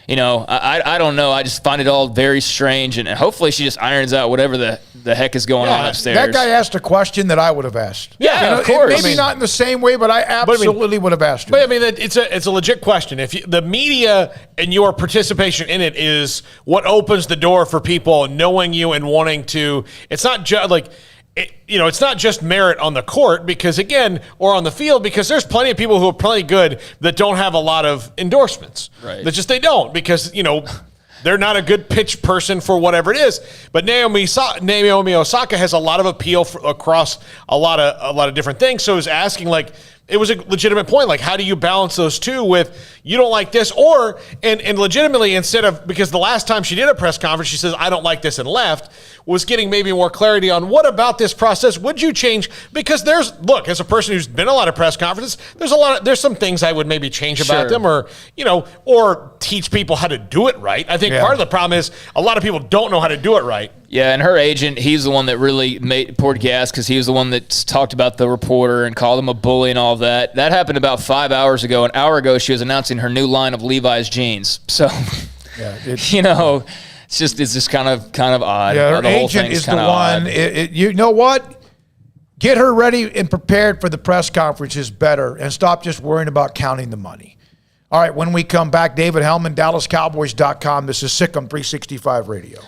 I don't know. I just find it all very strange, and hopefully she just irons out whatever the heck is going on upstairs. That guy asked a question that I would have asked. Yeah, of course. Maybe not in the same way, but I absolutely would have asked her. But I mean, it's a legit question. If the media and your participation in it is what opens the door for people knowing you and wanting to, it's not just it's not just merit on the court or on the field, because there's plenty of people who are plenty good that don't have a lot of endorsements. Right. They don't, because, they're not a good pitch person for whatever it is. But Naomi Osaka has a lot of appeal across a lot of different things. So I was asking, it was a legitimate point. Like, how do you balance those two with, you don't like this, and legitimately, because the last time she did a press conference, she says, I don't like this, and left, was getting maybe more clarity on what about this process would you change? Because as a person who's been a lot of press conferences, there's some things I would maybe change about them, or teach people how to do it right. I think part of the problem is a lot of people don't know how to do it right. Yeah, and her agent, he's the one that really poured gas, because he was the one that talked about the reporter and called him a bully and all of that. That happened about 5 hours ago. An hour ago, she was announcing her new line of Levi's jeans. So, it's just kind of odd. Yeah, her agent is the one. You know what? Get her ready and prepared for the press conferences better, and stop just worrying about counting the money. All right, when we come back, David Hellman, DallasCowboys.com. This is Sikkim 365 Radio.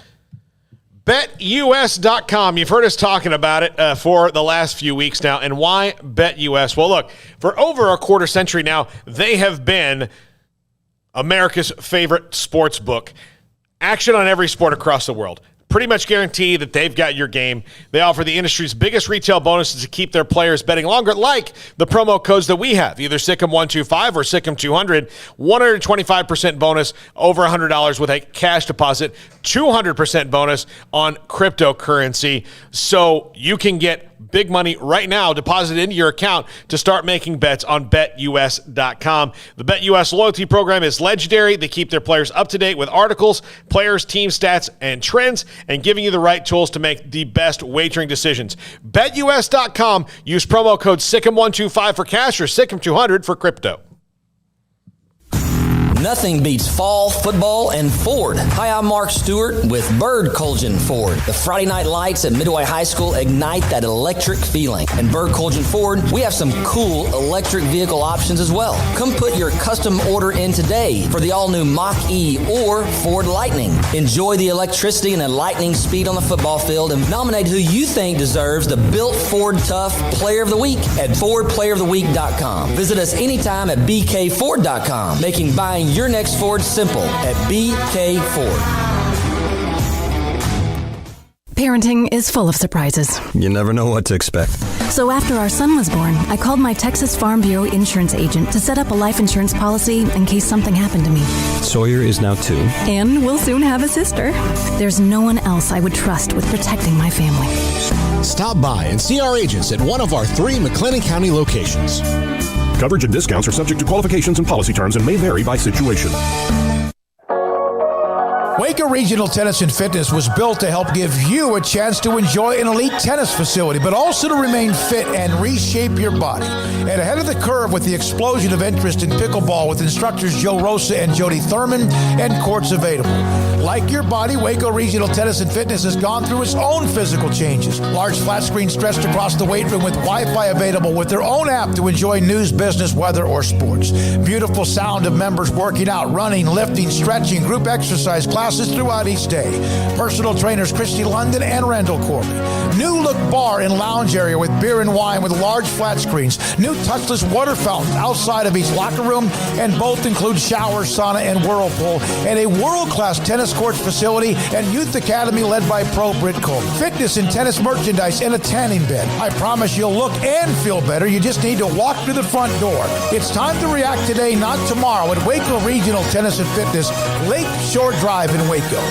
BetUS.com. You've heard us talking about it for the last few weeks now. And why BetUS? Well, look, for over a quarter century now, they have been America's favorite sports book. Action on every sport across the world. Pretty much guarantee that they've got your game. They offer the industry's biggest retail bonuses to keep their players betting longer, like the promo codes that we have, either Sikkim125 or Sikkim200. 125% bonus over $100 with a cash deposit, 200% bonus on cryptocurrency. So you can get big money right now deposited into your account to start making bets on BetUS.com. The BetUS loyalty program is legendary. They keep their players up to date with articles, players, team stats, and trends, and giving you the right tools to make the best wagering decisions. BetUS.com. Use promo code SICK'EM125 for cash or SICK'EM200 for crypto. Nothing beats fall, football, and Ford. Hi, I'm Mark Stewart with Bird Colgin Ford. The Friday night lights at Midway High School ignite that electric feeling. And Bird Colgin Ford, we have some cool electric vehicle options as well. Come put your custom order in today for the all-new Mach-E or Ford Lightning. Enjoy the electricity and the lightning speed on the football field and nominate who you think deserves the Built Ford Tough Player of the Week at FordPlayerOfTheWeek.com. Visit us anytime at BKFord.com, making buying your next Ford simple at BK Ford. Parenting is full of surprises. You never know what to expect. So after our son was born, I called my Texas Farm Bureau insurance agent to set up a life insurance policy in case something happened to me. Sawyer is now 2. And we'll soon have a sister. There's no one else I would trust with protecting my family. Stop by and see our agents at one of our 3 McLennan County locations. Coverage and discounts are subject to qualifications and policy terms and may vary by situation. Waco Regional Tennis and Fitness was built to help give you a chance to enjoy an elite tennis facility, but also to remain fit and reshape your body. And ahead of the curve with the explosion of interest in pickleball with instructors Joe Rosa and Jody Thurman and courts available. Like your body, Waco Regional Tennis and Fitness has gone through its own physical changes. Large flat screens stretched across the weight room with Wi-Fi available with their own app to enjoy news, business, weather, or sports. Beautiful sound of members working out, running, lifting, stretching, group exercise classes throughout each day. Personal trainers Christy London and Randall Corley. New look bar and lounge area with beer and wine with large flat screens. New touchless water fountains outside of each locker room, and both include showers, sauna, and whirlpool, and a world-class tennis court facility and youth academy led by Pro Britt Cole. Fitness and tennis merchandise and a tanning bed. I promise you'll look and feel better. You just need to walk through the front door. It's time to react today, not tomorrow, at Waco Regional Tennis and Fitness, Lake Shore Drive in Waco.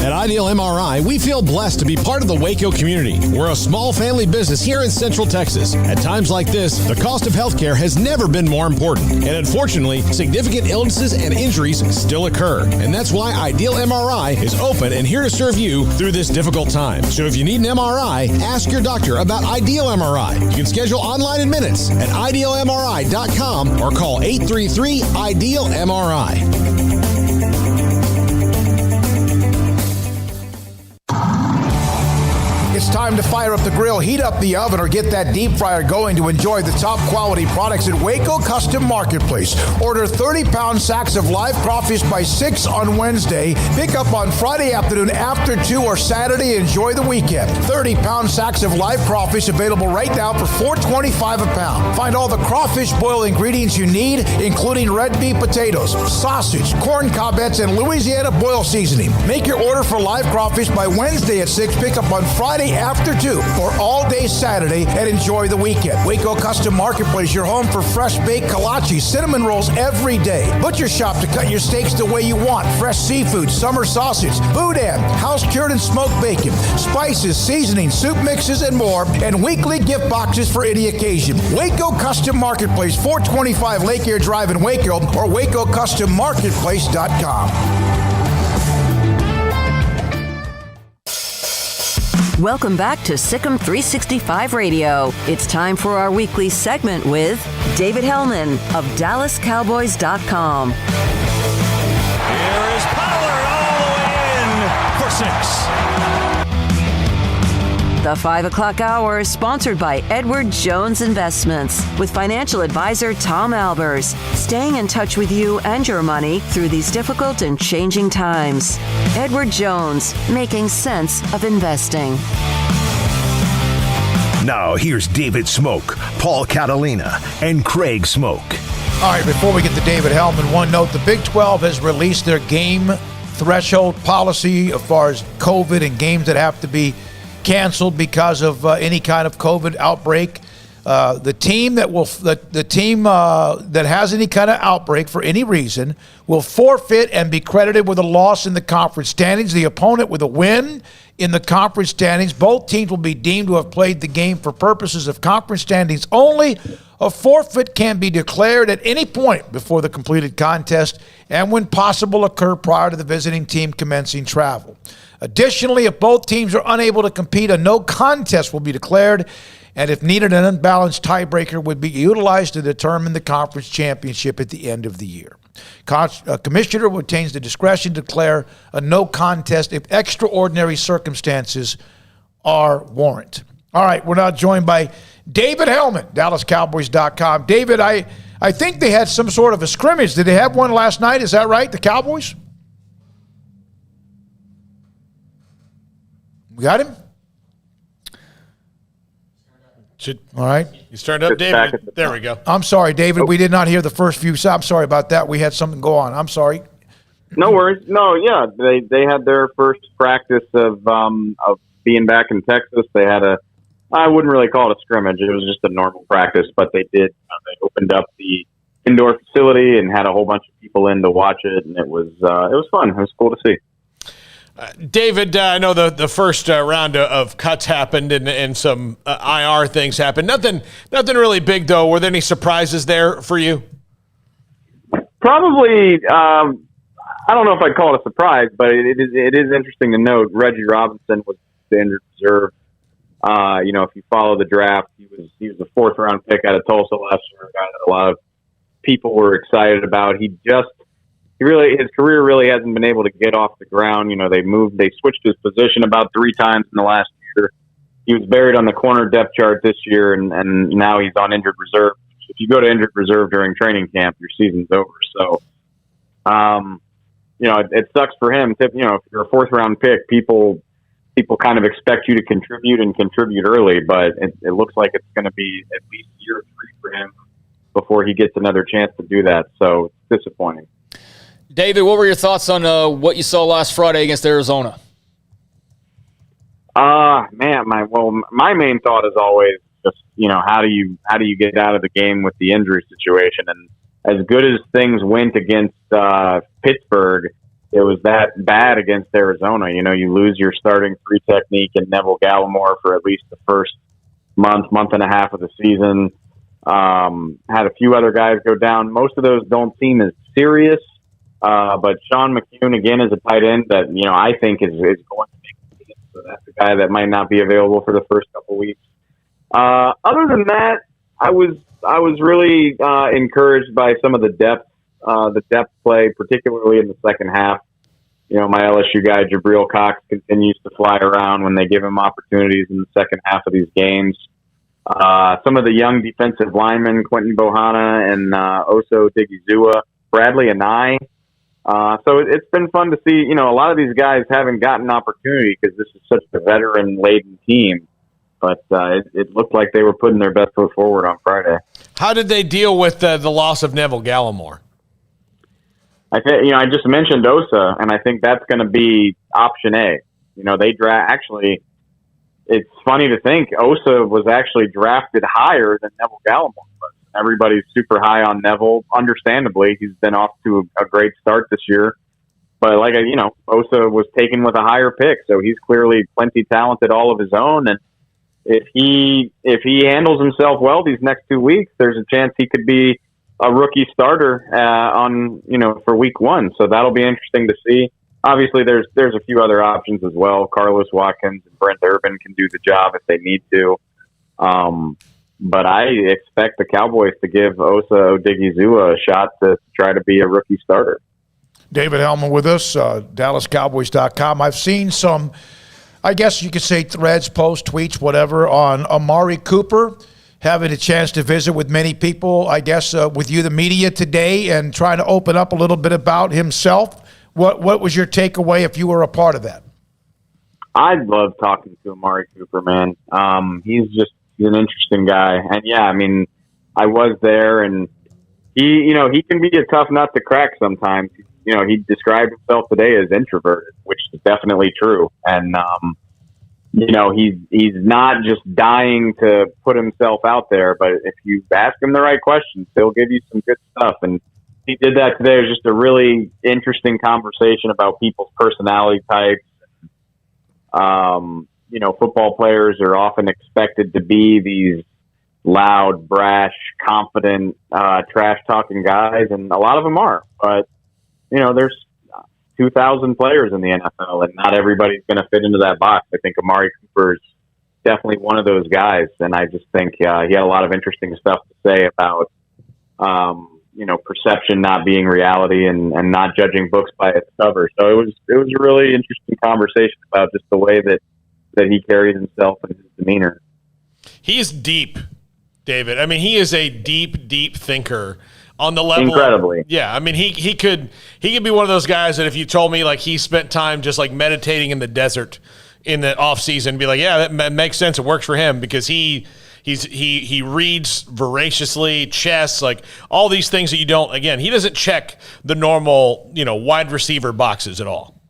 At Ideal MRI, we feel blessed to be part of the Waco community. We're a small family business here in Central Texas. At times like this, the cost of healthcare has never been more important. And unfortunately, significant illnesses and injuries still occur. And that's why Ideal MRI is open and here to serve you through this difficult time. So if you need an MRI, ask your doctor about Ideal MRI. You can schedule online in minutes at idealmri.com or call 833-IDEAL-MRI. It's time to fire up the grill, heat up the oven, or get that deep fryer going to enjoy the top quality products at Waco Custom Marketplace. Order 30-pound sacks of live crawfish by 6 on Wednesday. Pick up on Friday afternoon after 2 or Saturday. Enjoy the weekend. 30-pound sacks of live crawfish available right now for $4.25 a pound. Find all the crawfish boil ingredients you need, including red beef potatoes, sausage, corn cobbettes, and Louisiana boil seasoning. Make your order for live crawfish by Wednesday at 6. Pick up on Friday after 2 or all day Saturday, and enjoy the weekend. Waco Custom Marketplace, your home for fresh baked kolache, cinnamon rolls every day. Butcher shop to cut your steaks the way you want. Fresh seafood, summer sausage, boudin, house cured and smoked bacon, spices, seasonings, soup mixes, and more, and weekly gift boxes for any occasion. Waco Custom Marketplace, 425 Lake Air Drive in Waco, or WacoCustomMarketplace.com. Welcome back to Sikkim 365 Radio. It's time for our weekly segment with David Hellman of DallasCowboys.com. Here is Pollard all the way in for 6. The 5 o'clock hour is sponsored by Edward Jones Investments with financial advisor Tom Albers, staying in touch with you and your money through these difficult and changing times. Edward Jones, making sense of investing. Now here's David Smoak, Paul Catalina, and Craig Smoak. All right, before we get to David Hellman, one note, the Big 12 has released their game threshold policy as far as COVID and games that have to be canceled because of any kind of COVID outbreak. The team that that has any kind of outbreak for any reason will forfeit and be credited with a loss in the conference standings. The opponent with a win in the conference standings, both teams will be deemed to have played the game for purposes of conference standings only. A forfeit can be declared at any point before the completed contest and when possible occur prior to the visiting team commencing travel. Additionally, if both teams are unable to compete, a no contest will be declared, and if needed, an unbalanced tiebreaker would be utilized to determine the conference championship at the end of the year. Commissioner retains the discretion to declare a no contest if extraordinary circumstances are warranted. All right, we're now joined by David Hellman, DallasCowboys.com. David, I think they had some sort of a scrimmage. Did they have one last night? Is that right, the Cowboys? We got him? All right. He's turned up, David. There we go. I'm sorry, David. We did not hear the first few. I'm sorry about that. We had something go on. I'm sorry. No worries. No, yeah. They had their first practice of being back in Texas. They had I wouldn't really call it a scrimmage. It was just a normal practice, but they did. They opened up the indoor facility and had a whole bunch of people in to watch it, and it was fun. It was cool to see. David, I know the first round of cuts happened and some IR things happened. Nothing really big, though. Were there any surprises there for you? Probably, I don't know if I'd call it a surprise, but it is interesting to note Reggie Robinson was the injured reserve. If you follow the draft, he was a fourth round pick out of Tulsa last year, a guy that a lot of people were excited about. His career really hasn't been able to get off the ground. They switched his position about 3 times in the last year. He was buried on the corner depth chart this year, and now he's on injured reserve. If you go to injured reserve during training camp, your season's over. So, it sucks for him. If you're a fourth round pick, people kind of expect you to contribute early, but it looks like it's going to be at least year 3 for him before he gets another chance to do that. So it's disappointing. David, what were your thoughts on what you saw last Friday against Arizona? My main thought is always just, how do you get out of the game with the injury situation? And as good as things went against Pittsburgh, it was that bad against Arizona. You lose your starting 3 technique and Neville Gallimore for at least the first month and a half of the season. Had a few other guys go down. Most of those don't seem as serious. But Sean McCune, again, is a tight end that, I think is going to make the team. So that's a guy that might not be available for the first couple weeks. Other than that, I was really encouraged by some of the depth play, particularly in the second half. My LSU guy, Jabril Cox, continues to fly around when they give him opportunities in the second half of these games. Some of the young defensive linemen, Quentin Bohanna and Oso Digizua, Bradley Anai. So it's been fun to see, a lot of these guys haven't gotten opportunity because this is such a veteran-laden team. But it looked like they were putting their best foot forward on Friday. How did they deal with the loss of Neville Gallimore? I think I just mentioned Osa, and I think that's going to be option A. They actually. It's funny to think Osa was actually drafted higher than Neville Gallimore was. Everybody's super high on Neville. Understandably, he's been off to a great start this year. But Osa was taken with a higher pick, so he's clearly plenty talented all of his own. And if he handles himself well these next 2 weeks, there's a chance he could be a rookie starter for week 1. So that'll be interesting to see. Obviously, there's a few other options as well. Carlos Watkins and Brent Urban can do the job if they need to. But I expect the Cowboys to give Osa Odigizua a shot to try to be a rookie starter. David Hellman with us, DallasCowboys.com. I've seen some, I guess you could say threads, posts, tweets, whatever, on Amari Cooper having a chance to visit with many people, I guess, with you, the media, today, and trying to open up a little bit about himself. What was your takeaway if you were a part of that? I love talking to Amari Cooper, man. He's an interesting guy. And yeah, I was there, and he can be a tough nut to crack sometimes. He described himself today as introverted, which is definitely true. And he's not just dying to put himself out there, but if you ask him the right questions, he'll give you some good stuff. And he did that today. It was just a really interesting conversation about people's personality types. Football players are often expected to be these loud, brash, confident, trash-talking guys, and a lot of them are. But, there's 2,000 players in the NFL, and not everybody's going to fit into that box. I think Amari Cooper's definitely one of those guys, and I just think he had a lot of interesting stuff to say about, perception not being reality and not judging books by its cover. So it was a really interesting conversation about just the way that he carries himself and his demeanor. He's deep, David. I mean, he is a deep, deep thinker on the level. Incredibly. Yeah. I mean, he could be one of those guys that if you told me like he spent time just like meditating in the desert in the off season, be like, yeah, that makes sense. It works for him because he reads voraciously, chess, like all these things that you don't. Again, he doesn't check the normal, wide receiver boxes at all.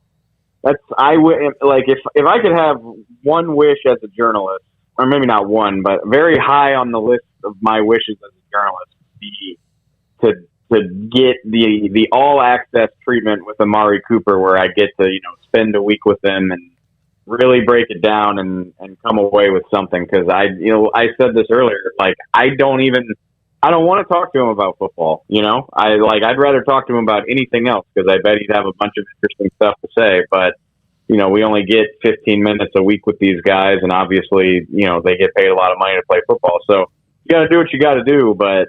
If I could have one wish as a journalist, or maybe not one, but very high on the list of my wishes as a journalist would be to get the all access treatment with Amari Cooper, where I get to spend a week with him and really break it down and come away with something. Because I said this earlier, like I don't want to talk to him about football. I'd rather talk to him about anything else because I bet he'd have a bunch of interesting stuff to say. But we only get 15 minutes a week with these guys, and obviously they get paid a lot of money to play football. So you got to do what you got to do. But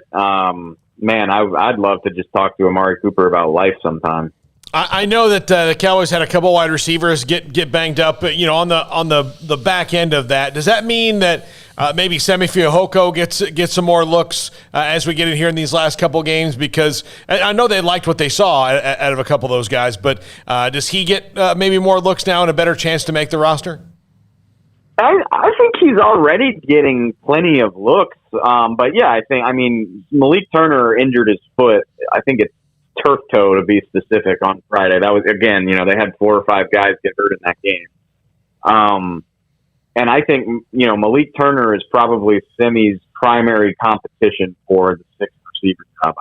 man, I'd love to just talk to Amari Cooper about life sometime. I know that the Cowboys had a couple wide receivers get banged up, but on the back end of that, does that mean that maybe Semi Fehoko gets some more looks as we get in here in these last couple games? Because I know they liked what they saw out of a couple of those guys, but does he get maybe more looks now and a better chance to make the roster? I think he's already getting plenty of looks, but yeah, Malik Turner injured his foot. I think it's turf toe to be specific on Friday. That was, again, they had 4 or 5 guys get hurt in that game. And I think, Malik Turner is probably Semi's primary competition for the 6th receiver job.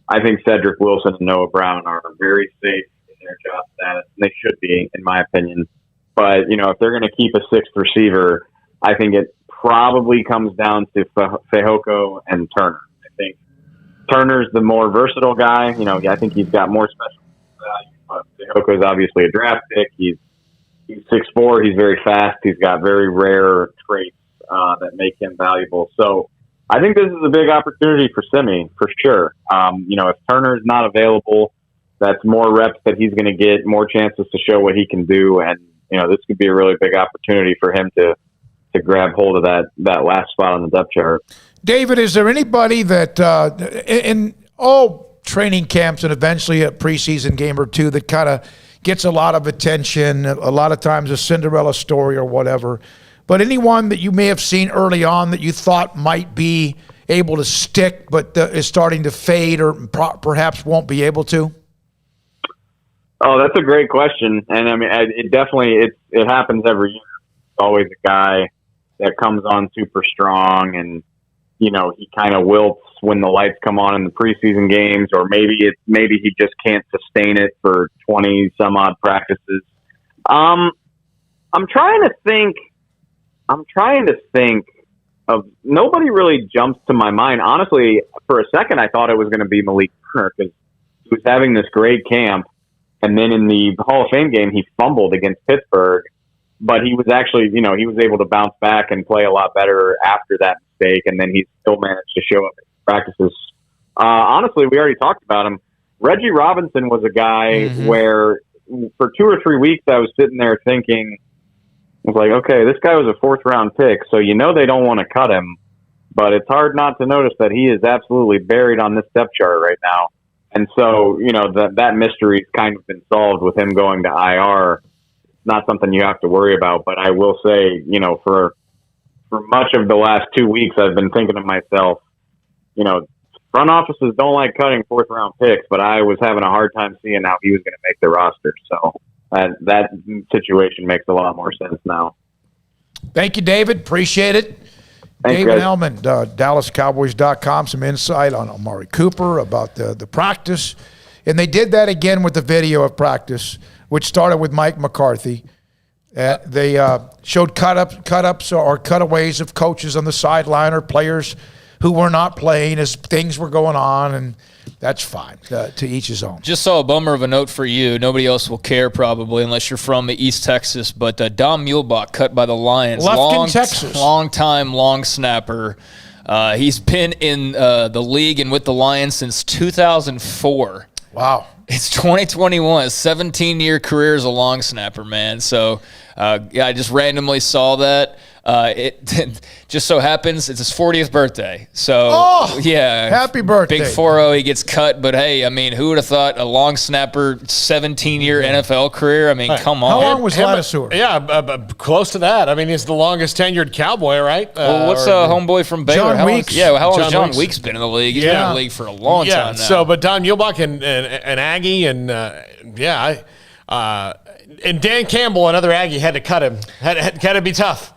I think Cedric Wilson and Noah Brown are very safe in their job status, and they should be, in my opinion. But, if they're going to keep a 6th receiver, I think it probably comes down to Fehoko and Turner. I think Turner's the more versatile guy. I think he's got more special value. Fehoko is obviously a draft pick. He's 6'4". He's very fast. He's got very rare traits that make him valuable. So I think this is a big opportunity for Semi, for sure. If Turner's not available, that's more reps that he's going to get, more chances to show what he can do. And, this could be a really big opportunity for him to grab hold of that last spot on the depth chart. David, is there anybody that in all training camps and eventually a preseason game or two that kind of gets a lot of attention, a lot of times a Cinderella story or whatever, but anyone that you may have seen early on that you thought might be able to stick but is starting to fade or perhaps won't be able to? Oh, that's a great question. And it happens every year. It's always a guy that comes on super strong and, he kind of wilts when the lights come on in the preseason games, or maybe he just can't sustain it for 20 some odd practices. I'm trying to think of nobody really jumps to my mind. Honestly, for a second, I thought it was going to be Malik Turner because he was having this great camp. And then in the Hall of Fame game, he fumbled against Pittsburgh, but he was actually, he was able to bounce back and play a lot better after that mistake. And then he still managed to show up in practices. Honestly, we already talked about him. Reggie Robinson was a guy where for 2 or 3 weeks, I was sitting there thinking, I was like, okay, this guy was a 4th round pick. So, they don't want to cut him, but it's hard not to notice that he is absolutely buried on this depth chart right now. And so, that mystery's kind of been solved with him going to IR. It's not something you have to worry about, but I will say, for much of the last 2 weeks, I've been thinking to myself, front offices don't like cutting 4th round picks, but I was having a hard time seeing how he was going to make the roster. So that situation makes a lot more sense now. Thank you, David. Appreciate it. Thanks, David guys. Hellman, DallasCowboys.com, some insight on Amari Cooper about the practice. And they did that again with the video of practice, which started with Mike McCarthy. They showed cut-ups or cutaways of coaches on the sideline or players who were not playing as things were going on, and that's fine. To each his own. Just saw a bummer of a note for you. Nobody else will care probably unless you're from East Texas, but Dom Muehlbach cut by the Lions. Lufkin, Texas. Long snapper. He's been in the league and with the Lions since 2004. Wow. It's 2021, a 17-year career as a long snapper, man. So, I just randomly saw that. It just so happens it's his 40th birthday. So, yeah. Happy birthday. Big 4-0, he gets cut. But, hey, I mean, who would have thought a long snapper, 17-year NFL career? I mean, come on. How long was Ladiseur? Yeah, close to that. I mean, he's the longest tenured Cowboy, right? Well, what's homeboy from Baylor? John Weeks. How long has John Weeks been in the league? He's been in the league for a long time now. So, but Don Muehlbach and Aggie and, and Dan Campbell, another Aggie, had to cut him. Had to be tough.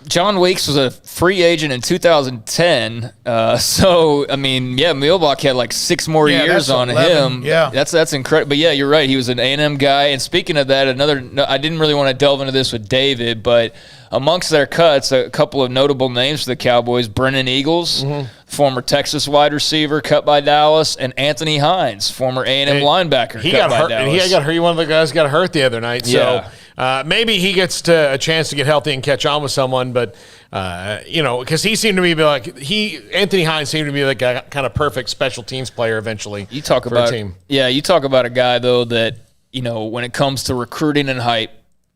John Weeks was a free agent in 2010. So, I mean, Muehlbach had like 6 more years on 11. him. Yeah. That's incredible. But, yeah, you're right. He was an A&M guy. And speaking of that, I didn't really want to delve into this with David, but amongst their cuts, a couple of notable names for the Cowboys, Brennan Eagles, former Texas wide receiver, cut by Dallas, and Anthony Hines, former A&M linebacker, cut by Dallas. And he got hurt. One of the guys got hurt the other night. So maybe he gets a chance to get healthy and catch on with someone. But, because he seemed to be Anthony Hines seemed to be like a kind of perfect special teams player eventually you talk for about, a team. Yeah, you talk about a guy, though, that, when it comes to recruiting and hype,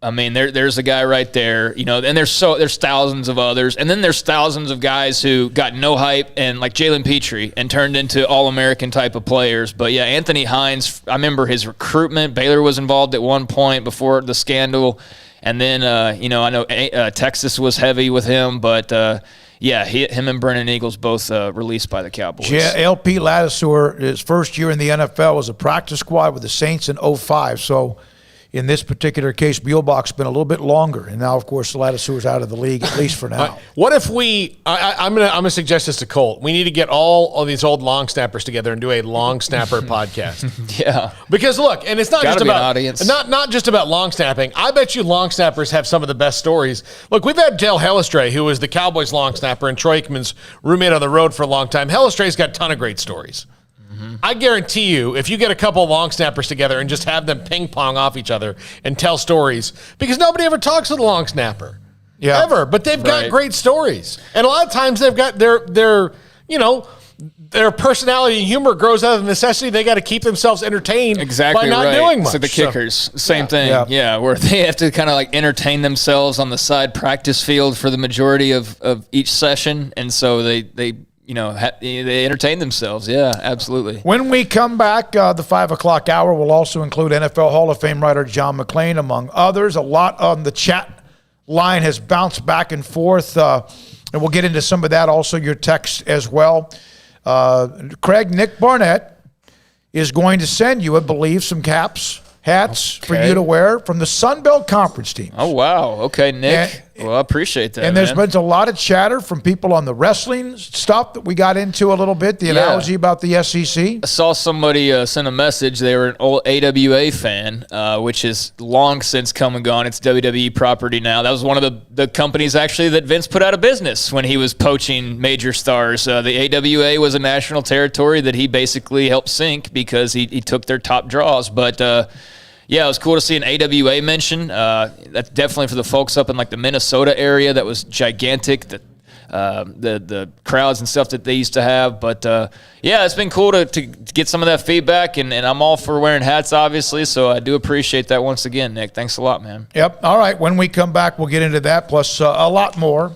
I mean, there's a guy right there, and there's thousands of others, and then there's thousands of guys who got no hype, and like Jalen Petrie, and turned into All-American type of players. But yeah, Anthony Hines, I remember his recruitment. Baylor was involved at one point before the scandal, and then I know Texas was heavy with him, but him and Brennan Eagles both released by the Cowboys. Yeah, LP Ladiseur, his first year in the NFL was a practice squad with the Saints in 2005. So, in this particular case, Muehlbach's been a little bit longer, and now, of course, Ladiseur's out of the league, at least for now. What if I'm gonna suggest this to Colt. We need to get all of these old long snappers together and do a long snapper podcast. Yeah. Because look, and it's not Gotta just be an about audience. not just about long snapping. I bet you long snappers have some of the best stories. Look, we've had Dale Hellestray, who was the Cowboys long snapper and Troy Aikman's roommate on the road for a long time. Hellestray's got a ton of great stories. I guarantee you, if you get a couple of long snappers together and just have them ping pong off each other and tell stories, because nobody ever talks to the long snapper, ever. But they've got great stories, and a lot of times they've got their personality and humor grows out of necessity. They got to keep themselves entertained by not doing much. So the kickers, same thing. Yeah, where they have to kind of like entertain themselves on the side practice field for the majority of each session, and so they entertain themselves. Yeah, absolutely. When we come back, the 5 o'clock hour will also include NFL Hall of Fame writer John McClain, among others. A lot on the chat line has bounced back and forth, and we'll get into some of that, also your text as well. Nick Barnett is going to send you, I believe, some hats for you to wear from the Sun Belt Conference teams. Oh, wow. Okay, Nick. Well, I appreciate that, And there's been a lot of chatter from people on the wrestling stuff that we got into a little bit, the analogy about the SEC. I saw somebody send a message. They were an old AWA fan, which is long since come and gone. It's WWE property now. That was one of the companies, actually, that Vince put out of business when he was poaching major stars. The AWA was a national territory that he basically helped sink because he took their top draws. But yeah, it was cool to see an AWA mention. That's definitely for the folks up in like the Minnesota area. That was gigantic. The crowds and stuff that they used to have. But yeah, it's been cool to get some of that feedback, and I'm all for wearing hats, obviously. So I do appreciate that once again, Nick. Thanks a lot, man. Yep. All right. When we come back, we'll get into that plus a lot more.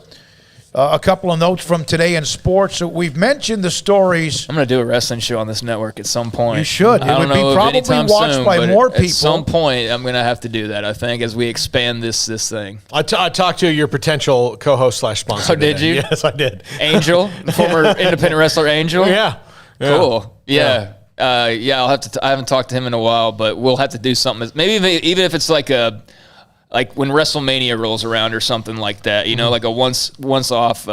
A couple of notes from today in sports. So we've mentioned the stories. I'm going to do a wrestling show on this network at some point. You should. It would be probably watched by more people. At some point, I'm going to have to do that, I think, as we expand this thing. I talked to your potential co-host / sponsor. Oh, did you? Yes, I did. Angel, former independent wrestler Angel? Yeah. Cool. Yeah. Yeah, I'll have to. I haven't talked to him in a while, but we'll have to do something. Maybe even if it's like when WrestleMania rolls around or something like that. Like a once off.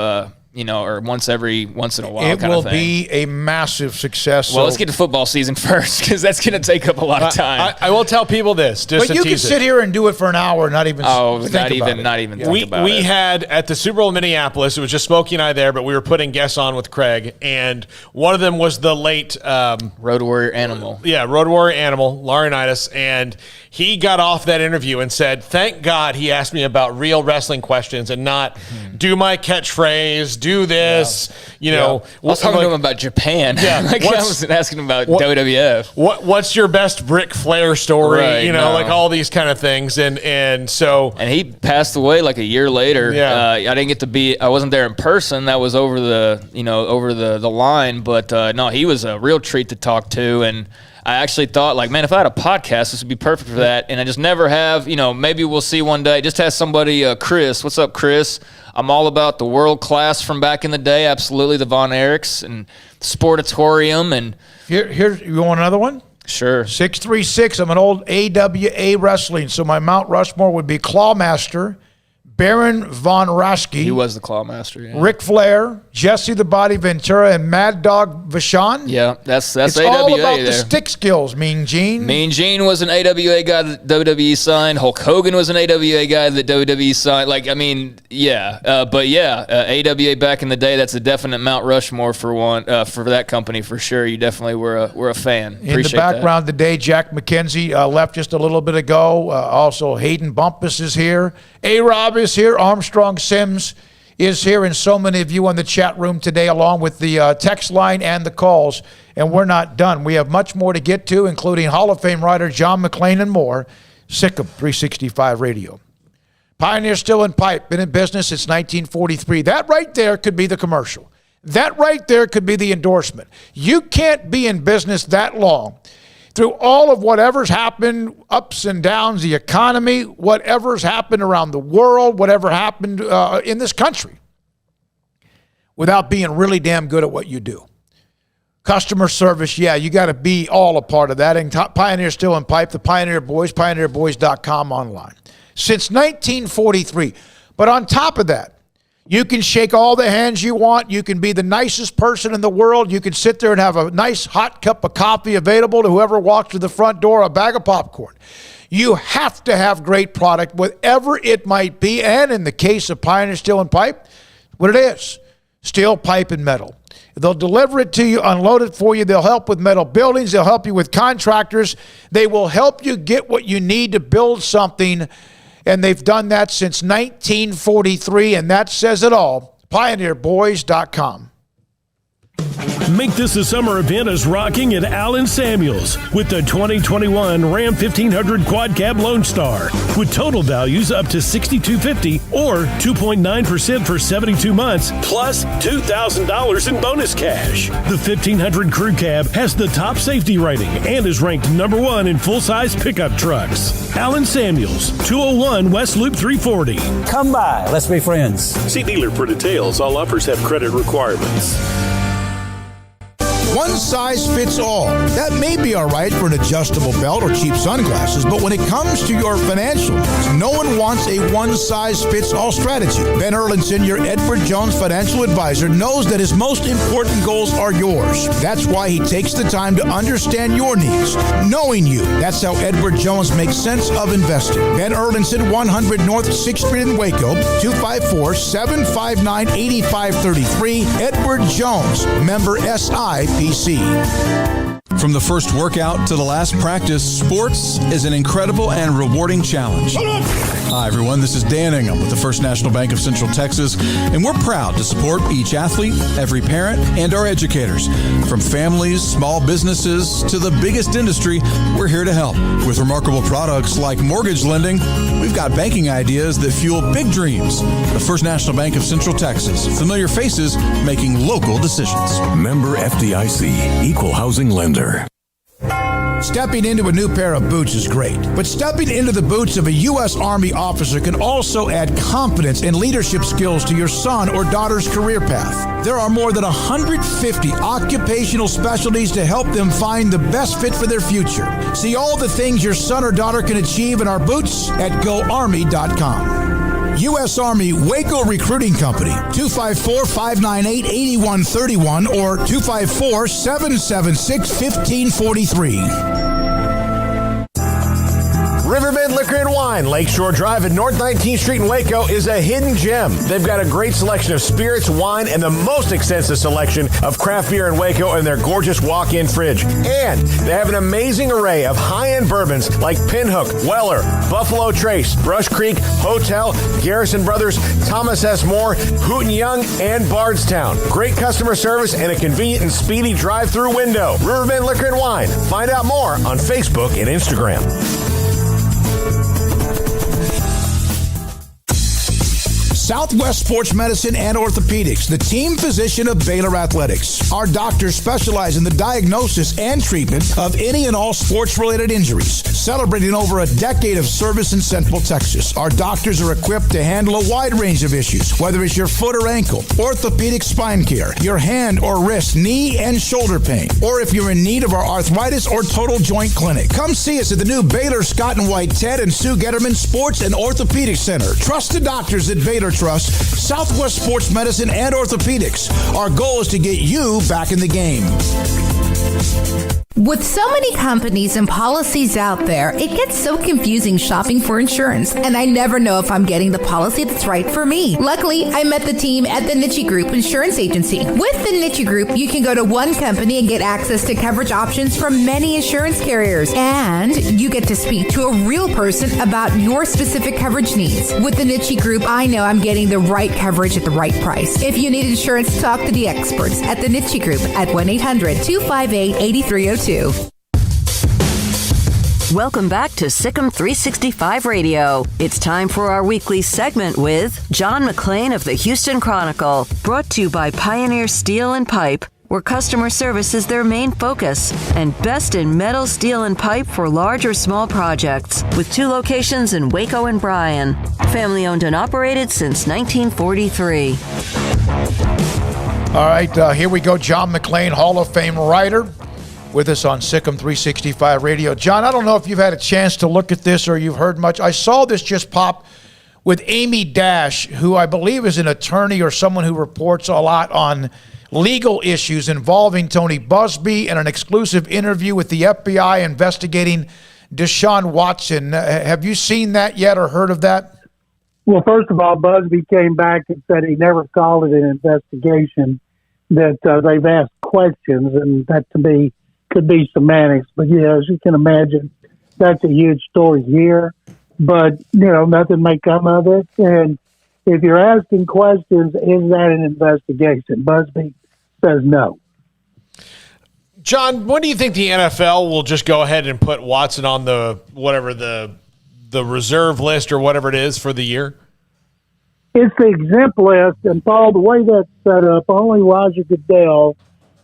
Or once in a while. It will be a massive success. Well, let's get to football season first, because that's going to take up a lot of time. I will tell people this. But you can sit here and do it for an hour, and not even think about it. We had at the Super Bowl in Minneapolis. It was just Smokey and I there, but we were putting guests on with Craig, and one of them was the late Road Warrior Animal. Yeah, Road Warrior Animal, Laurinaitis, and he got off that interview and said, "Thank God he asked me about real wrestling questions and not do my catchphrase." Do this, I was talking to him about Japan. Yeah, I wasn't asking him about WWF. What's your best Ric Flair story? Right, like all these kind of things, and he passed away like a year later. Yeah, I didn't get to be. I wasn't there in person. That was over the line. But no, he was a real treat to talk to, and I actually thought, man, if I had a podcast, this would be perfect for that. And I just never have. Maybe we'll see one day. Just have somebody, Chris. What's up, Chris? I'm all about the world class from back in the day. Absolutely, the Von Erichs and Sportatorium. And here, you want another one? Sure. 636. I'm an old AWA wrestling, so my Mount Rushmore would be Clawmaster, Baron Von Raschke. He was the Clawmaster. Yeah. Ric Flair, Jesse the Body Ventura, and Mad Dog Vachon. Yeah, that's it's AWA all about there. The stick skills. Mean Gene. Mean Gene was an AWA guy that WWE signed. Hulk Hogan was an AWA guy that WWE signed. AWA back in the day. That's a definite Mount Rushmore for that company for sure. You definitely were a fan. In the background today, Jack McKenzie left just a little bit ago. Also, Hayden Bumpus is here. A-Rob is here. Armstrong Sims is here, and so many of you on the chat room today, along with the text line and the calls. And we're not done. We have much more to get to, including Hall of Fame writer John McClain and more. Sikkim 365 Radio. Pioneer Still in Pipe, been in business since 1943. That right there could be the commercial. That right there could be the endorsement. You can't be in business that long through all of whatever's happened, ups and downs, the economy, whatever's happened around the world, whatever happened in this country, without being really damn good at what you do. Customer service, you got to be all a part of that. And Pioneer Still in Pipe, the Pioneer Boys, pioneerboys.com online. Since 1943. But on top of that, you can shake all the hands you want. You can be the nicest person in the world. You can sit there and have a nice hot cup of coffee available to whoever walks to the front door, a bag of popcorn. You have to have great product, whatever it might be. And in the case of Pioneer Steel and Pipe, what it is, steel, pipe, and metal. They'll deliver it to you, unload it for you. They'll help with metal buildings. They'll help you with contractors. They will help you get what you need to build something. And they've done that since 1943, and that says it all. PioneerBoys.com. Make this a summer event as rocking at Allen Samuels with the 2021 Ram 1500 Quad Cab Lone Star with total values up to $6,250 or 2.9% for 72 months plus $2,000 in bonus cash. The 1500 Crew Cab has the top safety rating and is ranked #1 in full-size pickup trucks. Allen Samuels, 201 West Loop 340. Come by. Let's be friends. See dealer for details. All offers have credit requirements. One size fits all. That may be all right for an adjustable belt or cheap sunglasses, but when it comes to your financial needs, no one wants a one-size-fits-all strategy. Ben Erlinson, your Edward Jones financial advisor, knows that his most important goals are yours. That's why he takes the time to understand your needs, knowing you. That's how Edward Jones makes sense of investing. Ben Erlinson, 100 North 6th Street in Waco, 254-759-8533. Edward Jones, member SIPC. From the first workout to the last practice, sports is an incredible and rewarding challenge. Hi, everyone. This is Dan Ingham with the First National Bank of Central Texas, and we're proud to support each athlete, every parent, and our educators. From families, small businesses, to the biggest industry, we're here to help. With remarkable products like mortgage lending, we've got banking ideas that fuel big dreams. The First National Bank of Central Texas. Familiar faces making local decisions. Member FDIC, Equal Housing Lender. Stepping into a new pair of boots is great, but stepping into the boots of a U.S. Army officer can also add confidence and leadership skills to your son or daughter's career path. There are more than 150 occupational specialties to help them find the best fit for their future. See all the things your son or daughter can achieve in our boots at GoArmy.com. U.S. Army Waco Recruiting Company, 254-598-8131 or 254-776-1543. Riverbend Liquor and Wine, Lakeshore Drive at North 19th Street in Waco is a hidden gem. They've got a great selection of spirits, wine, and the most extensive selection of craft beer in Waco in their gorgeous walk-in fridge. And they have an amazing array of high-end bourbons like Pinhook, Weller, Buffalo Trace, Brush Creek, Hotel, Garrison Brothers, Thomas S. Moore, Hooten Young, and Bardstown. Great customer service and a convenient and speedy drive-through window. Riverbend Liquor and Wine. Find out more on Facebook and Instagram. Southwest Sports Medicine and Orthopedics, the team physician of Baylor Athletics. Our doctors specialize in the diagnosis and treatment of any and all sports-related injuries. Celebrating over a decade of service in Central Texas, our doctors are equipped to handle a wide range of issues, whether it's your foot or ankle, orthopedic spine care, your hand or wrist, knee and shoulder pain, or if you're in need of our arthritis or total joint clinic. Come see us at the new Baylor Scott and White Ted and Sue Getterman Sports and Orthopedic Center. Trusted doctors at Baylor Trust, Southwest Sports Medicine and Orthopedics. Our goal is to get you back in the game. With so many companies and policies out there, it gets so confusing shopping for insurance, and I never know if I'm getting the policy that's right for me. Luckily, I met the team at the Niche Group Insurance Agency. With the Niche Group, you can go to one company and get access to coverage options from many insurance carriers, and you get to speak to a real person about your specific coverage needs. With the Niche Group, I know I'm getting the right coverage at the right price. If you need insurance, talk to the experts at the Niche Group at 1-800-258-8302. Welcome back to Sikkim 365 Radio. It's time for our weekly segment with John McClain of the Houston Chronicle, brought to you by Pioneer Steel and Pipe, where customer service is their main focus, and best in metal, steel, and pipe for large or small projects, with 2 locations in Waco and Bryan. Family owned and operated since 1943. All right, here we go. John McClain, Hall of Fame writer, with us on Sikkim 365 Radio. John, I don't know if you've had a chance to look at this or you've heard much. I saw this just pop with Amy Dash, who I believe is an attorney or someone who reports a lot on legal issues involving Tony Busby, and an exclusive interview with the FBI investigating Deshaun Watson. Have you seen that yet or heard of that? Well, first of all, Busby came back and said he never called it an investigation, that they've asked questions, and that to me could be semantics. But yeah, as you can imagine, that's a huge story here. But, nothing may come of it. And if you're asking questions, is that an investigation? Busby says no. John, when do you think the NFL will just go ahead and put Watson on the reserve list or whatever it is for the year? It's the exempt list, and Paul, the way that's set up, only Roger Goodell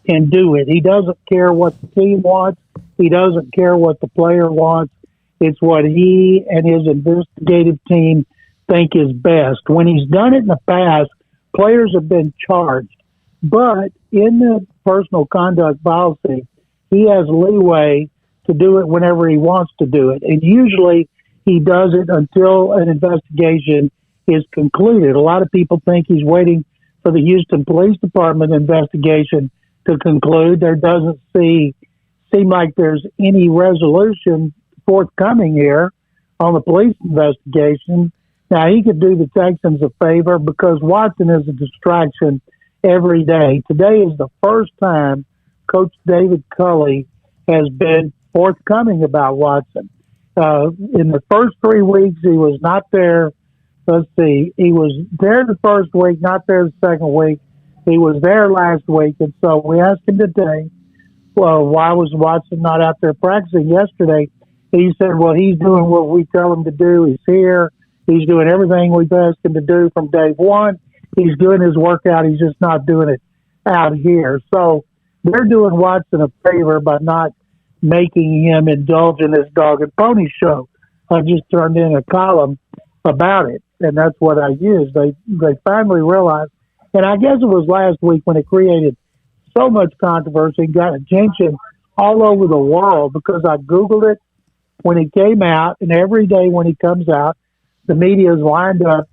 can do it. He doesn't care what the team wants. He doesn't care what the player wants. It's what he and his investigative team think is best. When he's done it in the past, players have been charged. But in the personal conduct policy, he has leeway to do it whenever he wants to do it. And usually he does it until an investigation is concluded. A lot of people think he's waiting for the Houston Police Department investigation to conclude. There doesn't seem like there's any resolution forthcoming here on the police investigation. Now, he could do the Texans a favor because Watson is a distraction every day. Today is the first time Coach David Culley has been forthcoming about Watson. In the first 3 weeks, he was not there. Let's see. He was there the first week, not there the second week. He was there last week. And so we asked him today, well, why was Watson not out there practicing yesterday? He said, well, he's doing what we tell him to do. He's here. He's doing everything we've asked him to do from day one. He's doing his workout. He's just not doing it out here. So they're doing Watson a favor by not making him indulge in this dog and pony show. I just turned in a column about it, and that's what I used. They finally realized, and I guess it was last week when it created so much controversy and got attention all over the world because I Googled it when he came out, and every day when he comes out, the media is lined up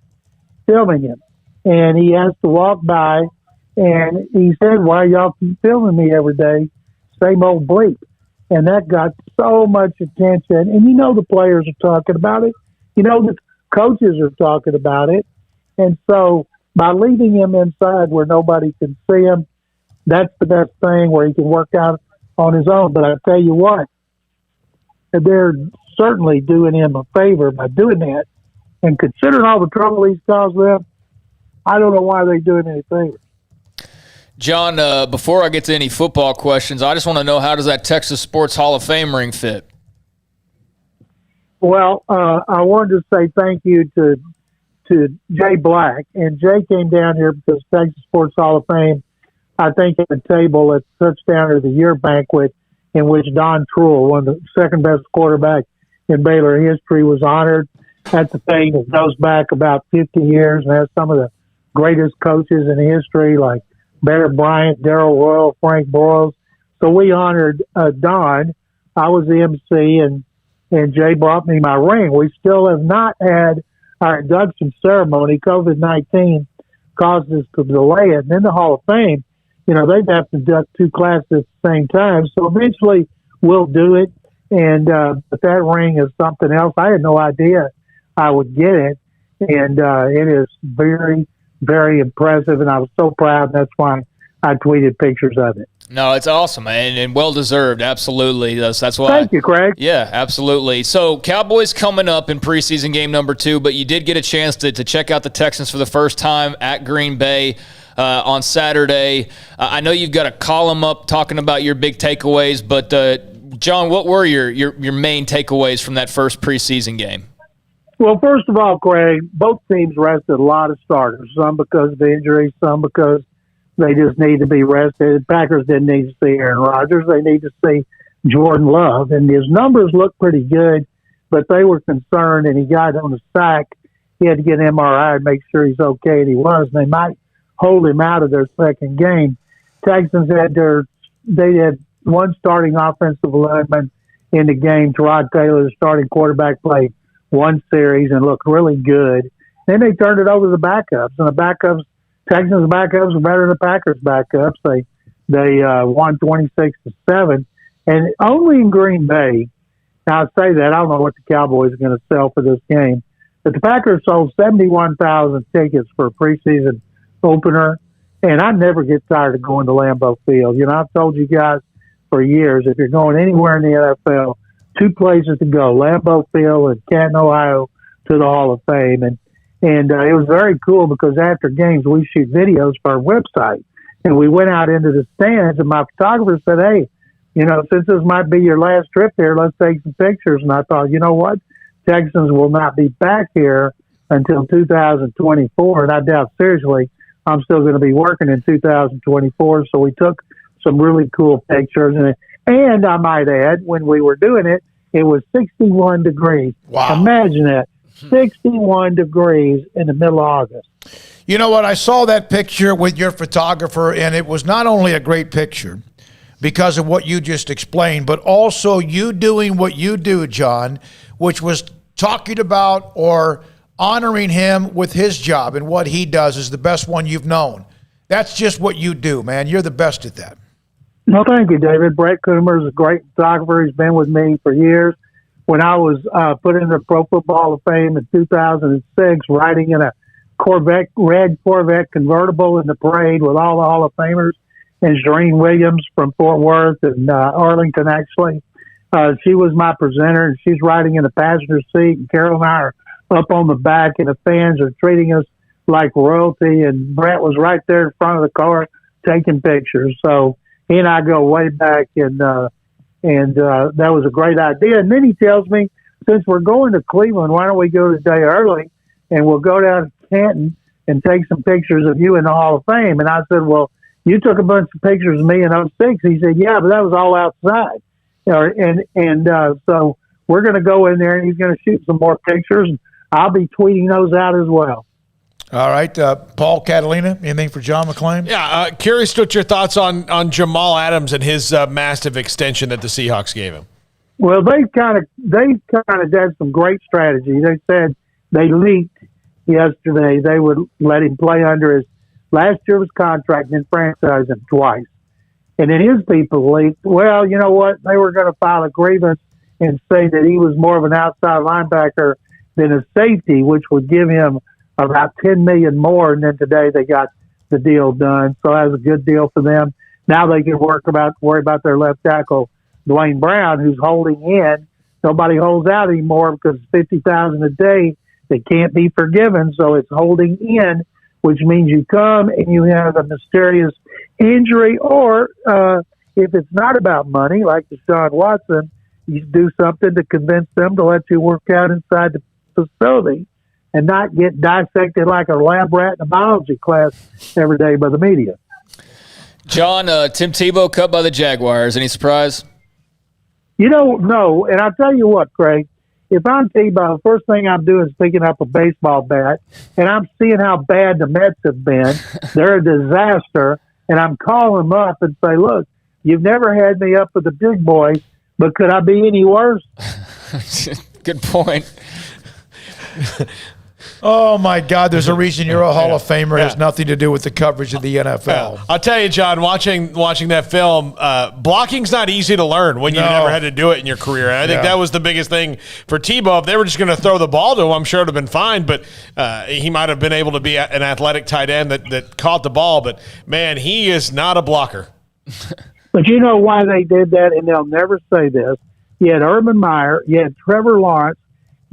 filming him. And he has to walk by, and he said, "Why y'all keep filming me every day? Same old bleep." And that got so much attention. And you know the players are talking about it. You know the coaches are talking about it. And so by leaving him inside where nobody can see him, that's the best thing, where he can work out on his own. But I tell you what, they're certainly doing him a favor by doing that. And considering all the trouble he's caused them, I don't know why they're doing any favors. John, before I get to any football questions, I just want to know, how does that Texas Sports Hall of Fame ring fit? Well, I wanted to say thank you to Jay Black. And Jay came down here because Texas Sports Hall of Fame, I think, at the table at Touchdown of the Year banquet in which Don Truell, one of the second best quarterback in Baylor history, was honored. That's a thing that goes back about 50 years and has some of the greatest coaches in history like Bear Bryant, Darrell Royal, Frank Boyles. So we honored Don. I was the MC, and Jay brought me my ring. We still have not had our induction ceremony. COVID-19 caused us to delay it. And in the Hall of Fame, you know, they'd have to induct two classes at the same time. So eventually we'll do it. And but that ring is something else. I had no idea I would get it. And it is very, very impressive. And I was so proud. That's why I tweeted pictures of it. No, it's awesome, and well-deserved, absolutely. That's why. Thank you, Craig. Yeah, absolutely. So, Cowboys coming up in preseason game number 2, but you did get a chance to check out the Texans for the first time at Green Bay on Saturday. I know you've got a column up talking about your big takeaways, but, John, what were your main takeaways from that first preseason game? Well, first of all, Craig, both teams rested a lot of starters, some because of injury, some because they just need to be rested. The Packers didn't need to see Aaron Rodgers. They need to see Jordan Love. And his numbers looked pretty good, but they were concerned, and he got on the sack. He had to get an MRI and make sure he's okay, and he was. And they might hold him out of their second game. Texans had one starting offensive lineman in the game. Terod Taylor, the starting quarterback, played one series and looked really good. Then they turned it over to the backups, and the backups, Texans backups were better than the Packers backups. They won 26-7, and only in Green Bay. Now I say that, I don't know what the Cowboys are going to sell for this game, but the Packers sold 71,000 tickets for a preseason opener, and I never get tired of going to Lambeau Field. You know, I've told you guys for years, if you're going anywhere in the NFL, two places to go: Lambeau Field and Canton, Ohio, to the Hall of Fame, and it was very cool because after games, we shoot videos for our website. And we went out into the stands, and my photographer said, "Hey, you know, since this might be your last trip here, let's take some pictures." And I thought, you know what? Texans will not be back here until 2024. And I doubt seriously I'm still going to be working in 2024. So we took some really cool pictures. And I might add, when we were doing it, it was 61 degrees. Wow. Imagine that. 61 degrees in the middle of August. You know what? I saw that picture with your photographer, and it was not only a great picture because of what you just explained, but also you doing what you do, John, which was talking about or honoring him with his job and what he does is the best one you've known. That's just what you do, man. You're the best at that. No, thank you, David. Brett Coomer is a great photographer. He's been with me for years. When I was put in the Pro Football Hall of Fame in 2006, riding in a red Corvette convertible in the parade with all the Hall of Famers, and Shereen Williams from Fort Worth and Arlington, actually. She was my presenter, and she's riding in the passenger seat, and Carol and I are up on the back, and the fans are treating us like royalty, and Brett was right there in front of the car taking pictures. So he and I go way back, and that was a great idea. And then he tells me, since we're going to Cleveland, why don't we go a day early and we'll go down to Canton and take some pictures of you in the Hall of Fame. And I said, well, you took a bunch of pictures of me in 06. He said, yeah, but that was all outside. So we're going to go in there, and he's going to shoot some more pictures. I'll be tweeting those out as well. All right, Paul, Catalina, anything for John McClain? Yeah, curious what your thoughts on Jamal Adams and his massive extension that the Seahawks gave him. Well, they've kind of done some great strategy. They said they leaked yesterday they would let him play under his last year's contract and franchise him twice. And then his people leaked, well, you know what? They were going to file a grievance and say that he was more of an outside linebacker than a safety, which would give him about $10 million more. And then today they got the deal done. So that was a good deal for them. Now they can worry about their left tackle, Dwayne Brown, who's holding in. Nobody holds out anymore because $50,000 a day, they can't be forgiven. So it's holding in, which means you come and you have a mysterious injury, or if it's not about money, like Deshaun Watson, you do something to convince them to let you work out inside the facility and not get dissected like a lab rat in a biology class every day by the media. John, Tim Tebow cut by the Jaguars. Any surprise? No. And I'll tell you what, Craig, if I'm Tebow, first thing I'm doing is picking up a baseball bat, and I'm seeing how bad the Mets have been. They're a disaster. And I'm calling them up and say, look, you've never had me up with the big boys, but could I be any worse? Good point. Oh, my God, there's a reason you're a Hall of Famer. It has nothing to do with the coverage of the NFL. I'll tell you, John, watching that film, blocking's not easy to learn when you never had to do it in your career. And I think that was the biggest thing for Tebow. If they were just going to throw the ball to him, I'm sure it would have been fine, but he might have been able to be an athletic tight end that caught the ball. But, man, he is not a blocker. But you know why they did that, and they'll never say this. You had Urban Meyer, you had Trevor Lawrence,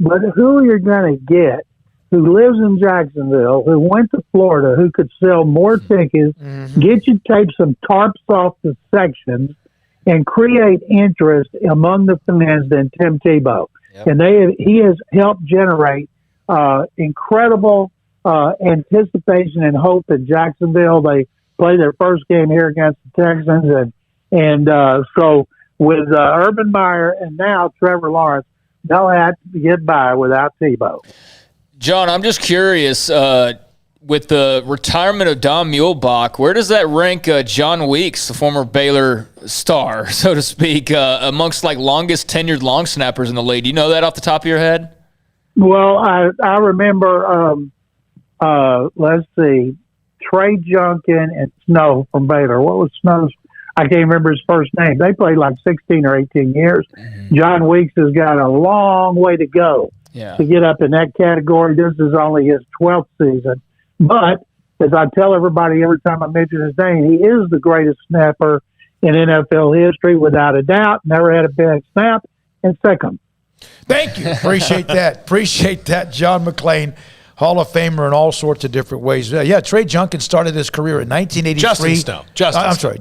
but who you're going to get who lives in Jacksonville, who went to Florida, who could sell more tickets, get you tape some tarps off the sections, and create interest among the fans than Tim Tebow. Yep. And he has helped generate incredible anticipation and hope in Jacksonville. They play their first game here against the Texans, and so with Urban Meyer and now Trevor Lawrence, they'll have to get by without Tebow. John, I'm just curious, with the retirement of Don Muehlbach, where does that rank John Weeks, the former Baylor star, so to speak, amongst like longest tenured long snappers in the league? Do you know that off the top of your head? Well, I remember, let's see, Trey Junkin and Snow from Baylor. What was Snow's? I can't remember his first name. They played like 16 or 18 years. John Weeks has got a long way to go. To get up in that category. This is only his 12th season. But, as I tell everybody every time I mention his name, he is the greatest snapper in NFL history, without a doubt. Never had a bad snap, and second. Thank you. Appreciate that, John McClain. Hall of Famer in all sorts of different ways. Trey Junkin started his career in 1983. I'm sorry.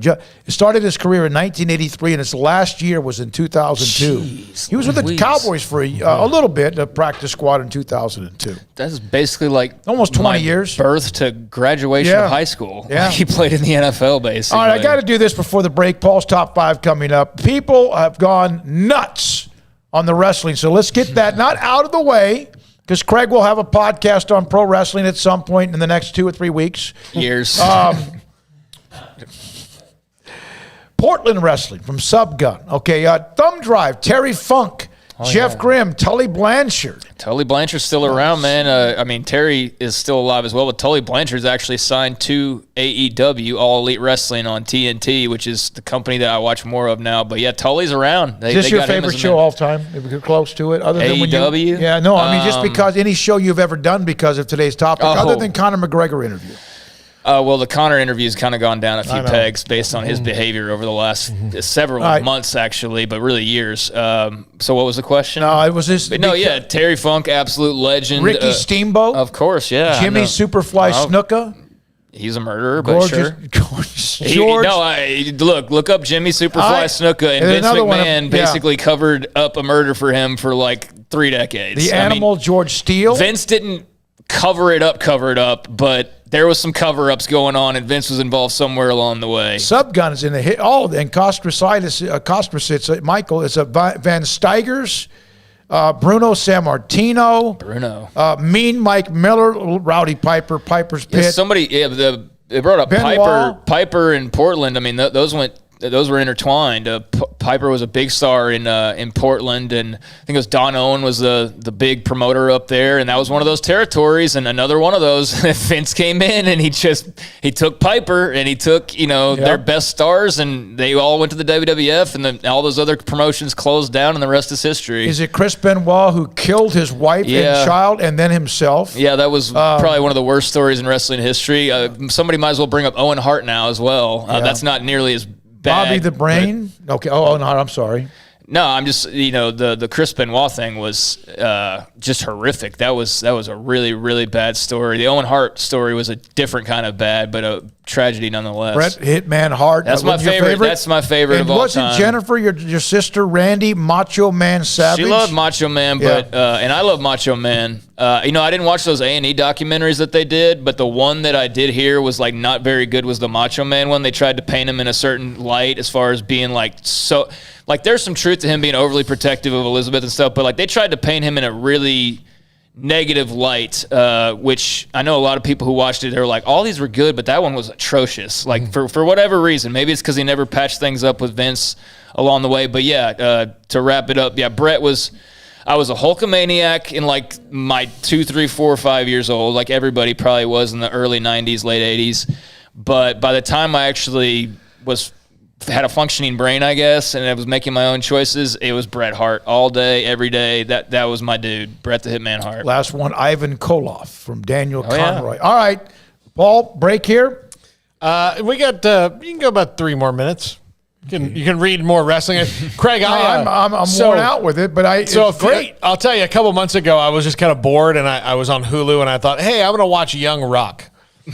Started his career in 1983, and his last year was in 2002. Jeez, he was with the Cowboys for a little bit, a practice squad in 2002. That's basically like almost 20 years. Birth to graduation of high school. Yeah. He played in the NFL, basically. All right, I got to do this before the break. Paul's top 5 coming up. People have gone nuts on the wrestling, so let's get that not out of the way, because Craig will have a podcast on pro wrestling at some point in the next 2 or 3 weeks. Years. Portland Wrestling from Subgun. Okay, Thumb Drive, Terry Funk, Jeff Grimm, Tully Blanchard. Tully Blanchard's still around, man. I mean, Terry is still alive as well, but Tully Blanchard's actually signed to AEW, All Elite Wrestling, on TNT, which is the company that I watch more of now. But yeah, Tully's around. Is this your favorite show all time? If we're close to it, other than AEW? I mean, just because any show you've ever done because of today's topic, other than Conor McGregor interview. Well, the Conor interview's kind of gone down a few pegs based on his behavior over the last several months, actually, but really years. So what was the question? No, it was this. Terry Funk, absolute legend. Ricky Steamboat? Of course, yeah. Jimmy Superfly Snuka? He's a murderer, but gorgeous George. Look up Jimmy Superfly Snuka, and Vince McMahon basically covered up a murder for him for like 3 decades. The Animal, George Steele? Vince didn't cover it up, but there was some cover-ups going on, and Vince was involved somewhere along the way. Subguns in the hit. And Kostrasic, Michael, is a Van Steigers, Bruno Sammartino, Mean Mike Miller, Rowdy Piper, Piper's Pit. They brought up Benoit. Piper in Portland. I mean, those were intertwined. Piper was a big star in Portland, and I think it was Don Owen was the big promoter up there, and that was one of those territories. And another one of those, Vince came in and he took Piper and he took their best stars, and they all went to the WWF, and then all those other promotions closed down, and the rest is history. Is it Chris Benoit who killed his wife and child and then himself? Yeah, that was probably one of the worst stories in wrestling history. Somebody might as well bring up Owen Hart now as well. That's not nearly as bad. Bobby the Brain? Okay. Oh, no, I'm sorry. No, I'm just, the Chris Benoit thing was just horrific. That was a really, really bad story. The Owen Hart story was a different kind of bad, but a tragedy nonetheless. Bret Hitman Hart. That's my favorite. That's my favorite of all time. Wasn't Jennifer your sister, Randy, Macho Man Savage? She loved Macho Man, but and I love Macho Man. I didn't watch those A&E documentaries that they did, but the one that I did hear was like not very good was the Macho Man one. They tried to paint him in a certain light as far as being there's some truth to him being overly protective of Elizabeth and stuff, but they tried to paint him in a really negative light, which I know a lot of people who watched it, they were like, all these were good, but that one was atrocious. For whatever reason, maybe it's because he never patched things up with Vince along the way. But to wrap it up, Bret I was a Hulkamaniac in my 2, 3, 4, 5 years old, like everybody probably was in the early 90s, late 80s. But by the time I actually had a functioning brain, I guess, and I was making my own choices, it was Bret Hart all day, every day. That was my dude, Bret the Hitman Hart. Last one, Ivan Koloff from Daniel Conroy. Yeah. All right, Paul, break here. We got. You can go about 3 more minutes. You can read more wrestling. Craig, I'm worn out with it, but it's great. I'll tell you, a couple months ago, I was just kind of bored, and I was on Hulu, and I thought, hey, I'm going to watch Young Rock.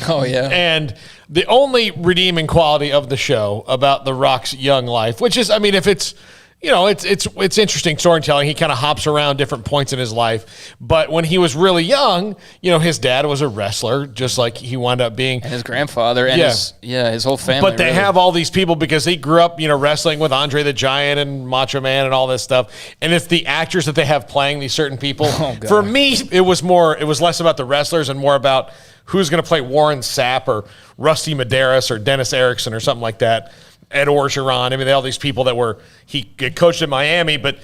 Oh, yeah. And the only redeeming quality of the show about The Rock's young life, which is, if it's, it's interesting storytelling. He kind of hops around different points in his life. But when he was really young, his dad was a wrestler, just like he wound up being. And his grandfather and his whole family. But they have all these people because he grew up, wrestling with Andre the Giant and Macho Man and all this stuff. And it's the actors that they have playing these certain people. For me, it was less about the wrestlers and more about who's going to play Warren Sapp or Rusty Medeiros or Dennis Erickson or something like that. Ed Orgeron. They all these people that he coached in Miami, but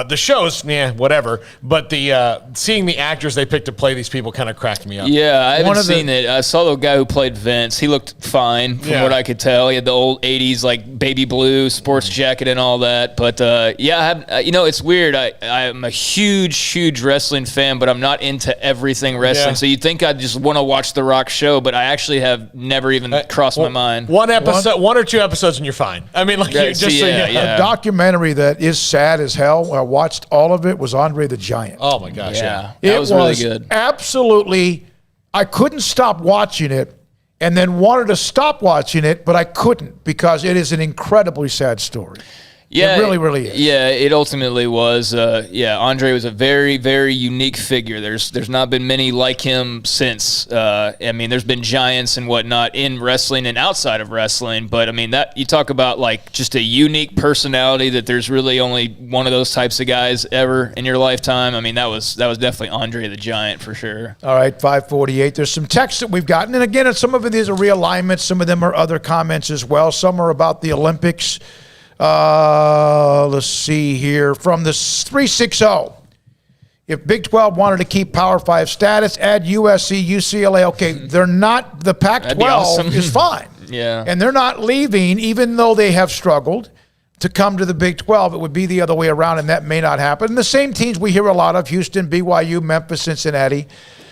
the shows, whatever. But the seeing the actors they picked to play these people kind of cracked me up. Yeah, I haven't seen it. I saw the guy who played Vince. He looked fine from what I could tell. He had the old 80s baby blue sports jacket and all that. But I have. It's weird. I'm a huge wrestling fan, but I'm not into everything wrestling. Yeah. So you'd think I'd just want to watch The Rock show, but I actually have never even crossed my mind. One or 2 episodes, and you're fine. A documentary that is sad as hell. I watched all of it, was Andre the Giant. Oh my gosh, yeah. That was really good. Absolutely, I couldn't stop watching it and then wanted to stop watching it, but I couldn't because it is an incredibly sad story. Yeah, it really is. Yeah, it ultimately was. Andre was a very, very unique figure. There's not been many like him since. There's been giants and whatnot in wrestling and outside of wrestling. But that you talk about just a unique personality that there's really only one of those types of guys ever in your lifetime. That was definitely Andre the Giant for sure. All right, 548. There's some texts that we've gotten, and again, some of it is a realignment. Some of them are other comments as well. Some are about the Olympics. Let's see here. From the 360, if Big 12 wanted to keep Power 5 status, add USC, UCLA. Okay, they're not. The Pac-12 awesome. is fine. Yeah. And they're not leaving, even though they have struggled to come to the Big 12. It would be the other way around, and that may not happen. And the same teams we hear a lot of, Houston, BYU, Memphis, Cincinnati.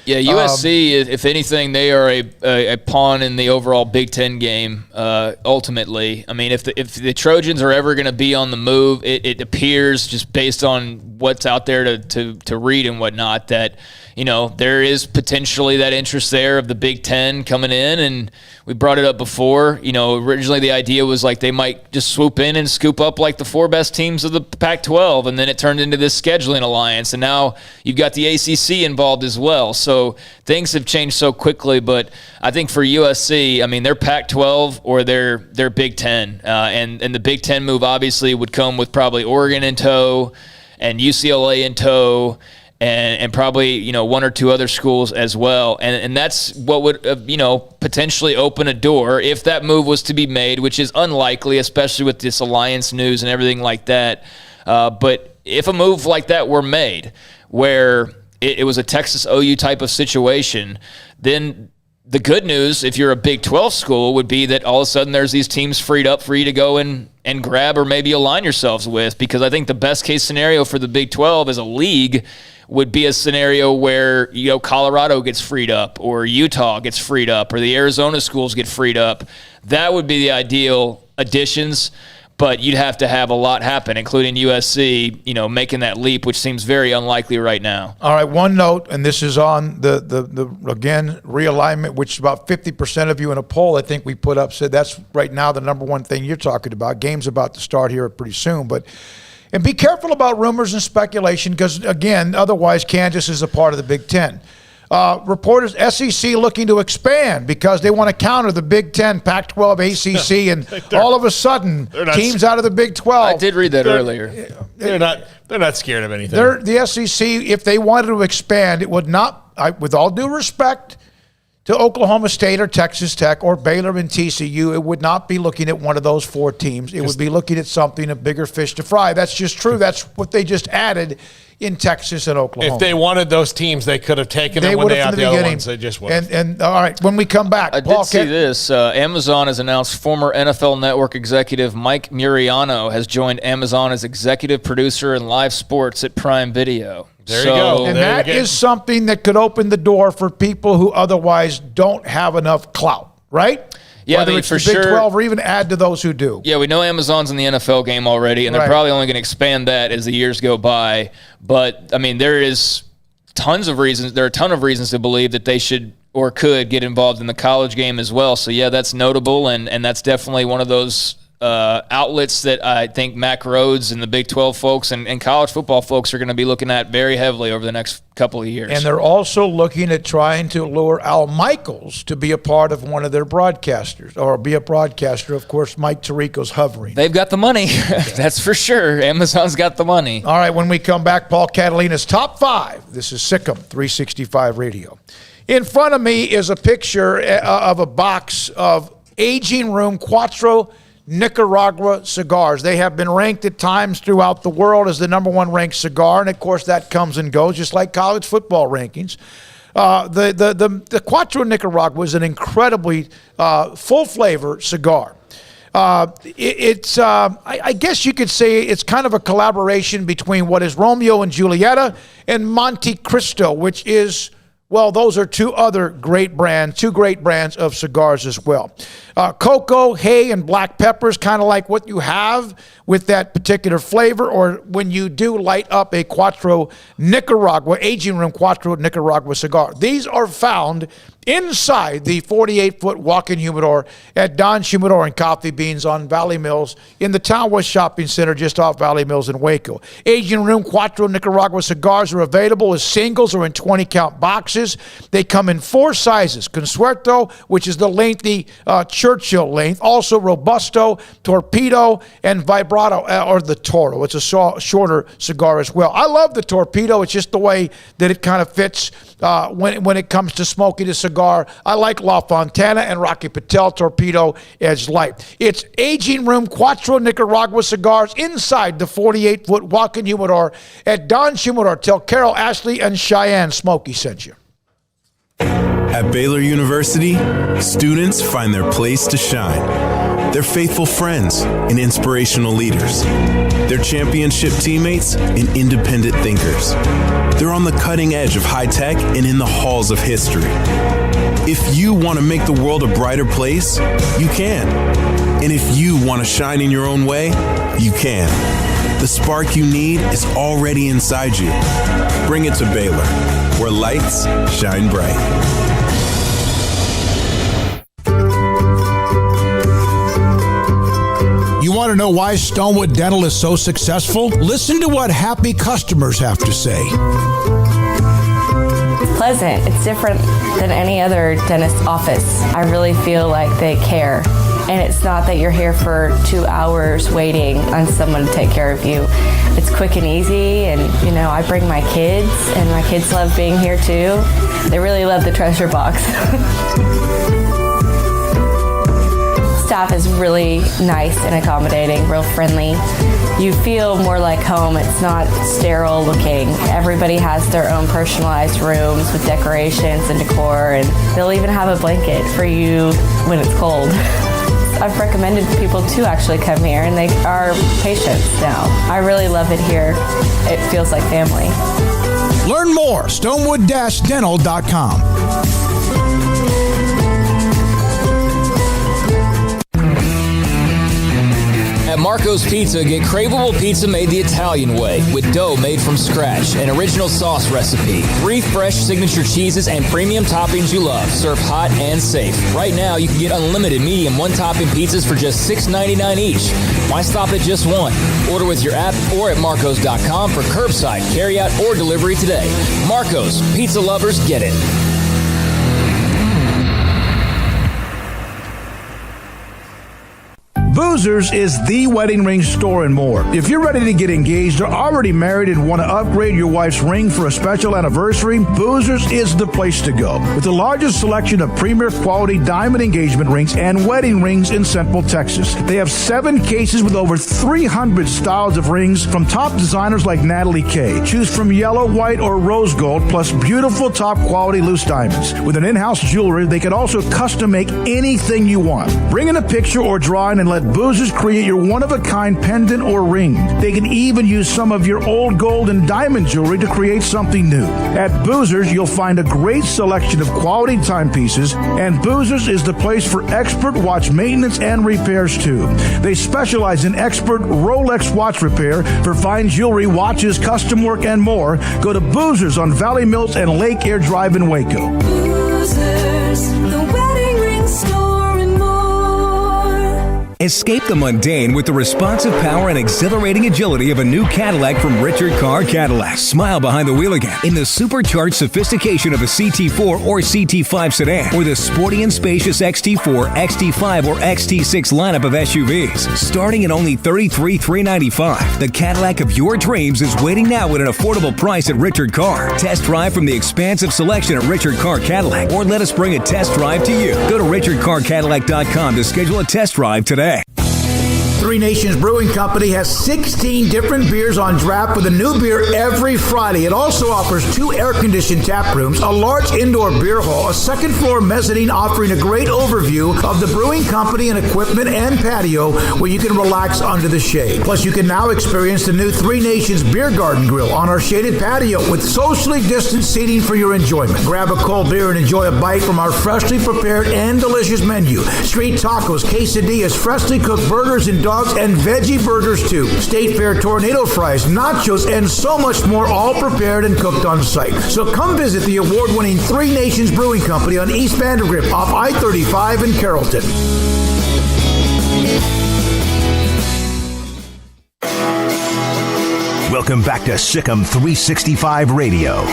Yeah, USC, if anything, they are a pawn in the overall Big Ten game, ultimately. If the Trojans are ever going to be on the move, it appears, just based on what's out there to read and whatnot, that there is potentially that interest there of the Big Ten coming in, and we brought it up before. Originally the idea was they might just swoop in and scoop up the 4 best teams of the Pac-12, and then it turned into this scheduling alliance, and now you've got the ACC involved as well. So So things have changed so quickly. But I think for USC, I mean, they're Pac-12 or they're Big Ten. And the Big Ten move obviously would come with probably Oregon in tow and UCLA in tow. And probably, one or two other schools as well. And that's what would, potentially open a door if that move was to be made, which is unlikely, especially with this alliance news and everything like that. But if a move like that were made where it was a Texas OU type of situation, then the good news, if you're a Big 12 school, would be that all of a sudden there's these teams freed up for you to go and grab or maybe align yourselves with. Because I think the best case scenario for the Big 12 as a league would be a scenario where, Colorado gets freed up or Utah gets freed up or the Arizona schools get freed up. That would be the ideal additions, but you'd have to have a lot happen, including USC, making that leap, which seems very unlikely right now. All right, one note, and this is on the again, realignment, which about 50% of you in a poll I think we put up said that's right now the number one thing you're talking about. Game's about to start here pretty soon, and be careful about rumors and speculation because, again, otherwise Kansas is a part of the Big Ten. Reporters, SEC looking to expand because they want to counter the Big Ten, Pac-12, ACC, and all of a sudden, teams out of the Big 12. I did read that earlier. They're not scared of anything. The SEC, if they wanted to expand, it would not, with all due respect to Oklahoma State or Texas Tech or Baylor and TCU, it would not be looking at one of those four teams. It would be looking at something, a bigger fish to fry. That's just true. That's what they just added in Texas and Oklahoma. If they wanted those teams, they could have taken them when they had the other ones. They just wouldn't. And all right, when we come back, I did see this. Amazon has announced former NFL Network executive Mike Muriano has joined Amazon as executive producer in live sports at Prime Video. There you go. And that is something that could open the door for people who otherwise don't have enough clout, right? Yeah, whether it's for the Big sure. 12 or even add to those who do. Yeah, we know Amazon's in the NFL game already, and they're probably only going to expand that as the years go by. But, I mean, there is tons of reasons. There are a ton of reasons to believe that they should or could get involved in the college game as well. So, yeah, that's notable, and that's definitely one of those outlets that I think Mac Rhodes and the Big 12 folks and college football folks are going to be looking at very heavily over the next couple of years. And they're also looking at trying to lure Al Michaels to be a part of one of their broadcasters or be a broadcaster. Of course, Mike Tirico's hovering. They've got the money. That's for sure. Amazon's got the money. All right, when we come back, Paul Catalina's Top 5. This is Sikkim 365 Radio. In front of me is a picture of a box of Aging Room Quattro Nicaragua cigars. They have been ranked at times throughout the world as the number one ranked cigar, and of course that comes and goes, just like college football rankings. The Quattro Nicaragua is an incredibly full flavor cigar. I guess you could say it's kind of a collaboration between what is Romeo and Julieta and Monte Cristo, which is, well, those are two great brands of cigars as well. Cocoa, hay, and black peppers, kind of like what you have with that particular flavor, or when you do light up a Quattro Nicaragua, Aging Room Quattro Nicaragua cigar. These are found inside the 48-foot walk-in humidor at Don's Humidor and Coffee Beans on Valley Mills in the Town West Shopping Center just off Valley Mills in Waco. Aging Room Quattro Nicaragua cigars are available as singles or in 20-count boxes. They come in 4 sizes: Consueto, which is the lengthy Churchill length, also Robusto, Torpedo, and Vibrato, or the Toro. It's a shorter cigar as well. I love the Torpedo. It's just the way that it kind of fits when it comes to smoking a cigar. I like La Fontana and Rocky Patel Torpedo Edge Light. It's Aging Room Quattro Nicaragua cigars inside the 48-foot walk-in humidor at Don's Humidor. Tell Carol, Ashley, and Cheyenne Smokey sent you. At Baylor University, students find their place to shine. They're faithful friends and inspirational leaders. They're championship teammates and independent thinkers. They're on the cutting edge of high tech and in the halls of history. If you want to make the world a brighter place, you can. And if you want to shine in your own way, you can. The spark you need is already inside you. Bring it to Baylor, where lights shine bright. You want to know why Stonewood Dental is so successful? Listen to what happy customers have to say. pleasant. It's different than any other dentist office. I really feel like they care. And it's not that you're here for 2 hours waiting on someone to take care of you. It's quick and easy, and I bring my kids, and my kids love being here too. They really love the treasure box. Staff is really nice and accommodating, real friendly. You feel more like home. It's not sterile looking. Everybody has their own personalized rooms with decorations and decor, and they'll even have a blanket for you when it's cold. I've recommended people to actually come here, and they are patients now. I really love it here. It feels like family. Learn more, stonewood-dental.com. At Marco's Pizza, get craveable pizza made the Italian way with dough made from scratch, an original sauce recipe, 3 fresh signature cheeses, and premium toppings you love. Serve hot and safe. Right now, you can get unlimited medium one-topping pizzas for just $6.99 each. Why stop at just one? Order with your app or at marcos.com for curbside, carryout, or delivery today. Marco's, pizza lovers get it. Boozers is the wedding ring store and more. If you're ready to get engaged or already married and want to upgrade your wife's ring for a special anniversary, Boozers is the place to go. With the largest selection of premier quality diamond engagement rings and wedding rings in Central Texas. They have 7 cases with over 300 styles of rings from top designers like Natalie Kay. Choose from yellow, white, or rose gold, plus beautiful top quality loose diamonds. With an in-house jewelry, they can also custom make anything you want. Bring in a picture or drawing and let Boozers create your one-of-a-kind pendant or ring. They can even use some of your old gold and diamond jewelry to create something new. At Boozers, you'll find a great selection of quality timepieces, and Boozers is the place for expert watch maintenance and repairs too. They specialize in expert Rolex watch repair for fine jewelry, watches, custom work, and more. Go to Boozers on Valley Mills and Lake Air Drive in Waco. Boozers, the wedding ring store. Escape the mundane with the responsive power and exhilarating agility of a new Cadillac from Richard Carr Cadillac. Smile behind the wheel again in the supercharged sophistication of a CT4 or CT5 sedan, or the sporty and spacious XT4, XT5, or XT6 lineup of SUVs. Starting at only $33,395, the Cadillac of your dreams is waiting now at an affordable price at Richard Carr. Test drive from the expansive selection at Richard Carr Cadillac, or let us bring a test drive to you. Go to richardcarcadillac.com to schedule a test drive today. Three Nations Brewing Company has 16 different beers on draft with a new beer every Friday. It also offers 2 air-conditioned tap rooms, a large indoor beer hall, a second-floor mezzanine offering a great overview of the brewing company and equipment and patio where you can relax under the shade. Plus, you can now experience the new Three Nations Beer Garden Grill on our shaded patio with socially distanced seating for your enjoyment. Grab a cold beer and enjoy a bite from our freshly prepared and delicious menu. Street tacos, quesadillas, freshly cooked burgers and dogs, and veggie burgers too. State Fair tornado fries, nachos, and so much more, all prepared and cooked on site. So come visit the award-winning Three Nations Brewing Company on East Vandergrift off I-35 in Carrollton. Welcome back to Sikkim 365 Radio.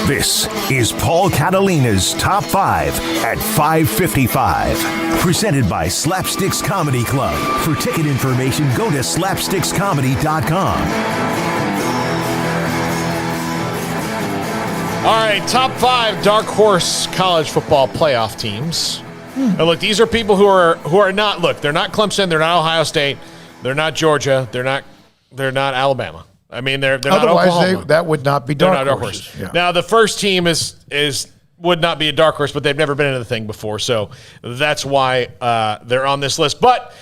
This is Paul Catalina's Top 5 at 5:55. Presented by Slapsticks Comedy Club. For ticket information, go to slapstickscomedy.com. All right, top 5 dark horse college football playoff teams. Now, look, these are people who are not. Look, they're not Clemson. They're not Ohio State. They're not Georgia. They're not Alabama. I mean, they're not Oklahoma. That would not be dark horses. Yeah. Now, the first team would not be a dark horse, but they've never been in the thing before, so that's why they're on this list. But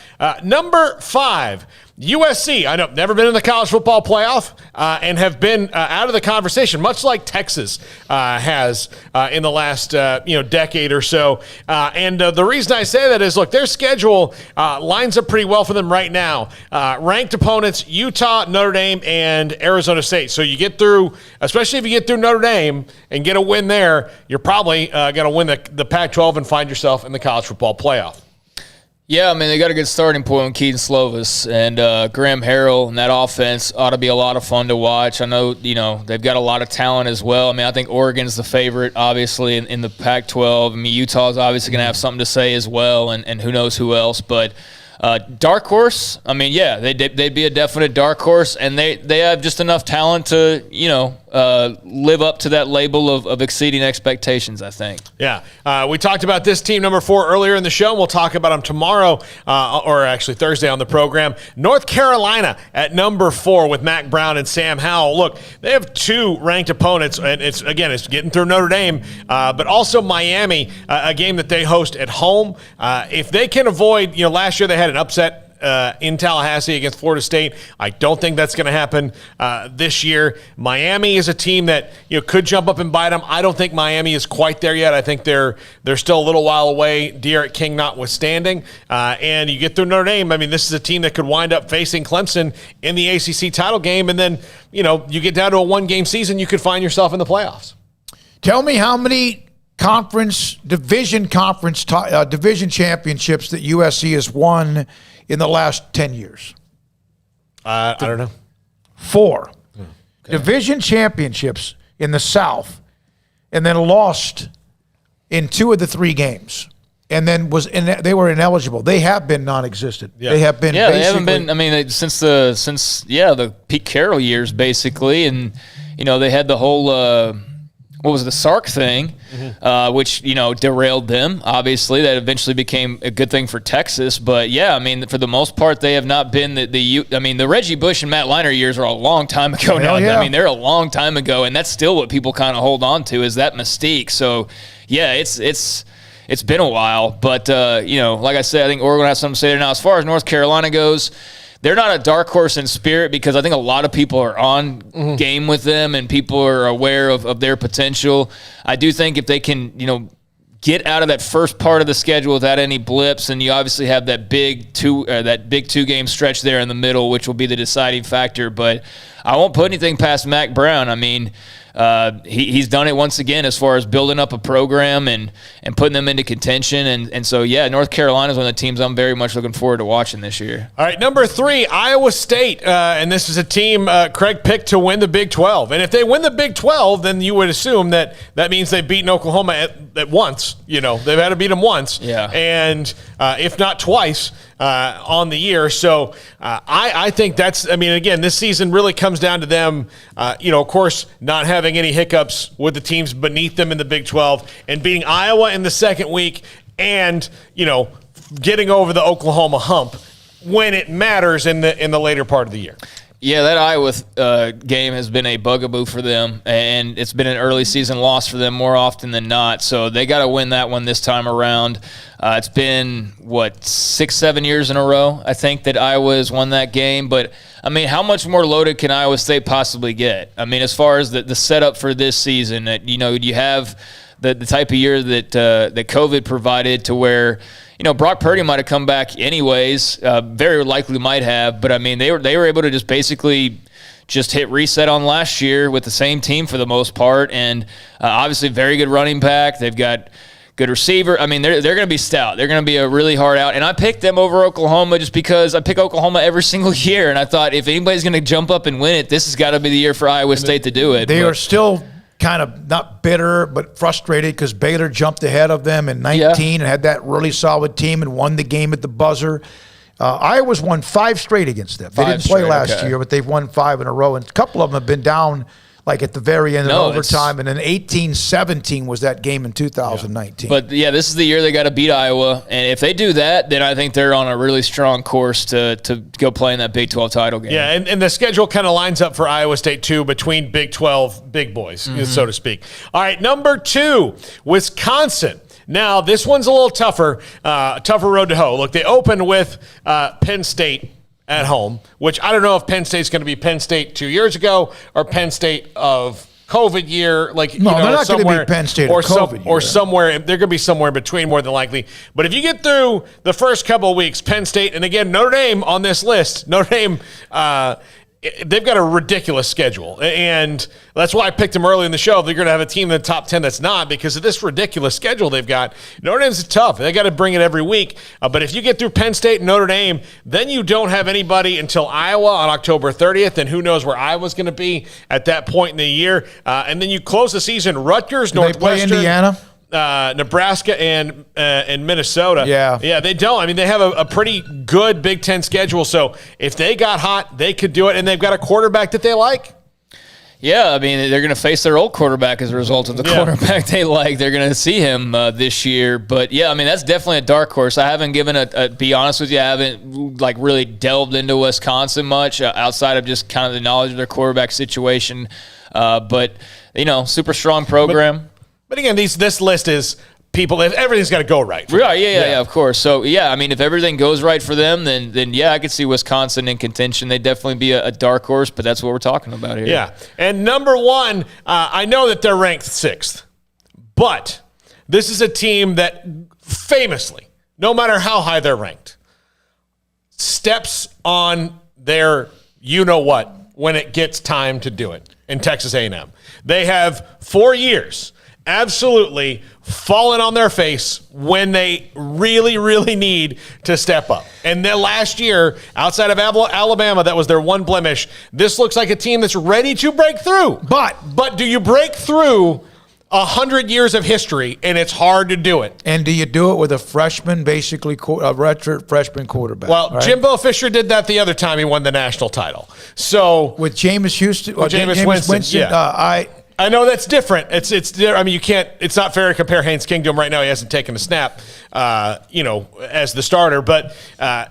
number 5, USC. I know, never been in the college football playoff and have been out of the conversation, much like Texas has in the last decade or so. And the reason I say that is, look, their schedule lines up pretty well for them right now. Ranked opponents: Utah, Notre Dame, and Arizona State. So you get through, especially if you get through Notre Dame and get a win there, you're probably going to win the Pac-12 and find yourself in the college football playoff. Yeah, I mean, they got a good starting point with Keaton Slovis, and Graham Harrell, and that offense ought to be a lot of fun to watch. I know, they've got a lot of talent as well. I mean, I think Oregon's the favorite, obviously, in the Pac-12. I mean, Utah's obviously going to have something to say as well, and who knows who else. But dark horse, I mean, yeah, they'd be a definite dark horse, and they have just enough talent to, live up to that label of exceeding expectations, I think. Yeah. We talked about this team, number 4, earlier in the show. We'll talk about them tomorrow, or actually Thursday on the program. North Carolina at number 4 with Mac Brown and Sam Howell. Look, they have 2 ranked opponents, and it's getting through Notre Dame, but also Miami, a game that they host at home. If they can avoid, last year they had an upset in Tallahassee against Florida State. I don't think that's going to happen this year. Miami is a team that could jump up and bite them. I don't think Miami is quite there yet. I think they're still a little while away, De'Aaron King notwithstanding. And you get through Notre Dame. I mean, this is a team that could wind up facing Clemson in the ACC title game, and then you get down to a 1-game season, you could find yourself in the playoffs. Tell me how many division championships that USC has won in the last 10 years. I don't know. 4. Okay. Division championships in the South, and then lost in 2 of the 3 games. And then they were ineligible. They have been non-existent. Yeah. They have been. Yeah, they haven't been. I mean, since the Pete Carroll years, basically, and they had the whole. What was the Sark thing, which, derailed them. Obviously, that eventually became a good thing for Texas. But, yeah, I mean, for the most part, they have not been the Reggie Bush and Matt Leinart years are a long time ago now. Yeah. I mean, they're a long time ago, and that's still what people kind of hold on to is that mystique. So, yeah, it's been a while. But, like I said, I think Oregon has something to say there. Now, as far as North Carolina goes, they're not a dark horse in spirit because I think a lot of people are on game with them and people are aware of their potential. I do think if they can, get out of that first part of the schedule without any blips, and you obviously have that big 2-game stretch there in the middle, which will be the deciding factor. But I won't put anything past Mac Brown. I mean, he's done it once again as far as building up a program and putting them into contention. And so, yeah, North Carolina is one of the teams I'm very much looking forward to watching this year. All right, number 3, Iowa State. And this is a team Craig picked to win the Big 12. And if they win the Big 12, then you would assume that means they've beaten Oklahoma at once. They've had to beat them once. Yeah. And if not twice on the year. So I think again, this season really comes down to them, of course, not having any hiccups with the teams beneath them in the Big 12 and beating Iowa in the second week and, getting over the Oklahoma hump when it matters in the later part of the year. Yeah, that Iowa game has been a bugaboo for them, and it's been an early season loss for them more often than not. So they got to win that one this time around. It's been, 6-7 years in a row, I think, that Iowa has won that game. But, I mean, how much more loaded can Iowa State possibly get? I mean, as far as the setup for this season, you have the type of year that COVID provided to where – Brock Purdy might have come back anyways, very likely might have, but I mean, they were able to just basically just hit reset on last year with the same team for the most part, and obviously very good running back. They've got good receiver. I mean, they're going to be stout. They're going to be a really hard out, and I picked them over Oklahoma just because I pick Oklahoma every single year, and I thought if anybody's going to jump up and win it, this has got to be the year for Iowa State to do it. They are still kind of not bitter but frustrated because Baylor jumped ahead of them in 19 and had that really solid team and won the game at the buzzer. Iowa's won 5 straight against them. They didn't play last year, but they've won 5 in a row, and a couple of them have been down like at the very end of overtime, and then 18-17 was that game in 2019. But, yeah, this is the year they got to beat Iowa, and if they do that, then I think they're on a really strong course to go play in that Big 12 title game. Yeah, and the schedule kind of lines up for Iowa State, too, between Big 12 big boys, so to speak. All right, number 2, Wisconsin. Now, this one's a little tougher road to hoe. Look, they opened with Penn State at home, which I don't know if Penn State's going to be Penn State 2 years ago or Penn State of COVID year. They're not going to be Penn State or COVID year. Or somewhere. They're going to be somewhere in between more than likely. But if you get through the first couple of weeks, Penn State, and again, Notre Dame on this list, Notre Dame they've got a ridiculous schedule. And that's why I picked them early in the show. They're going to have a team in the top 10 that's not, because of this ridiculous schedule they've got. Notre Dame's tough. They got to bring it every week. But if you get through Penn State and Notre Dame, then you don't have anybody until Iowa on October 30th, and who knows where Iowa's going to be at that point in the year. And then you close the season, Rutgers, Northwestern. They play Indiana? Nebraska and Minnesota. Yeah, they don't. I mean, they have a pretty good Big Ten schedule. So if they got hot, they could do it, and they've got a quarterback that they like. Yeah, I mean, they're going to face their old quarterback as a result of the quarterback they like. They're going to see him this year. But, yeah, I mean, that's definitely a dark horse. I haven't be honest with you, I haven't, really delved into Wisconsin much outside of just kind of the knowledge of their quarterback situation. But, super strong program. But again, this list is people. Everything's got to go right. Right? Yeah, of course. So I mean, if everything goes right for them, then I could see Wisconsin in contention. They'd definitely be a dark horse, but that's what we're talking about here. Yeah, and number one, I know that they're ranked 6th, but this is a team that famously, no matter how high they're ranked, steps on their you-know-what when it gets time to do it. In Texas A&M, they have 4 years absolutely fallen on their face when they really, really need to step up. And then last year, outside of Alabama, that was their one blemish. This looks like a team that's ready to break through. But do you break through 100 years of history, and it's hard to do it? And do you do it with a freshman, basically a redshirt freshman quarterback? Well, right? Jimbo Fisher did that the other time he won the national title. So with Jameis Winston, yeah. I know that's different. It's I mean, you can't. It's not fair to compare Haynes King to him right now. He hasn't taken a snap, as the starter. But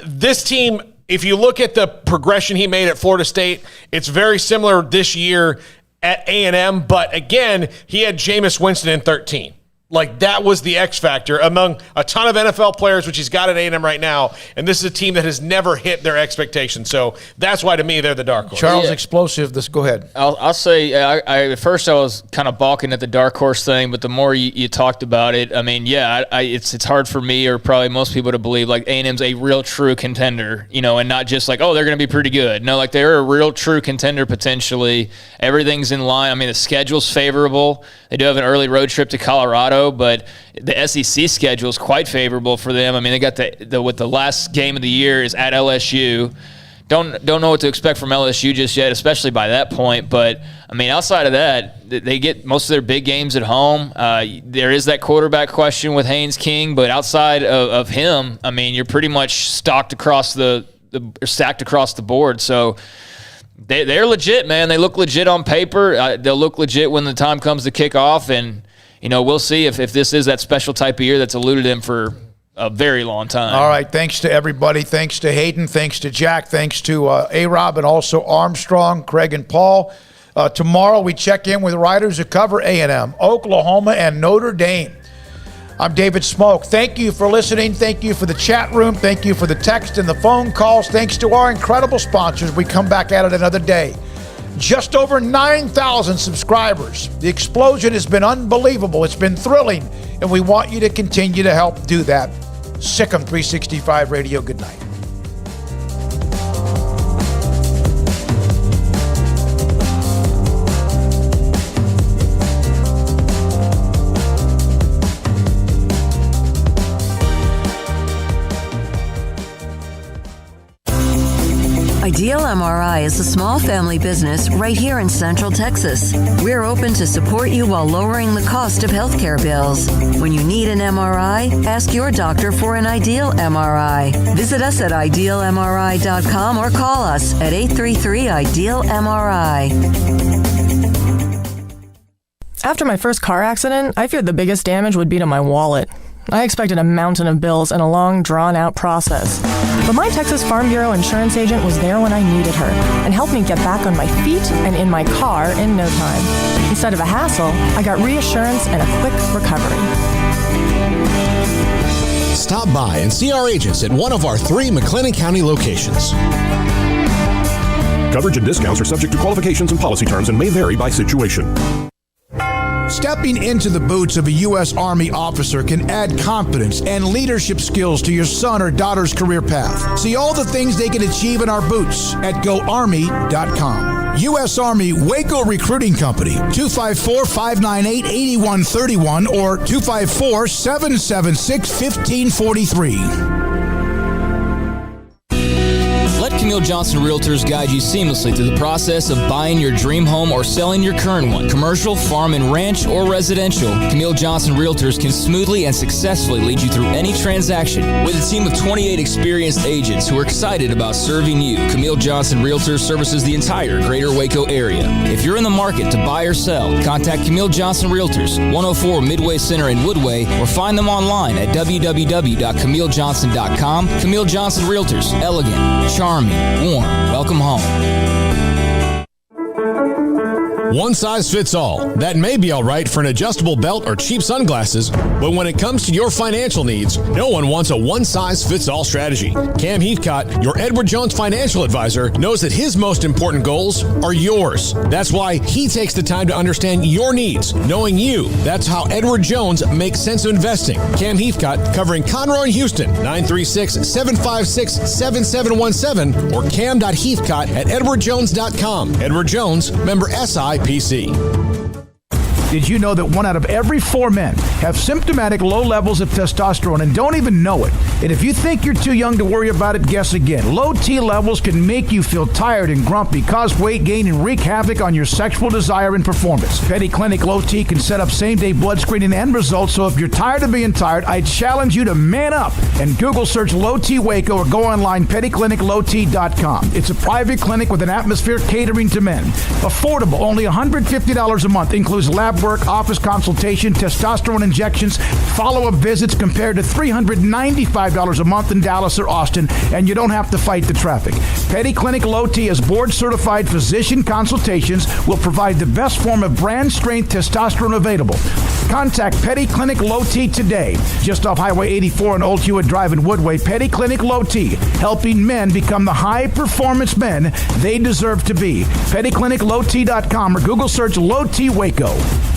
this team, if you look at the progression he made at Florida State, it's very similar this year at A&M. But again, he had Jameis Winston in 13. Like, that was the X factor among a ton of NFL players, which he's got at A&M right now. And this is a team that has never hit their expectations. So that's why, to me, they're the dark horse. Charles, explosive. Go ahead. I'll say, at first I was kind of balking at the dark horse thing, but the more you talked about it, I mean, it's hard for me or probably most people to believe like A&M's a real true contender, and not just like, oh, they're going to be pretty good. No, like they're a real true contender potentially. Everything's in line. I mean, the schedule's favorable. They do have an early road trip to Colorado, but the SEC schedule is quite favorable for them. I mean, they got the last game of the year is at LSU. Don't know what to expect from LSU just yet, especially by that point. But, I mean, outside of that, they get most of their big games at home. There is that quarterback question with Haynes King, but outside of him, I mean, you're pretty much stacked across the board. So they're legit, man. They look legit on paper. They'll look legit when the time comes to kick off, and we'll see if this is that special type of year that's eluded him for a very long time. All right, thanks to everybody. Thanks to Hayden. Thanks to Jack. Thanks to A-Rob and also Armstrong, Craig, and Paul. Tomorrow we check in with writers who cover A&M, Oklahoma, and Notre Dame. I'm David Smoak. Thank you for listening. Thank you for the chat room. Thank you for the text and the phone calls. Thanks to our incredible sponsors. We come back at it another day. Just over 9,000 subscribers. The explosion has been unbelievable. It's been thrilling, and we want you to continue to help do that. Sikkim 365 Radio, good night. Ideal MRI is a small family business right here in Central Texas. We're open to support you while lowering the cost of healthcare bills. When you need an MRI, ask your doctor for an Ideal MRI. Visit us at idealmri.com or call us at 833-IDEAL-MRI. After my first car accident, I feared the biggest damage would be to my wallet. I expected a mountain of bills and a long, drawn-out process. But my Texas Farm Bureau insurance agent was there when I needed her and helped me get back on my feet and in my car in no time. Instead of a hassle, I got reassurance and a quick recovery. Stop by and see our agents at one of our 3 McLennan County locations. Coverage and discounts are subject to qualifications and policy terms and may vary by situation. Stepping into the boots of a U.S. Army officer can add confidence and leadership skills to your son or daughter's career path. See all the things they can achieve in our boots at GoArmy.com. U.S. Army Waco Recruiting Company, 254-598-8131 or 254-776-1543. Let Camille Johnson Realtors guide you seamlessly through the process of buying your dream home or selling your current one. Commercial, farm and ranch, or residential, Camille Johnson Realtors can smoothly and successfully lead you through any transaction. With a team of 28 experienced agents who are excited about serving you, Camille Johnson Realtors services the entire greater Waco area. If you're in the market to buy or sell, contact Camille Johnson Realtors, 104 Midway Center in Woodway, or find them online at www.camillejohnson.com. Camille Johnson Realtors, elegant, charming, warm. Welcome home. One size fits all. That may be all right for an adjustable belt or cheap sunglasses, but when it comes to your financial needs, no one wants a one-size-fits-all strategy. Cam Heathcott, your Edward Jones financial advisor, knows that his most important goals are yours. That's why he takes the time to understand your needs, knowing you. That's how Edward Jones makes sense of investing. Cam Heathcott, covering Conroe and Houston, 936-756-7717 or cam.heathcott@edwardjones.com. Edward Jones, member SIPC. Did you know that 1 out of every 4 men have symptomatic low levels of testosterone and don't even know it? And if you think you're too young to worry about it, guess again. Low T levels can make you feel tired and grumpy, cause weight gain, and wreak havoc on your sexual desire and performance. Petty Clinic Low T can set up same-day blood screening and results, so if you're tired of being tired, I challenge you to man up and Google search Low T Waco or go online pettycliniclowt.com. It's a private clinic with an atmosphere catering to men. Affordable, only $150 a month, includes lab work, office consultation, testosterone injections, follow-up visits compared to $395 a month in Dallas or Austin, and you don't have to fight the traffic. Petty Clinic Low T is board-certified physician consultations, will provide the best form of brand-strength testosterone available. Contact Petty Clinic Low T today, just off Highway 84 and Old Hewitt Drive in Woodway. Petty Clinic Low T, helping men become the high-performance men they deserve to be. PettyClinicLowT.com or Google search Low T Waco.